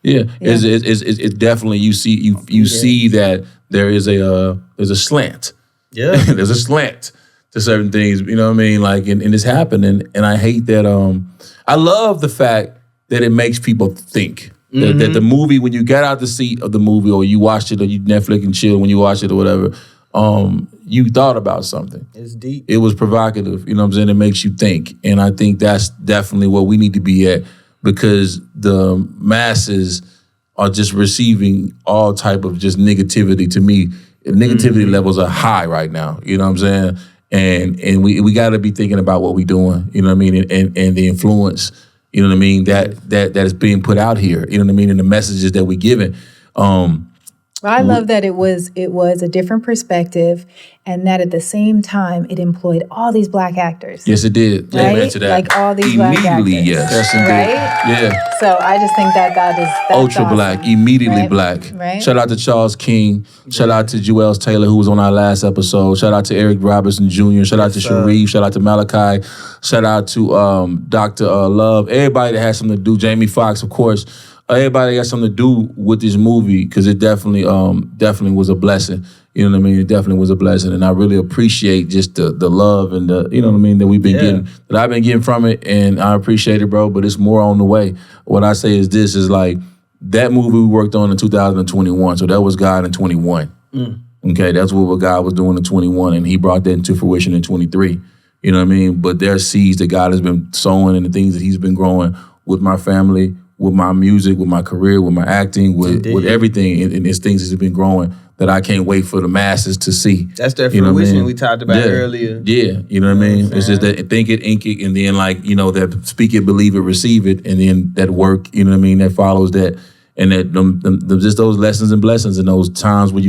[SPEAKER 5] It's definitely you see that there's a slant.
[SPEAKER 4] Yeah.
[SPEAKER 5] There's a slant to certain things, you know what I mean? Like and it's happening. And I hate that I love the fact that it makes people think. That the movie, when you get out the seat of the movie or you watched it or you Netflix and chill when you watch it or whatever, you thought about something.
[SPEAKER 4] It's deep.
[SPEAKER 5] It was provocative, you know what I'm saying? It makes you think. And I think that's definitely where we need to be at, because the masses are just receiving all type of just negativity. To me, negativity levels are high right now, you know what I'm saying? And we got to be thinking about what we're doing, you know what I mean? And the influence, you know what I mean, that is being put out here, you know what I mean? And the messages that we're giving.
[SPEAKER 14] I love that it was a different perspective, and that at the same time it employed all these black actors.
[SPEAKER 5] Yes, it did.
[SPEAKER 14] Right?
[SPEAKER 5] Amen to that.
[SPEAKER 14] Like all these black actors.
[SPEAKER 5] Immediately, yes.
[SPEAKER 14] Right?
[SPEAKER 5] Yeah.
[SPEAKER 14] So I just think that's
[SPEAKER 5] ultra
[SPEAKER 14] awesome.
[SPEAKER 5] black, immediately
[SPEAKER 14] Right?
[SPEAKER 5] black.
[SPEAKER 14] Right?
[SPEAKER 5] Shout out to Charles King. Shout out to Joel Taylor, who was on our last episode. Shout out to Eric Robertson Jr. Shout out to Sharif. Shout out to Malachi. Shout out to Dr. Love. Everybody that has something to do. Jamie Foxx, of course. Everybody got something to do with this movie, because it definitely was a blessing. You know what I mean? It definitely was a blessing, and I really appreciate just the love and the, you know what I mean, that we've been getting, that I've been getting from it, and I appreciate it, bro. But it's more on the way. What I say is this: is like that movie we worked on in 2021, so that was God in 21. Okay, that's what God was doing in 21, and He brought that into fruition in 23. You know what I mean? But there are seeds that God has been sowing, and the things that He's been growing with my family, with my music, with my career, with my acting, with everything, and it's things that have been growing that I can't wait for the masses to see.
[SPEAKER 4] That's that fruition we talked about earlier.
[SPEAKER 5] Yeah, you know what I mean? It's just that think it, ink it, and then like, you know, that speak it, believe it, receive it, and then that work, you know what I mean, that follows that. And that just those lessons and blessings and those times where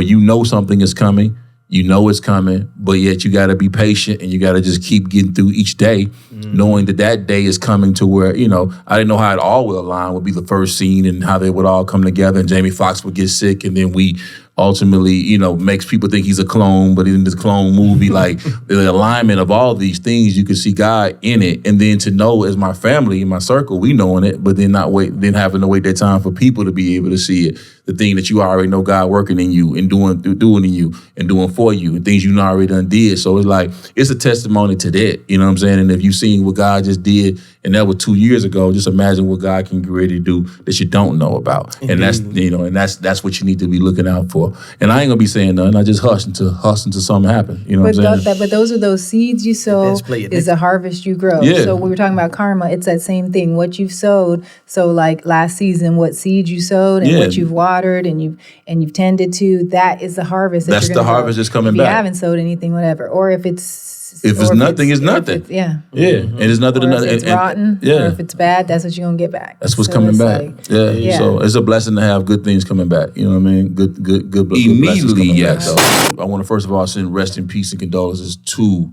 [SPEAKER 5] you know something is coming, you know it's coming, but yet you got to be patient and you got to just keep getting through each day, knowing that day is coming to where, you know, I didn't know how it all would align, would be the first scene and how they would all come together and Jamie Foxx would get sick and then we ultimately, you know, makes people think he's a clone, but in this clone movie, like the alignment of all these things, you can see God in it. And then to know as my family, in my circle, we knowing it, but then then having to wait that time for people to be able to see it. The thing that you already know God working in you and doing in you and doing for you and things you already done did. So it's like, it's a testimony to that, you know what I'm saying? And if you've seen what God just did, and that was 2 years ago, just imagine what God can get ready to do that you don't know about. Mm-hmm. And that's, you know, and that's what you need to be looking out for. And I ain't gonna be saying nothing. I just hush until something happen. You know what I'm saying?
[SPEAKER 14] But those are those seeds you sow is the harvest you grow.
[SPEAKER 5] Yeah.
[SPEAKER 14] So we were talking about karma. It's that same thing. What you've sowed. So like last season, what seeds you sowed and what you've watered and you've tended to, that is the harvest.
[SPEAKER 5] That's the harvest that's coming back.
[SPEAKER 14] If you haven't sowed anything, whatever, or if it's
[SPEAKER 5] nothing, it's nothing.
[SPEAKER 14] Yeah.
[SPEAKER 5] And it's nothing.
[SPEAKER 14] Or if it's rotten, or if it's bad, that's what you're gonna get back.
[SPEAKER 5] That's what's coming back. Like, So it's a blessing to have good things coming back. You know what I mean? Good
[SPEAKER 2] Immediately, yes.
[SPEAKER 5] I want to first of all send rest in peace and condolences to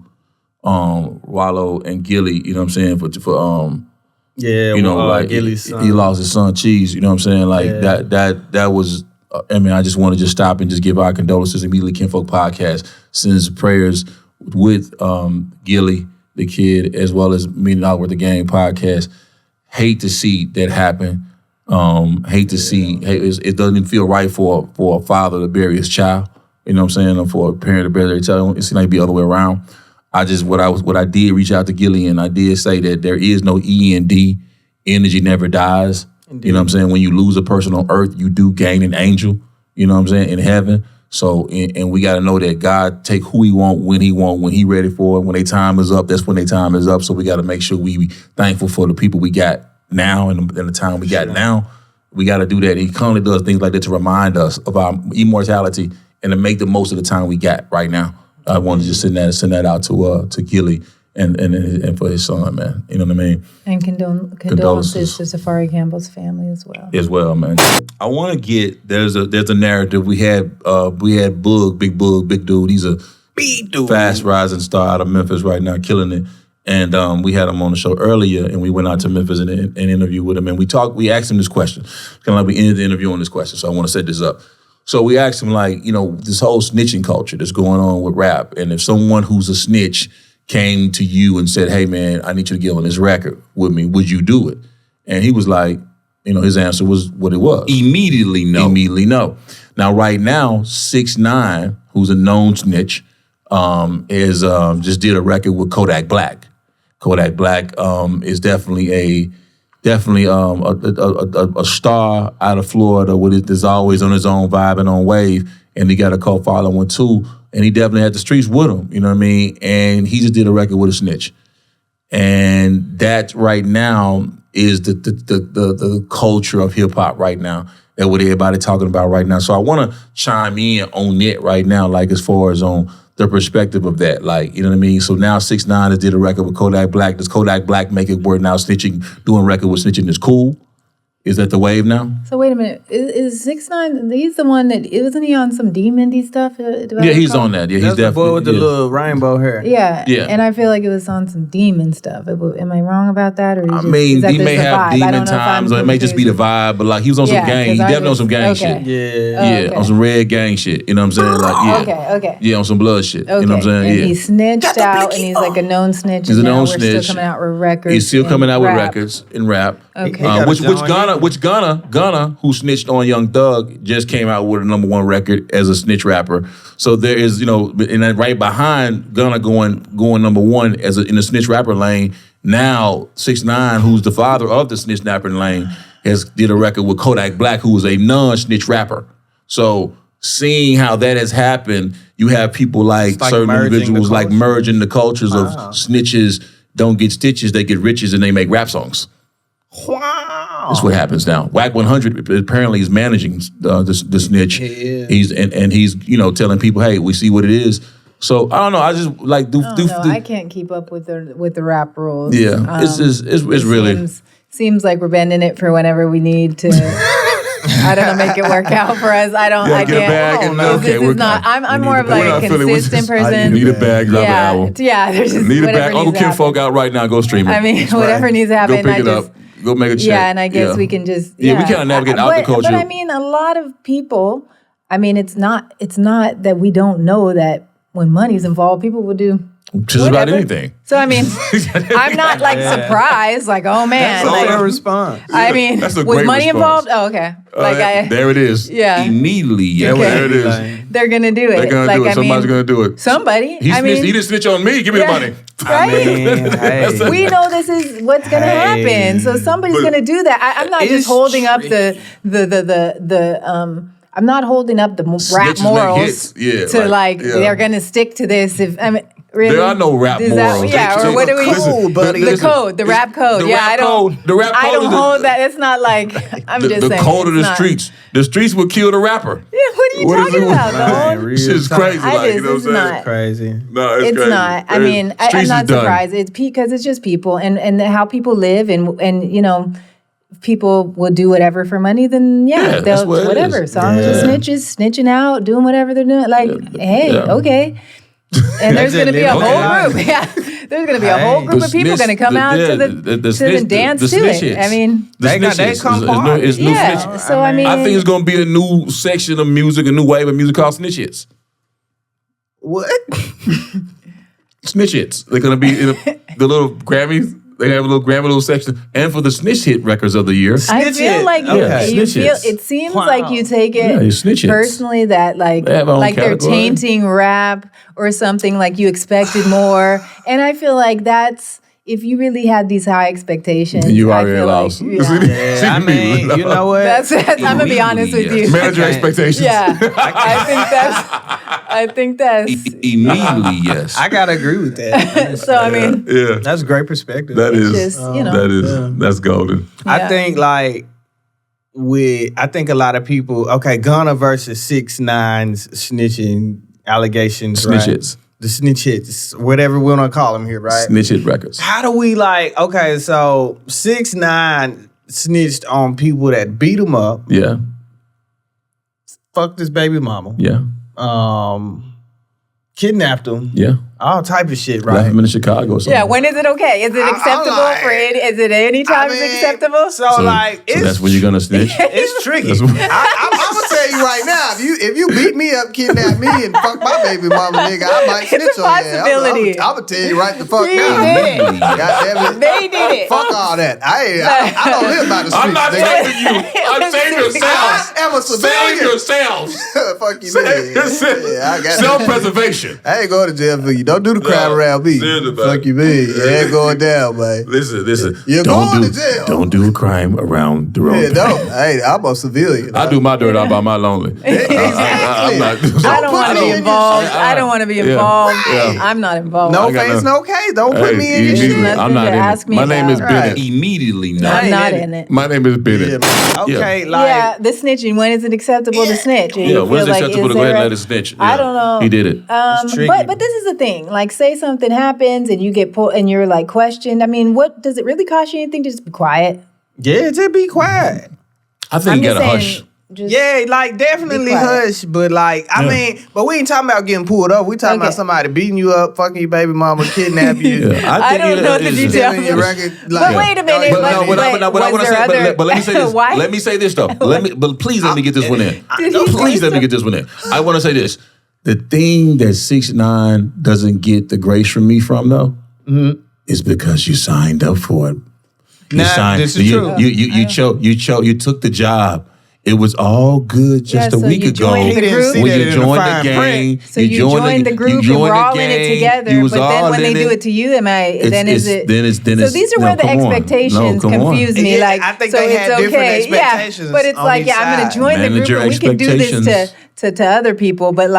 [SPEAKER 5] Wallow and Gilly. You know what I'm saying? For you know, like
[SPEAKER 4] Gilly's son.
[SPEAKER 5] He lost his son Cheese. You know what I'm saying? Like that was. I mean, I just want to just stop and just give our condolences. Immediately Kinfolk Podcast sends prayers with Gilly, the kid, as well as Me and Out with the Gang podcast. Hate to see that happen. Hate to see, it doesn't feel right for a father to bury his child. You know what I'm saying? Or for a parent to bury their child. It seems like it'd be the other way around. What I did reach out to Gilly, and I did say that there is no E&D. Energy never dies. Indeed. You know what I'm saying? When you lose a person on earth, you do gain an angel. You know what I'm saying? In heaven. So, and we got to know that God take who he want, when he ready for it. When their time is up, that's when their time is up. So we got to make sure we be thankful for the people we got now and the time we got now. We got to do that. He constantly does things like that to remind us of our immortality and to make the most of the time we got right now. I wanted to just send that out to Gilly and for his son, man. You know what I mean?
[SPEAKER 14] And condolences to Safari Campbell's family as well.
[SPEAKER 5] As well, man. I want to get there's a narrative we had. Big dude. He's a big dude, fast rising star out of Memphis right now, killing it. And we had him on the show earlier, and we went out to Memphis and interviewed with him. And we asked him this question, kind of like we ended the interview on this question. So I want to set this up. So we asked him, like, this whole snitching culture that's going on with rap, and if someone who's a snitch came to you and said, "Hey, man, I need you to get on this record with me, would you do it?" And he was like, his answer was what it was.
[SPEAKER 2] Immediately no.
[SPEAKER 5] Immediately no. Now, right now, 6ix9ine, who's a known snitch, is just did a record with Kodak Black. Kodak Black is definitely a star out of Florida that's always on his own vibe and on wave, and he got a cult following too, and he definitely had the streets with him, you know what I mean? And he just did a record with a snitch. And that right now is the culture of hip hop right now, that what everybody talking about right now. So I want to chime in on it right now, like as far as on the perspective of that, like, you know what I mean? So now 6ix9ine has did a record with Kodak Black. Does Kodak Black make it where now snitching, doing a record with snitching is cool? Is that the wave now?
[SPEAKER 14] So wait a minute, is 6ix9ine? He's the one that wasn't he on some Demon-y stuff?
[SPEAKER 5] Yeah, he's on that. Yeah, he's
[SPEAKER 4] definitely the boy with the little rainbow hair.
[SPEAKER 14] Yeah, and I feel like it was on some demon stuff. Am I wrong about that? Or
[SPEAKER 5] he may have demon times, or it may just be the vibe. But like he was on some gang. He definitely on some gang shit. Yeah, on some red gang shit. You know what I'm saying? Like
[SPEAKER 14] okay.
[SPEAKER 5] Yeah, on some blood shit.
[SPEAKER 14] Okay.
[SPEAKER 5] You know what I'm saying?
[SPEAKER 14] And he snitched out, and he's like a known snitch.
[SPEAKER 5] He's a known snitch.
[SPEAKER 14] We're still coming out with records.
[SPEAKER 5] He's still coming out with records in rap.
[SPEAKER 14] Okay.
[SPEAKER 5] Which Gunna, who snitched on Young Thug, just came out with a #1 record as a snitch rapper. So there is, and then right behind Gunna going #1 as in the snitch rapper lane. Now 6ix9ine, who's the father of the snitch rapper lane, did a record with Kodak Black, who is a non-snitch rapper. So seeing how that has happened, you have people like certain individuals like merging the cultures of snitches don't get stitches, they get riches, and they make rap songs.
[SPEAKER 4] Wow.
[SPEAKER 5] That's what happens now. Whack 100 apparently is managing the snitch.
[SPEAKER 4] Yeah.
[SPEAKER 5] He's telling people, hey, we see what it is. So I don't know. I just like
[SPEAKER 14] I can't keep up with the rap rules.
[SPEAKER 5] Yeah, it's really
[SPEAKER 14] seems like we're bending it for whenever we need to. I don't know, make it work out for us. I can't. I'm more of like a consistent person.
[SPEAKER 5] Need a bag, drop an album.
[SPEAKER 14] Yeah, there's just
[SPEAKER 5] need a bag. Uncle Kinfolk out right now. Go stream it.
[SPEAKER 14] I mean, whatever needs to happen.
[SPEAKER 5] Go pick it up. Go make a check.
[SPEAKER 14] Yeah, and I guess we can just
[SPEAKER 5] we kind of navigate out the culture.
[SPEAKER 14] But I mean, a lot of people. I mean, it's not that we don't know that when money's involved, people will do
[SPEAKER 5] just about anything.
[SPEAKER 14] So I mean, I'm not like surprised. Like, oh man,
[SPEAKER 4] that's a response.
[SPEAKER 14] I mean, was money involved? Oh, okay.
[SPEAKER 5] There it is.
[SPEAKER 14] Yeah.
[SPEAKER 5] Immediately. Yeah. Okay. There it is.
[SPEAKER 14] They're gonna do it.
[SPEAKER 5] They're gonna do it. Somebody's gonna do it.
[SPEAKER 14] Somebody.
[SPEAKER 5] He didn't snitch on me. Give me the money.
[SPEAKER 14] Right? We know this is what's gonna happen. So somebody's gonna do that. I'm not just holding up I'm not holding up the rap morals they're gonna stick to this. Really?
[SPEAKER 5] There are no rap morals.
[SPEAKER 14] Or what do we? The code, the rap code. I don't hold that. It's not like I'm just saying.
[SPEAKER 5] The code of the streets. The streets would kill the rapper.
[SPEAKER 14] Yeah, what are you talking about?
[SPEAKER 5] This is crazy.
[SPEAKER 14] You know what I'm saying?
[SPEAKER 4] It's crazy.
[SPEAKER 5] No, it's
[SPEAKER 14] crazy. Not. I mean, I'm not surprised. It's because it's just people and how people live and people will do whatever for money, then they'll whatever. So I'm just snitching out, doing whatever they're doing. Like, okay. And there's going to be a whole group. Yeah, there's going to be a whole group of people going to come out to the dance to it. I mean,
[SPEAKER 4] they come part.
[SPEAKER 5] It's new snitch.
[SPEAKER 14] So I mean,
[SPEAKER 5] I think it's going to be a new section of music, a new wave of music called snitch hits.
[SPEAKER 4] What?
[SPEAKER 5] Snitch hits. They're going to be in the little Grammys.
[SPEAKER 2] They have a little section, and for the snitch hit records of the year.
[SPEAKER 14] I feel like it seems like you take it personally that like they're tainting rap or something, like you expected more, and I feel like that's. If you really had these high expectations,
[SPEAKER 2] you already lost.
[SPEAKER 4] I mean, you know what?
[SPEAKER 14] I'm gonna be honest with you.
[SPEAKER 2] Manage your expectations.
[SPEAKER 14] Yeah, I think that's
[SPEAKER 2] immediately yes.
[SPEAKER 4] I gotta agree with that.
[SPEAKER 14] So I mean,
[SPEAKER 4] that's a great perspective.
[SPEAKER 2] That is, that's golden.
[SPEAKER 4] I think like I think a lot of people. Okay, Gunna versus 6ix9ine's snitching allegations.
[SPEAKER 2] Snitch hits.
[SPEAKER 4] The snitch hits, whatever we want to call them here, right?
[SPEAKER 2] Snitch hit records.
[SPEAKER 4] How do we okay, so 6ix9ine snitched on people that beat him up.
[SPEAKER 2] Yeah.
[SPEAKER 4] Fucked his baby mama.
[SPEAKER 2] Yeah.
[SPEAKER 4] Kidnapped him.
[SPEAKER 2] Yeah.
[SPEAKER 4] All type of shit, right?
[SPEAKER 2] Left him in Chicago.
[SPEAKER 14] Yeah, when is it okay? Is it acceptable for any? Is it any time it's acceptable?
[SPEAKER 4] So
[SPEAKER 2] that's when you're gonna snitch.
[SPEAKER 4] It's tricky. I'm gonna tell you right now, if you beat me up, kidnap me, and fuck my baby mama, nigga, I might snitch
[SPEAKER 14] on you.
[SPEAKER 4] I'm gonna tell you right the fuck now.
[SPEAKER 14] Goddamn it. They did it.
[SPEAKER 4] Fuck all that. I don't live by the streets.
[SPEAKER 2] I'm not saving you. I'm saving yourselves.
[SPEAKER 4] I am a civilian.
[SPEAKER 2] Save yourselves.
[SPEAKER 4] Fuck you, nigga. I got
[SPEAKER 2] self-preservation.
[SPEAKER 4] I ain't going to jail for you. Don't do the crime around me. Fuck you, man. It ain't going down, man.
[SPEAKER 2] Listen.
[SPEAKER 4] You're going to jail.
[SPEAKER 2] Don't do a crime around DeRone.
[SPEAKER 4] Yeah, no. Hey, I'm a civilian.
[SPEAKER 2] I do my dirt all by my lonely.
[SPEAKER 4] Exactly.
[SPEAKER 14] I don't want to be involved. I don't want to be involved. Yeah. I'm not involved.
[SPEAKER 4] No face, no case. Don't put me in your shit.
[SPEAKER 2] I'm not in it. My name is Bennett. Immediately not.
[SPEAKER 14] I'm not in it.
[SPEAKER 2] My name is Bennett.
[SPEAKER 4] Okay,
[SPEAKER 14] the snitching. When is it acceptable to snitch?
[SPEAKER 2] Yeah, when is it acceptable to go ahead and let it snitch?
[SPEAKER 14] I don't know.
[SPEAKER 2] He did it.
[SPEAKER 14] But this is the thing. Like, say something happens and you get pulled and you're like questioned. I mean, what does it really cost you anything to just be quiet?
[SPEAKER 4] Yeah, just be quiet.
[SPEAKER 2] I think you gotta hush.
[SPEAKER 4] Definitely hush. But I mean, but we ain't talking about getting pulled up. We talking about somebody beating you up, fucking your baby mama, kidnap you.
[SPEAKER 14] I don't know the details. But wait a minute.
[SPEAKER 2] But let me say this. Let me say this though. But please let me get this one in. Please let me get this one in. I want to say this. The thing that 6ix9ine doesn't get the grace from me though is because you signed up for it.
[SPEAKER 4] This is true.
[SPEAKER 2] You took the job. It was all good just a week ago when you joined the gang.
[SPEAKER 14] So you joined the group and we're all in it together. But then when they do it to you, then is it? So these are where the expectations confuse me. Like,
[SPEAKER 4] I think
[SPEAKER 14] so
[SPEAKER 4] they had
[SPEAKER 14] it's okay,
[SPEAKER 4] expectations.
[SPEAKER 14] But it's like, I'm going to join the group and we can do this to other people. But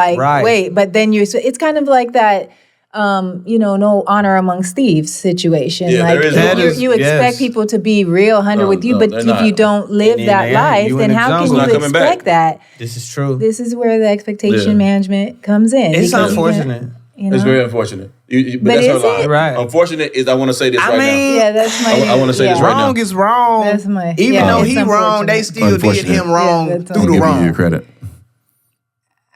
[SPEAKER 14] wait, but then it's kind of like that. No honor amongst thieves situation.
[SPEAKER 2] Yeah,
[SPEAKER 14] you expect people to be real 100 with you, but if you don't live that life, then how can you expect that?
[SPEAKER 4] This is true.
[SPEAKER 14] This is where the expectation management comes in.
[SPEAKER 4] It's unfortunate.
[SPEAKER 2] It's very unfortunate. But
[SPEAKER 14] that's her lie.
[SPEAKER 4] Right.
[SPEAKER 2] Unfortunate is I want to say this right now.
[SPEAKER 14] Yeah, that's my.
[SPEAKER 2] I want to say this right now.
[SPEAKER 4] Wrong is wrong.
[SPEAKER 14] That's my.
[SPEAKER 4] Even though he wrong, they still did him wrong through the wrong.
[SPEAKER 2] Give you your credit.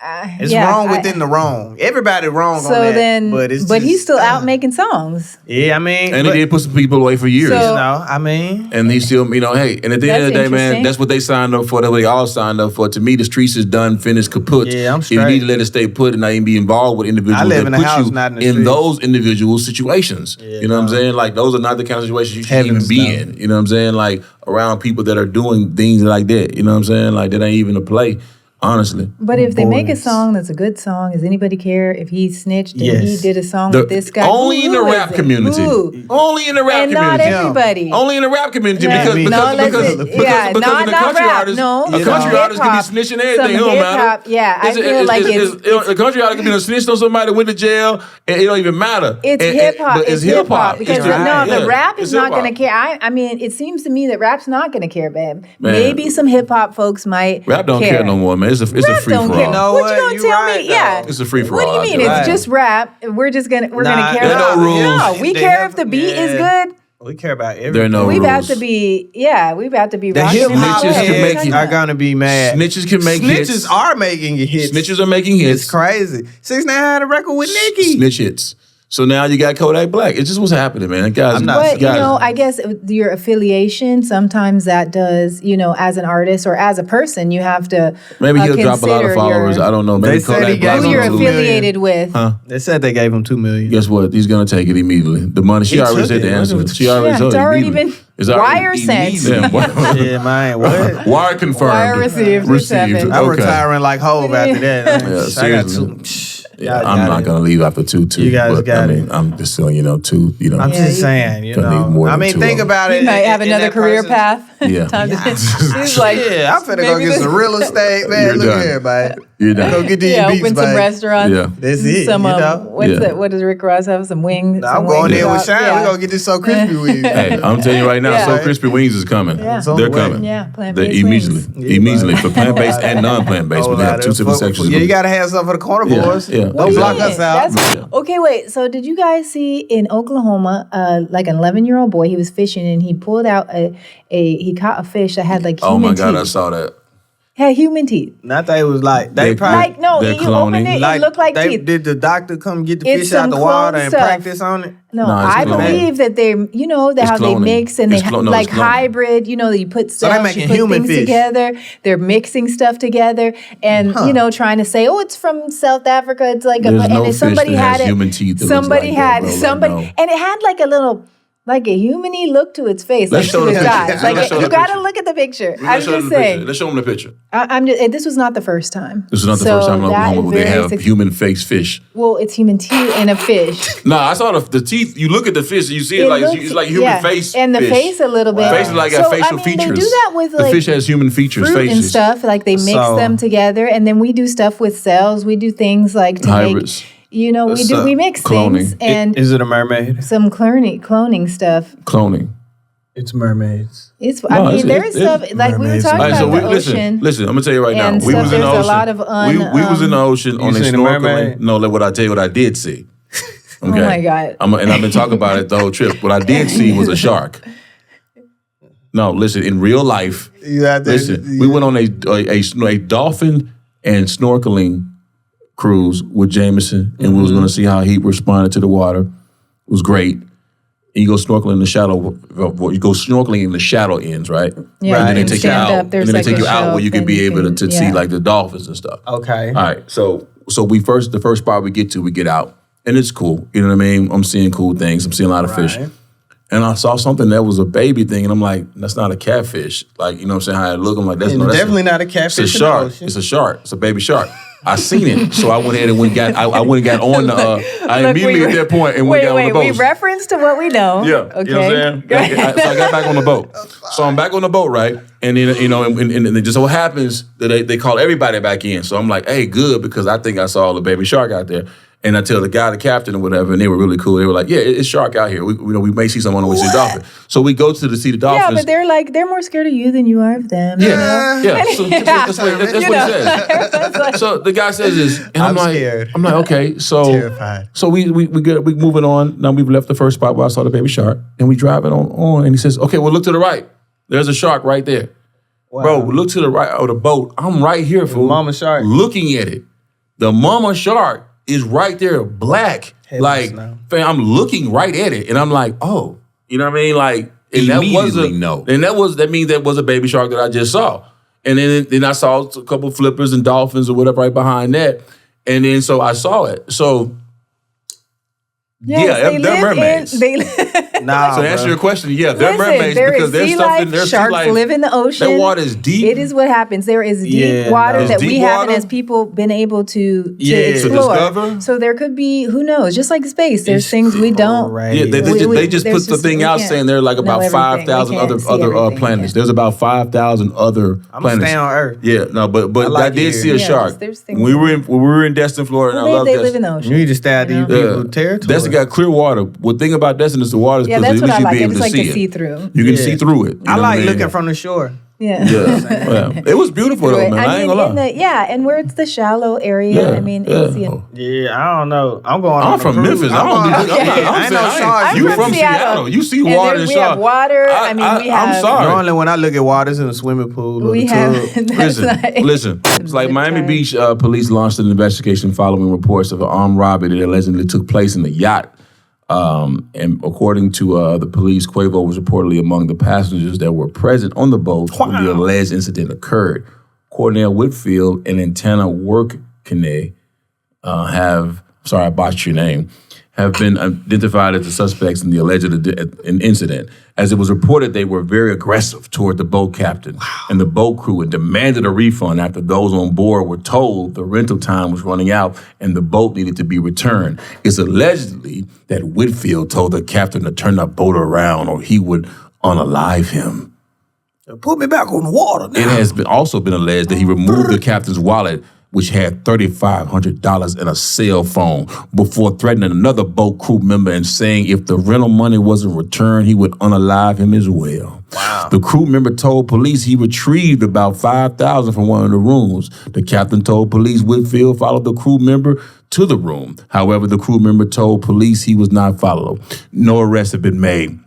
[SPEAKER 4] It's wrong within the wrong. Everybody wrong on that.
[SPEAKER 14] But he's still out making songs.
[SPEAKER 4] Yeah, I mean.
[SPEAKER 2] And he did put some people away for years.
[SPEAKER 4] And
[SPEAKER 2] he still, hey, and at the end of the day, man, that's what they signed up for. That's what they all signed up for. To me, the streets is done, finished, kaput.
[SPEAKER 4] Yeah, I'm straight.
[SPEAKER 2] You need to let it stay put and not even be involved with individuals that put you in those individual situations. You know what I'm saying? Like, those are not the kind of situations you should even be in. You know what I'm saying? Like, around people that are doing things like that. You know what I'm saying? Like, that ain't even a play. Honestly.
[SPEAKER 14] But if they make a song that's a good song, does anybody care if he snitched and he did a song with this guy?
[SPEAKER 2] Only in the rap community. Only in the rap community.
[SPEAKER 14] And not everybody.
[SPEAKER 2] Only in the rap community because the country artist, a country artist can be snitching everything. It don't matter.
[SPEAKER 14] Yeah, I feel like
[SPEAKER 2] a country artist can be snitched on somebody, went to jail, and it don't even matter.
[SPEAKER 14] It's hip hop.
[SPEAKER 2] It's hip hop.
[SPEAKER 14] Because the rap is not going to care. I mean, it seems to me that rap's not going to care, babe. Maybe some hip hop folks might.
[SPEAKER 2] Rap don't care no more, man. It's a free for all.
[SPEAKER 14] What you gonna tell me? Yeah,
[SPEAKER 2] it's a free for all.
[SPEAKER 14] What do you mean? It's just rap. We're gonna care.
[SPEAKER 2] There are no rules.
[SPEAKER 14] No, we care if the beat is good.
[SPEAKER 4] We care about everything.
[SPEAKER 2] There are no rules.
[SPEAKER 14] We've had to be.
[SPEAKER 2] The hip hop
[SPEAKER 4] heads are gonna be mad.
[SPEAKER 2] Snitches can make hits.
[SPEAKER 4] Snitches are making hits.
[SPEAKER 2] Snitches are making hits.
[SPEAKER 4] It's crazy. 6ix9ine had a record with Nicki.
[SPEAKER 2] Snitch hits.
[SPEAKER 5] So now you got Kodak Black. It's just what's happening, man. Guys,
[SPEAKER 14] but, I guess your affiliation, sometimes that does, as an artist or as a person, you have to
[SPEAKER 5] maybe he'll drop a lot of followers. I don't know. Maybe
[SPEAKER 14] Kodak Black. Who you're affiliated with.
[SPEAKER 5] Huh?
[SPEAKER 4] They said they gave him $2 million.
[SPEAKER 5] Guess what? He's going to take it immediately. The money, she already said the answer. She already told
[SPEAKER 14] it. It's already been wire sent.
[SPEAKER 4] Yeah, man. What?
[SPEAKER 5] Wire confirmed.
[SPEAKER 14] Wire received.
[SPEAKER 4] I'm retiring like Hove after that.
[SPEAKER 5] Yeah, seriously. I'm not gonna leave after 2.
[SPEAKER 4] You guys got it.
[SPEAKER 5] I'm just telling 2.
[SPEAKER 4] I'm just saying. Think about it.
[SPEAKER 14] You might have another career path.
[SPEAKER 5] Yeah.
[SPEAKER 14] He's like,
[SPEAKER 4] I'm finna go get some real estate, man. Look here, man.
[SPEAKER 5] You're done.
[SPEAKER 4] Go get these beats,
[SPEAKER 14] open some restaurants.
[SPEAKER 5] Yeah.
[SPEAKER 4] That's it.
[SPEAKER 14] Some what does Rick Ross have? Some wings.
[SPEAKER 4] I'm going there with Shine. We're gonna get this So Crispy wings.
[SPEAKER 5] Hey, I'm telling you right now, So Crispy Wings is coming.
[SPEAKER 14] Yeah.
[SPEAKER 5] They're coming.
[SPEAKER 14] Yeah, plant-based
[SPEAKER 5] Immediately for plant-based and non-plant-based. We have 2 different sections.
[SPEAKER 4] Yeah, you gotta have something for the corner boys.
[SPEAKER 5] Yeah.
[SPEAKER 4] Don't block us out.
[SPEAKER 14] Okay, wait. So did you guys see in Oklahoma, like an 11-year-old boy, he was fishing and he pulled out he caught a fish that had like human teeth.
[SPEAKER 5] Oh my God, I saw that.
[SPEAKER 14] Had human teeth.
[SPEAKER 4] Not that it was like
[SPEAKER 14] you opened it, it looked like teeth.
[SPEAKER 4] Did the doctor come get the fish out the water and practice on it?
[SPEAKER 14] No, I believe that they, how they mix and they like hybrid. You put cells, you put things together. They're mixing stuff together and trying to say, it's from South Africa. It's like and somebody had it.
[SPEAKER 5] Human teeth.
[SPEAKER 14] Somebody had somebody, and it had like a little. Like a human-y look to its face,
[SPEAKER 5] Let's
[SPEAKER 14] like to its eyes. Like you gotta look at the picture. I'm just saying.
[SPEAKER 5] Let's show them the picture.
[SPEAKER 14] This was not the first time.
[SPEAKER 5] This is not the first time in Oklahoma where they have human-faced fish.
[SPEAKER 14] Well, it's human teeth in a fish.
[SPEAKER 5] No, I saw the teeth. You look at the fish, and you see it's like human face.
[SPEAKER 14] And the
[SPEAKER 5] fish.
[SPEAKER 14] face a little bit.
[SPEAKER 5] Face is like got facial features.
[SPEAKER 14] They do that with
[SPEAKER 5] the fish has human features,
[SPEAKER 14] fruit
[SPEAKER 5] faces
[SPEAKER 14] and stuff. Like they mix them together, and then we do stuff with cells. We do things like to
[SPEAKER 5] hybrids.
[SPEAKER 14] We mix
[SPEAKER 5] cloning.
[SPEAKER 14] things. And
[SPEAKER 4] is it a mermaid?
[SPEAKER 14] Some cloning stuff.
[SPEAKER 5] Cloning.
[SPEAKER 4] It's mermaids.
[SPEAKER 14] There is stuff like we were talking about the ocean.
[SPEAKER 5] Listen, I'm gonna tell you right now. We was in the ocean.
[SPEAKER 14] A lot of
[SPEAKER 5] we was in the ocean on a snorkeling. No, let I tell you what I did see. Okay?
[SPEAKER 14] Oh my God!
[SPEAKER 5] And I've been talking about it the whole trip. What I did see was a shark. No, listen. In real life, we went on a dolphin and snorkeling cruise with Jameson, and we was going to see how he responded to the water. It was great. And you go snorkeling in the shadow. You go snorkeling in the shadow ends, right?
[SPEAKER 14] Yeah.
[SPEAKER 5] And then they take you out. And then they take you out where you can be able to see like the dolphins and stuff.
[SPEAKER 4] Okay.
[SPEAKER 5] All right. So the first spot we get out, and it's cool. You know what I mean? I'm seeing cool things. I'm seeing a lot of fish. And I saw something that was a baby thing, and I'm like, that's not a catfish. Like, you know what I'm saying? How it look, I'm like, that's
[SPEAKER 4] definitely not a catfish.
[SPEAKER 5] It's a shark. It's a shark. It's a baby shark. I seen it, so I went ahead and I went and got on the. I immediately at that point and went got on the boat.
[SPEAKER 14] We reference to what we know.
[SPEAKER 5] Yeah,
[SPEAKER 14] okay.
[SPEAKER 5] You know what I'm saying? So I got back on the boat. So I'm back on the boat, right? And then and it just so happens that they call everybody back in. So I'm like, hey, good, because I think I saw the baby shark out there. And I tell the guy, the captain or whatever, and they were really cool. They were like, yeah, it's shark out here. We may see someone when we see a dolphin. So we go to see the dolphins.
[SPEAKER 14] Yeah, but they're more scared of you than you are of them.
[SPEAKER 5] Yeah, yeah. So that's what it says. So the guy says this, and I'm like, scared. I'm like, okay, so
[SPEAKER 4] terrified.
[SPEAKER 5] So we moving on. Now we've left the first spot where I saw the baby shark, and we drive it on, and he says, okay, well look to the right. There's a shark right there. Wow. Bro, look to the right of the boat. I'm right here, fool.
[SPEAKER 4] Mama shark.
[SPEAKER 5] Looking at it. The mama shark is right there, black. Like, fam, I'm looking right at it, and I'm like, oh, you know what I mean? Like, and that means that was a baby shark that I just saw. And then I saw a couple flippers and dolphins or whatever right behind that. And then so I saw it. So
[SPEAKER 14] yes,
[SPEAKER 5] they're mermaids.
[SPEAKER 4] Nah,
[SPEAKER 5] so to answer your question, they're mermaids because there's something. There's
[SPEAKER 14] sharks live in the ocean.
[SPEAKER 5] That water is deep.
[SPEAKER 14] It is what happens. There is deep water that we haven't, as people, been able to explore. So there could be, who knows? Just like space, there's things we don't.
[SPEAKER 5] Yeah, they just put the thing out saying there are like about 5,000 other planets. There's about 5,000 other planets.
[SPEAKER 4] I'm gonna stay on Earth.
[SPEAKER 5] Yeah, no, but I did see a shark. We were in Destin, Florida, and I love
[SPEAKER 14] Destin.
[SPEAKER 5] They
[SPEAKER 14] live in the ocean.
[SPEAKER 4] You need to stay out of these territory.
[SPEAKER 5] Destin got clear water. Well, the thing about Destin is the water is because at least you'll be able to see it.
[SPEAKER 14] See through.
[SPEAKER 5] You can see through it.
[SPEAKER 4] I like looking from the shore.
[SPEAKER 14] Yeah.
[SPEAKER 5] It was beautiful though, man. I ain't gonna lie.
[SPEAKER 14] And where it's the shallow area. I mean, it's,
[SPEAKER 4] I don't know. I'm
[SPEAKER 5] from Memphis. I ain't no sharks. You from Seattle. You see water and
[SPEAKER 14] sharks. We have water.
[SPEAKER 5] I'm sorry.
[SPEAKER 4] Normally when I look at waters in the swimming pool or
[SPEAKER 14] we
[SPEAKER 4] the
[SPEAKER 14] have.
[SPEAKER 5] Listen. It's like Miami Beach police launched an investigation following reports of an armed robbery that allegedly took place in the yacht And according to the police, Quavo was reportedly among the passengers that were present on the boat when the alleged incident occurred. Cornell Whitfield and Antana Workney I botched your name, have been identified as the suspects in the alleged incident. As it was reported, they were very aggressive toward the boat captain and the boat crew and demanded a refund after those on board were told the rental time was running out and the boat needed to be returned. It's allegedly that Whitfield told the captain to turn the boat around or he would unalive him.
[SPEAKER 1] Put me back on the water now.
[SPEAKER 5] It has also been alleged that he removed the captain's wallet, which had $3,500 in a cell phone, before threatening another boat crew member and saying if the rental money wasn't returned, he would unalive him as well. Wow. The crew member told police he retrieved about $5,000 from one of the rooms. The captain told police Whitfield followed the crew member to the room. However, the crew member told police he was not followed. No arrests have been made.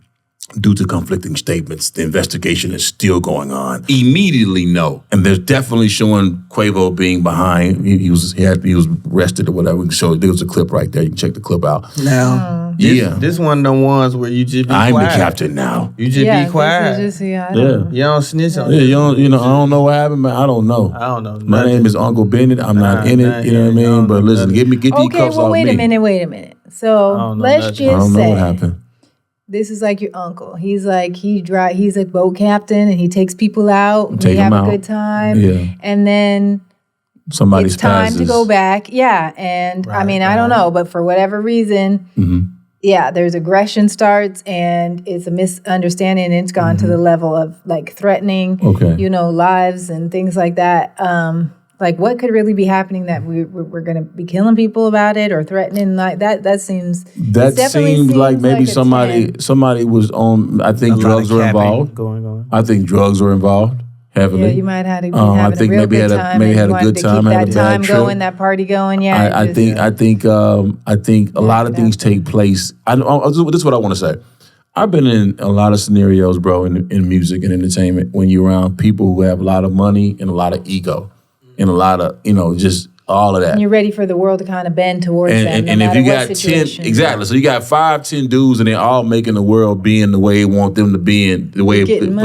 [SPEAKER 5] Due to conflicting statements, the investigation is still going on. Immediately no. And there's definitely showing Quavo being behind. He was arrested or whatever. We can show, there was a clip right there. You can check the clip out.
[SPEAKER 4] Now, this one of the ones where you just be
[SPEAKER 5] I'm
[SPEAKER 4] quiet.
[SPEAKER 5] the captain now.
[SPEAKER 4] You just be quiet. You don't snitch on
[SPEAKER 5] I don't know what happened, man. I don't know. My name is Uncle Bennett. I'm not in it. You know what I mean? But listen, get these cuffs off me.
[SPEAKER 14] Wait a minute. So let's just say.
[SPEAKER 5] I don't know what happened.
[SPEAKER 14] This is like your uncle. He's like, he's a boat captain and he takes people out. They have a good time.
[SPEAKER 5] Yeah.
[SPEAKER 14] And then
[SPEAKER 5] somebody's
[SPEAKER 14] it's time to go back. Yeah. And I don't know, but for whatever reason, there's aggression starts and it's a misunderstanding and it's gone to the level of like threatening, lives and things like that. Like what could really be happening that we're going to be killing people about it or threatening like that? That seems
[SPEAKER 5] like maybe somebody was on. I think drugs were involved. I think drugs were involved heavily.
[SPEAKER 14] Yeah, you might have to be having a real good time.
[SPEAKER 5] Maybe had a good time.
[SPEAKER 14] Keep that time going, that party going. Yeah,
[SPEAKER 5] I think a lot of things take place. This is what I want to say. I've been in a lot of scenarios, bro, in music and entertainment when you're around people who have a lot of money and a lot of ego. And a lot of, just all of that.
[SPEAKER 14] And you're ready for the world to kind of bend towards that.
[SPEAKER 5] And if you got 10, exactly. So you got 5-10 dudes and they're all making the world being the way they want them to be and the way for them,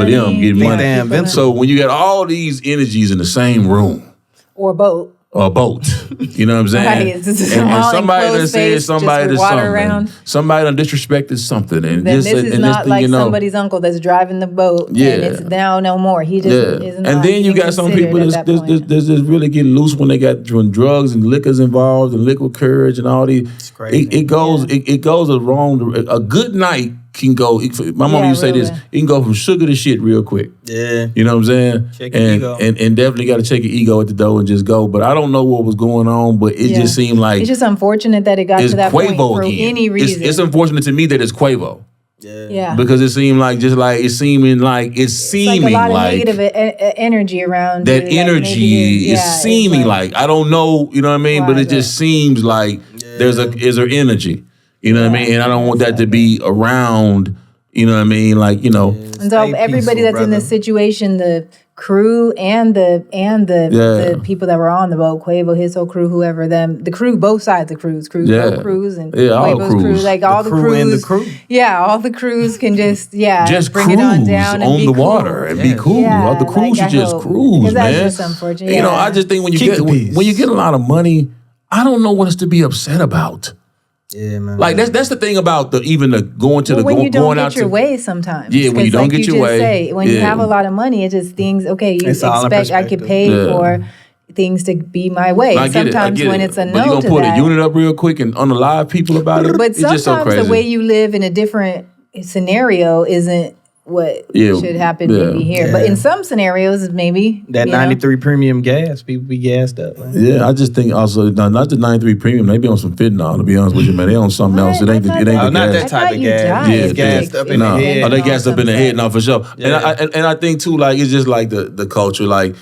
[SPEAKER 5] getting money. So when you got all these energies in the same room.
[SPEAKER 14] Or boat.
[SPEAKER 5] You know what I'm saying?
[SPEAKER 14] Right. It's
[SPEAKER 5] and somebody done said somebody to something.
[SPEAKER 14] Around.
[SPEAKER 5] Somebody done disrespected something. And
[SPEAKER 14] then this is not like somebody's uncle that's driving the boat.
[SPEAKER 5] Yeah.
[SPEAKER 14] And it's now no more. He just isn't.
[SPEAKER 5] And then you got some people that's just really getting loose when they got drugs and liquors involved and liquid courage and all these. It's crazy. It goes wrong. A good night can go. My mom used to say this. It can go from sugar to shit real quick.
[SPEAKER 4] Yeah.
[SPEAKER 5] You know what I'm saying?
[SPEAKER 4] Check your ego.
[SPEAKER 5] And definitely got to check your ego at the door and just go. But I don't know what was going on, but it just seemed like...
[SPEAKER 14] It's just unfortunate that it got to that point for any reason.
[SPEAKER 5] It's unfortunate to me that it's Quavo.
[SPEAKER 14] Yeah.
[SPEAKER 5] Because it seemed like it's seeming like
[SPEAKER 14] a lot of negative energy around
[SPEAKER 5] that energy is seeming like I don't know, you know what I mean? But it just seems like is there energy. You know what I mean? And I don't want that to be around, you know what I mean? Like,
[SPEAKER 14] And so everybody that's in this situation, the crew and the people that were on the boat, Quavo, his whole crew, whoever the crew, both sides of the crews, boat crews and Quavo's crew, like all the crews.
[SPEAKER 4] And the crew.
[SPEAKER 14] Yeah, all the crews can just bring
[SPEAKER 5] cruise
[SPEAKER 14] it on down and
[SPEAKER 5] on
[SPEAKER 14] be
[SPEAKER 5] the
[SPEAKER 14] cool.
[SPEAKER 5] water and be cool. All the crews should just cruise, man.
[SPEAKER 14] That's just unfortunate.
[SPEAKER 5] Yeah. I just think when you get a lot of money, I don't know what it's to be upset about.
[SPEAKER 4] Yeah, man.
[SPEAKER 5] Like that's the thing about going to
[SPEAKER 14] when you don't get your way sometimes.
[SPEAKER 5] Yeah, when you don't get your way.
[SPEAKER 14] When you have a lot of money, it's just things. Okay, you expect I could pay for things to be my way. Sometimes when it's a no to that,
[SPEAKER 5] but you gonna put a unit up real quick and unalive people about it.
[SPEAKER 14] But
[SPEAKER 5] it's just so
[SPEAKER 14] sometimes
[SPEAKER 5] crazy.
[SPEAKER 14] the way you live in a different scenario isn't what should happen maybe here. Yeah. But in some scenarios, maybe
[SPEAKER 4] that 93 premium gas, people be gassed up, man.
[SPEAKER 5] Yeah, I just think also not the 93 premium. They be on some fentanyl. To be honest with you, man, they on something else. It ain't the gas.
[SPEAKER 4] Not that type of gas.
[SPEAKER 14] Yeah,
[SPEAKER 4] gassed up in the head.
[SPEAKER 5] Oh, they gassed up in the head, no, for sure. Yeah. And I think too, like it's just like the culture, like.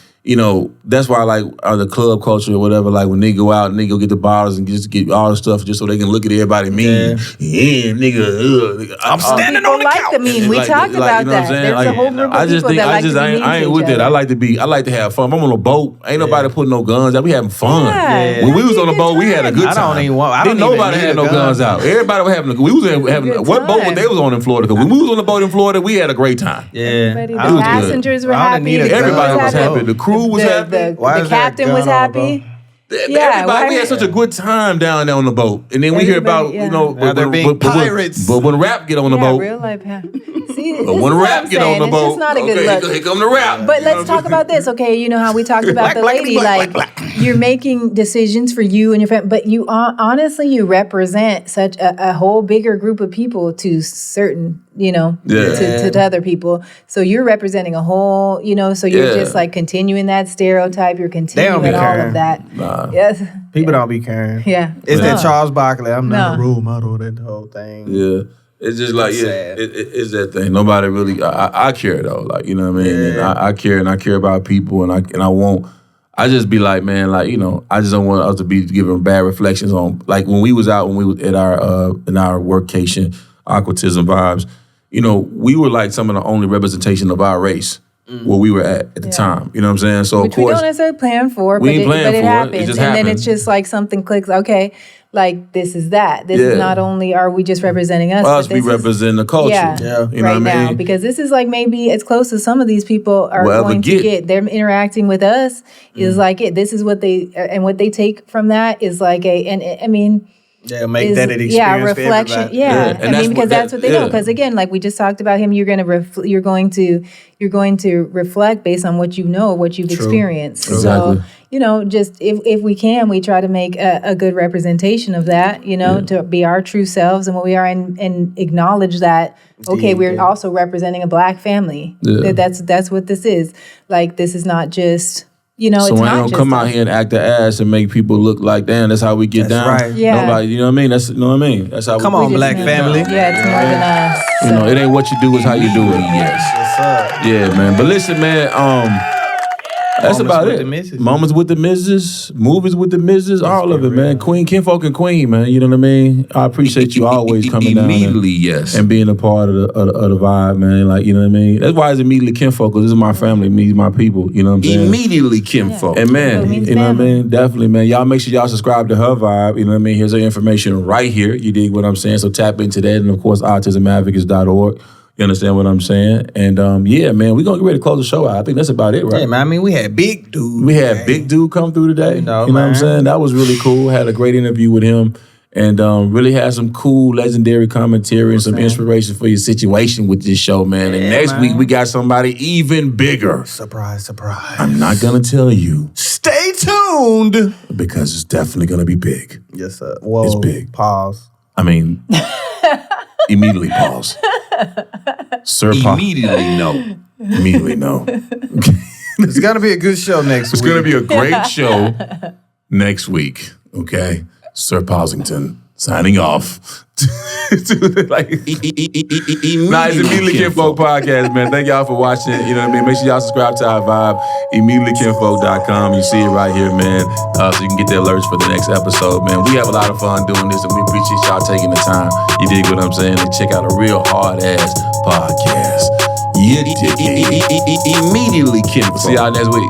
[SPEAKER 5] that's why like the club culture or whatever, like when they go out and they go get the bottles and just get all the stuff just so they can look at everybody mean. Yeah, nigga.
[SPEAKER 4] I'm standing on the couch.
[SPEAKER 14] The meme. We talked about that. There's a whole group of people that like to be mean
[SPEAKER 5] I ain't with that. I like to have fun. I'm on a boat. Ain't nobody putting no guns out. We having fun.
[SPEAKER 14] Yeah.
[SPEAKER 5] When we was on the boat, we had a good time. Didn't nobody had no guns out. Everybody was having we was having what boat they was on in Florida? Because when we was on the boat in Florida, we had a great time.
[SPEAKER 14] Yeah. The passengers were happy.
[SPEAKER 5] Everybody was happy. The crew was happy.
[SPEAKER 14] The captain was happy.
[SPEAKER 5] Everybody, we had such a good time down there on the boat, and then we hear about
[SPEAKER 4] they're being pirates.
[SPEAKER 5] But when rap get on the boat,
[SPEAKER 14] real life. See,
[SPEAKER 5] but when rap get on the boat,
[SPEAKER 14] it's just not a good look.
[SPEAKER 5] Here come the rap.
[SPEAKER 14] But let's talk about this, okay? You know how we talked about the lady, you're making decisions for you and your family, but you honestly you represent such a whole bigger group of people to certain, to other people. So you're representing a whole, so you're just like continuing that stereotype. You're continuing all of that.
[SPEAKER 5] Nah.
[SPEAKER 14] Yes.
[SPEAKER 4] People don't be caring.
[SPEAKER 14] Yeah.
[SPEAKER 4] It's that Charles Barkley. I'm not a role model. That whole thing.
[SPEAKER 5] Yeah. It's just like, it's that thing. Nobody really, I care though. Like, you know what I mean? Yeah. And I care and I care about people and I won't, I just be like, man, like, I just don't want us to be giving bad reflections on, like when we was out, when we was at in our workcation, Aquatism Vibes, we were like some of the only representation of our race. Where we were at the time. You know what I'm saying? So,
[SPEAKER 14] which
[SPEAKER 5] of course,
[SPEAKER 14] we don't necessarily plan for, but it happens. And then it's just like something clicks. Okay, like this is that. This is not only are we just representing us,
[SPEAKER 5] we represent the culture.
[SPEAKER 14] Yeah,
[SPEAKER 5] you know what I mean?
[SPEAKER 14] Because this is like maybe as close as some of these people are going to get. They're interacting with us is like it. This is what they and what they take from that is like
[SPEAKER 4] make that an experience.
[SPEAKER 14] Yeah, reflection. Yeah. I mean, because that's what they know. Because again, like we just talked about him, you're going to reflect based on what you know, what you've experienced.
[SPEAKER 5] Exactly.
[SPEAKER 14] So, just if we can, we try to make a good representation of that, to be our true selves and what we are and acknowledge that, okay, we're also representing a Black family. Yeah. That's what this is. Like, this is not just...
[SPEAKER 5] so it's when I don't come out here and act the ass and make people look like, damn, that's how we get down.
[SPEAKER 4] Right.
[SPEAKER 14] Yeah.
[SPEAKER 5] Nobody, you know what I mean? That's how
[SPEAKER 4] come on, Black family.
[SPEAKER 14] Yeah, it's more than us.
[SPEAKER 5] It ain't what you do, it's how you do it. Yes. Yeah, man. But listen, man, that's about it. Moments with the Mrs., movies with the Mrs., all of it, man. Queen, Kinfolk and Queen, man. You know what I mean? I appreciate you always coming down and being a part of the vibe, man. Like, you know what I mean? That's why it's Immediately Kinfolk, because this is my family, me, my people. You know what I'm saying?
[SPEAKER 9] Immediately Kinfolk.
[SPEAKER 5] And man, you know what I mean? Definitely, man. Y'all make sure y'all subscribe to her vibe. You know what I mean? Here's her information right here. You dig what I'm saying? So tap into that. And of course, autismadvocates.org. You understand what I'm saying? And yeah, man, we're going to get ready to close the show out. I think that's about it, right?
[SPEAKER 4] Yeah, man. I mean, we had Big Dude.
[SPEAKER 5] We had Big Dude come through today. You know what I'm saying? That was really cool. Had a great interview with him. And really had some cool, legendary commentary and some inspiration for your situation with this show, man. And next week, we got somebody even bigger.
[SPEAKER 4] Surprise, surprise.
[SPEAKER 5] I'm not going to tell you.
[SPEAKER 4] Stay tuned.
[SPEAKER 5] Because it's definitely going to be big.
[SPEAKER 4] Yes, sir. Whoa.
[SPEAKER 5] It's big.
[SPEAKER 4] Pause.
[SPEAKER 5] I mean, immediately pause. Sir,
[SPEAKER 9] immediately no.
[SPEAKER 5] Immediately no.
[SPEAKER 4] It's going to be a good show next week.
[SPEAKER 5] It's going to be a great show next week, okay? Sir Posington signing off. It's Immediately Kinfolk Podcast, man. Thank y'all for watching. You know what I mean? Make sure y'all subscribe to our vibe. ImmediatelyKinfolk.com. You see it right here, man. So you can get the alerts for the next episode, man. We have a lot of fun doing this, and we appreciate y'all taking the time. You dig what I'm saying? And check out a real hard-ass podcast. Immediately Kinfolk. See y'all next week.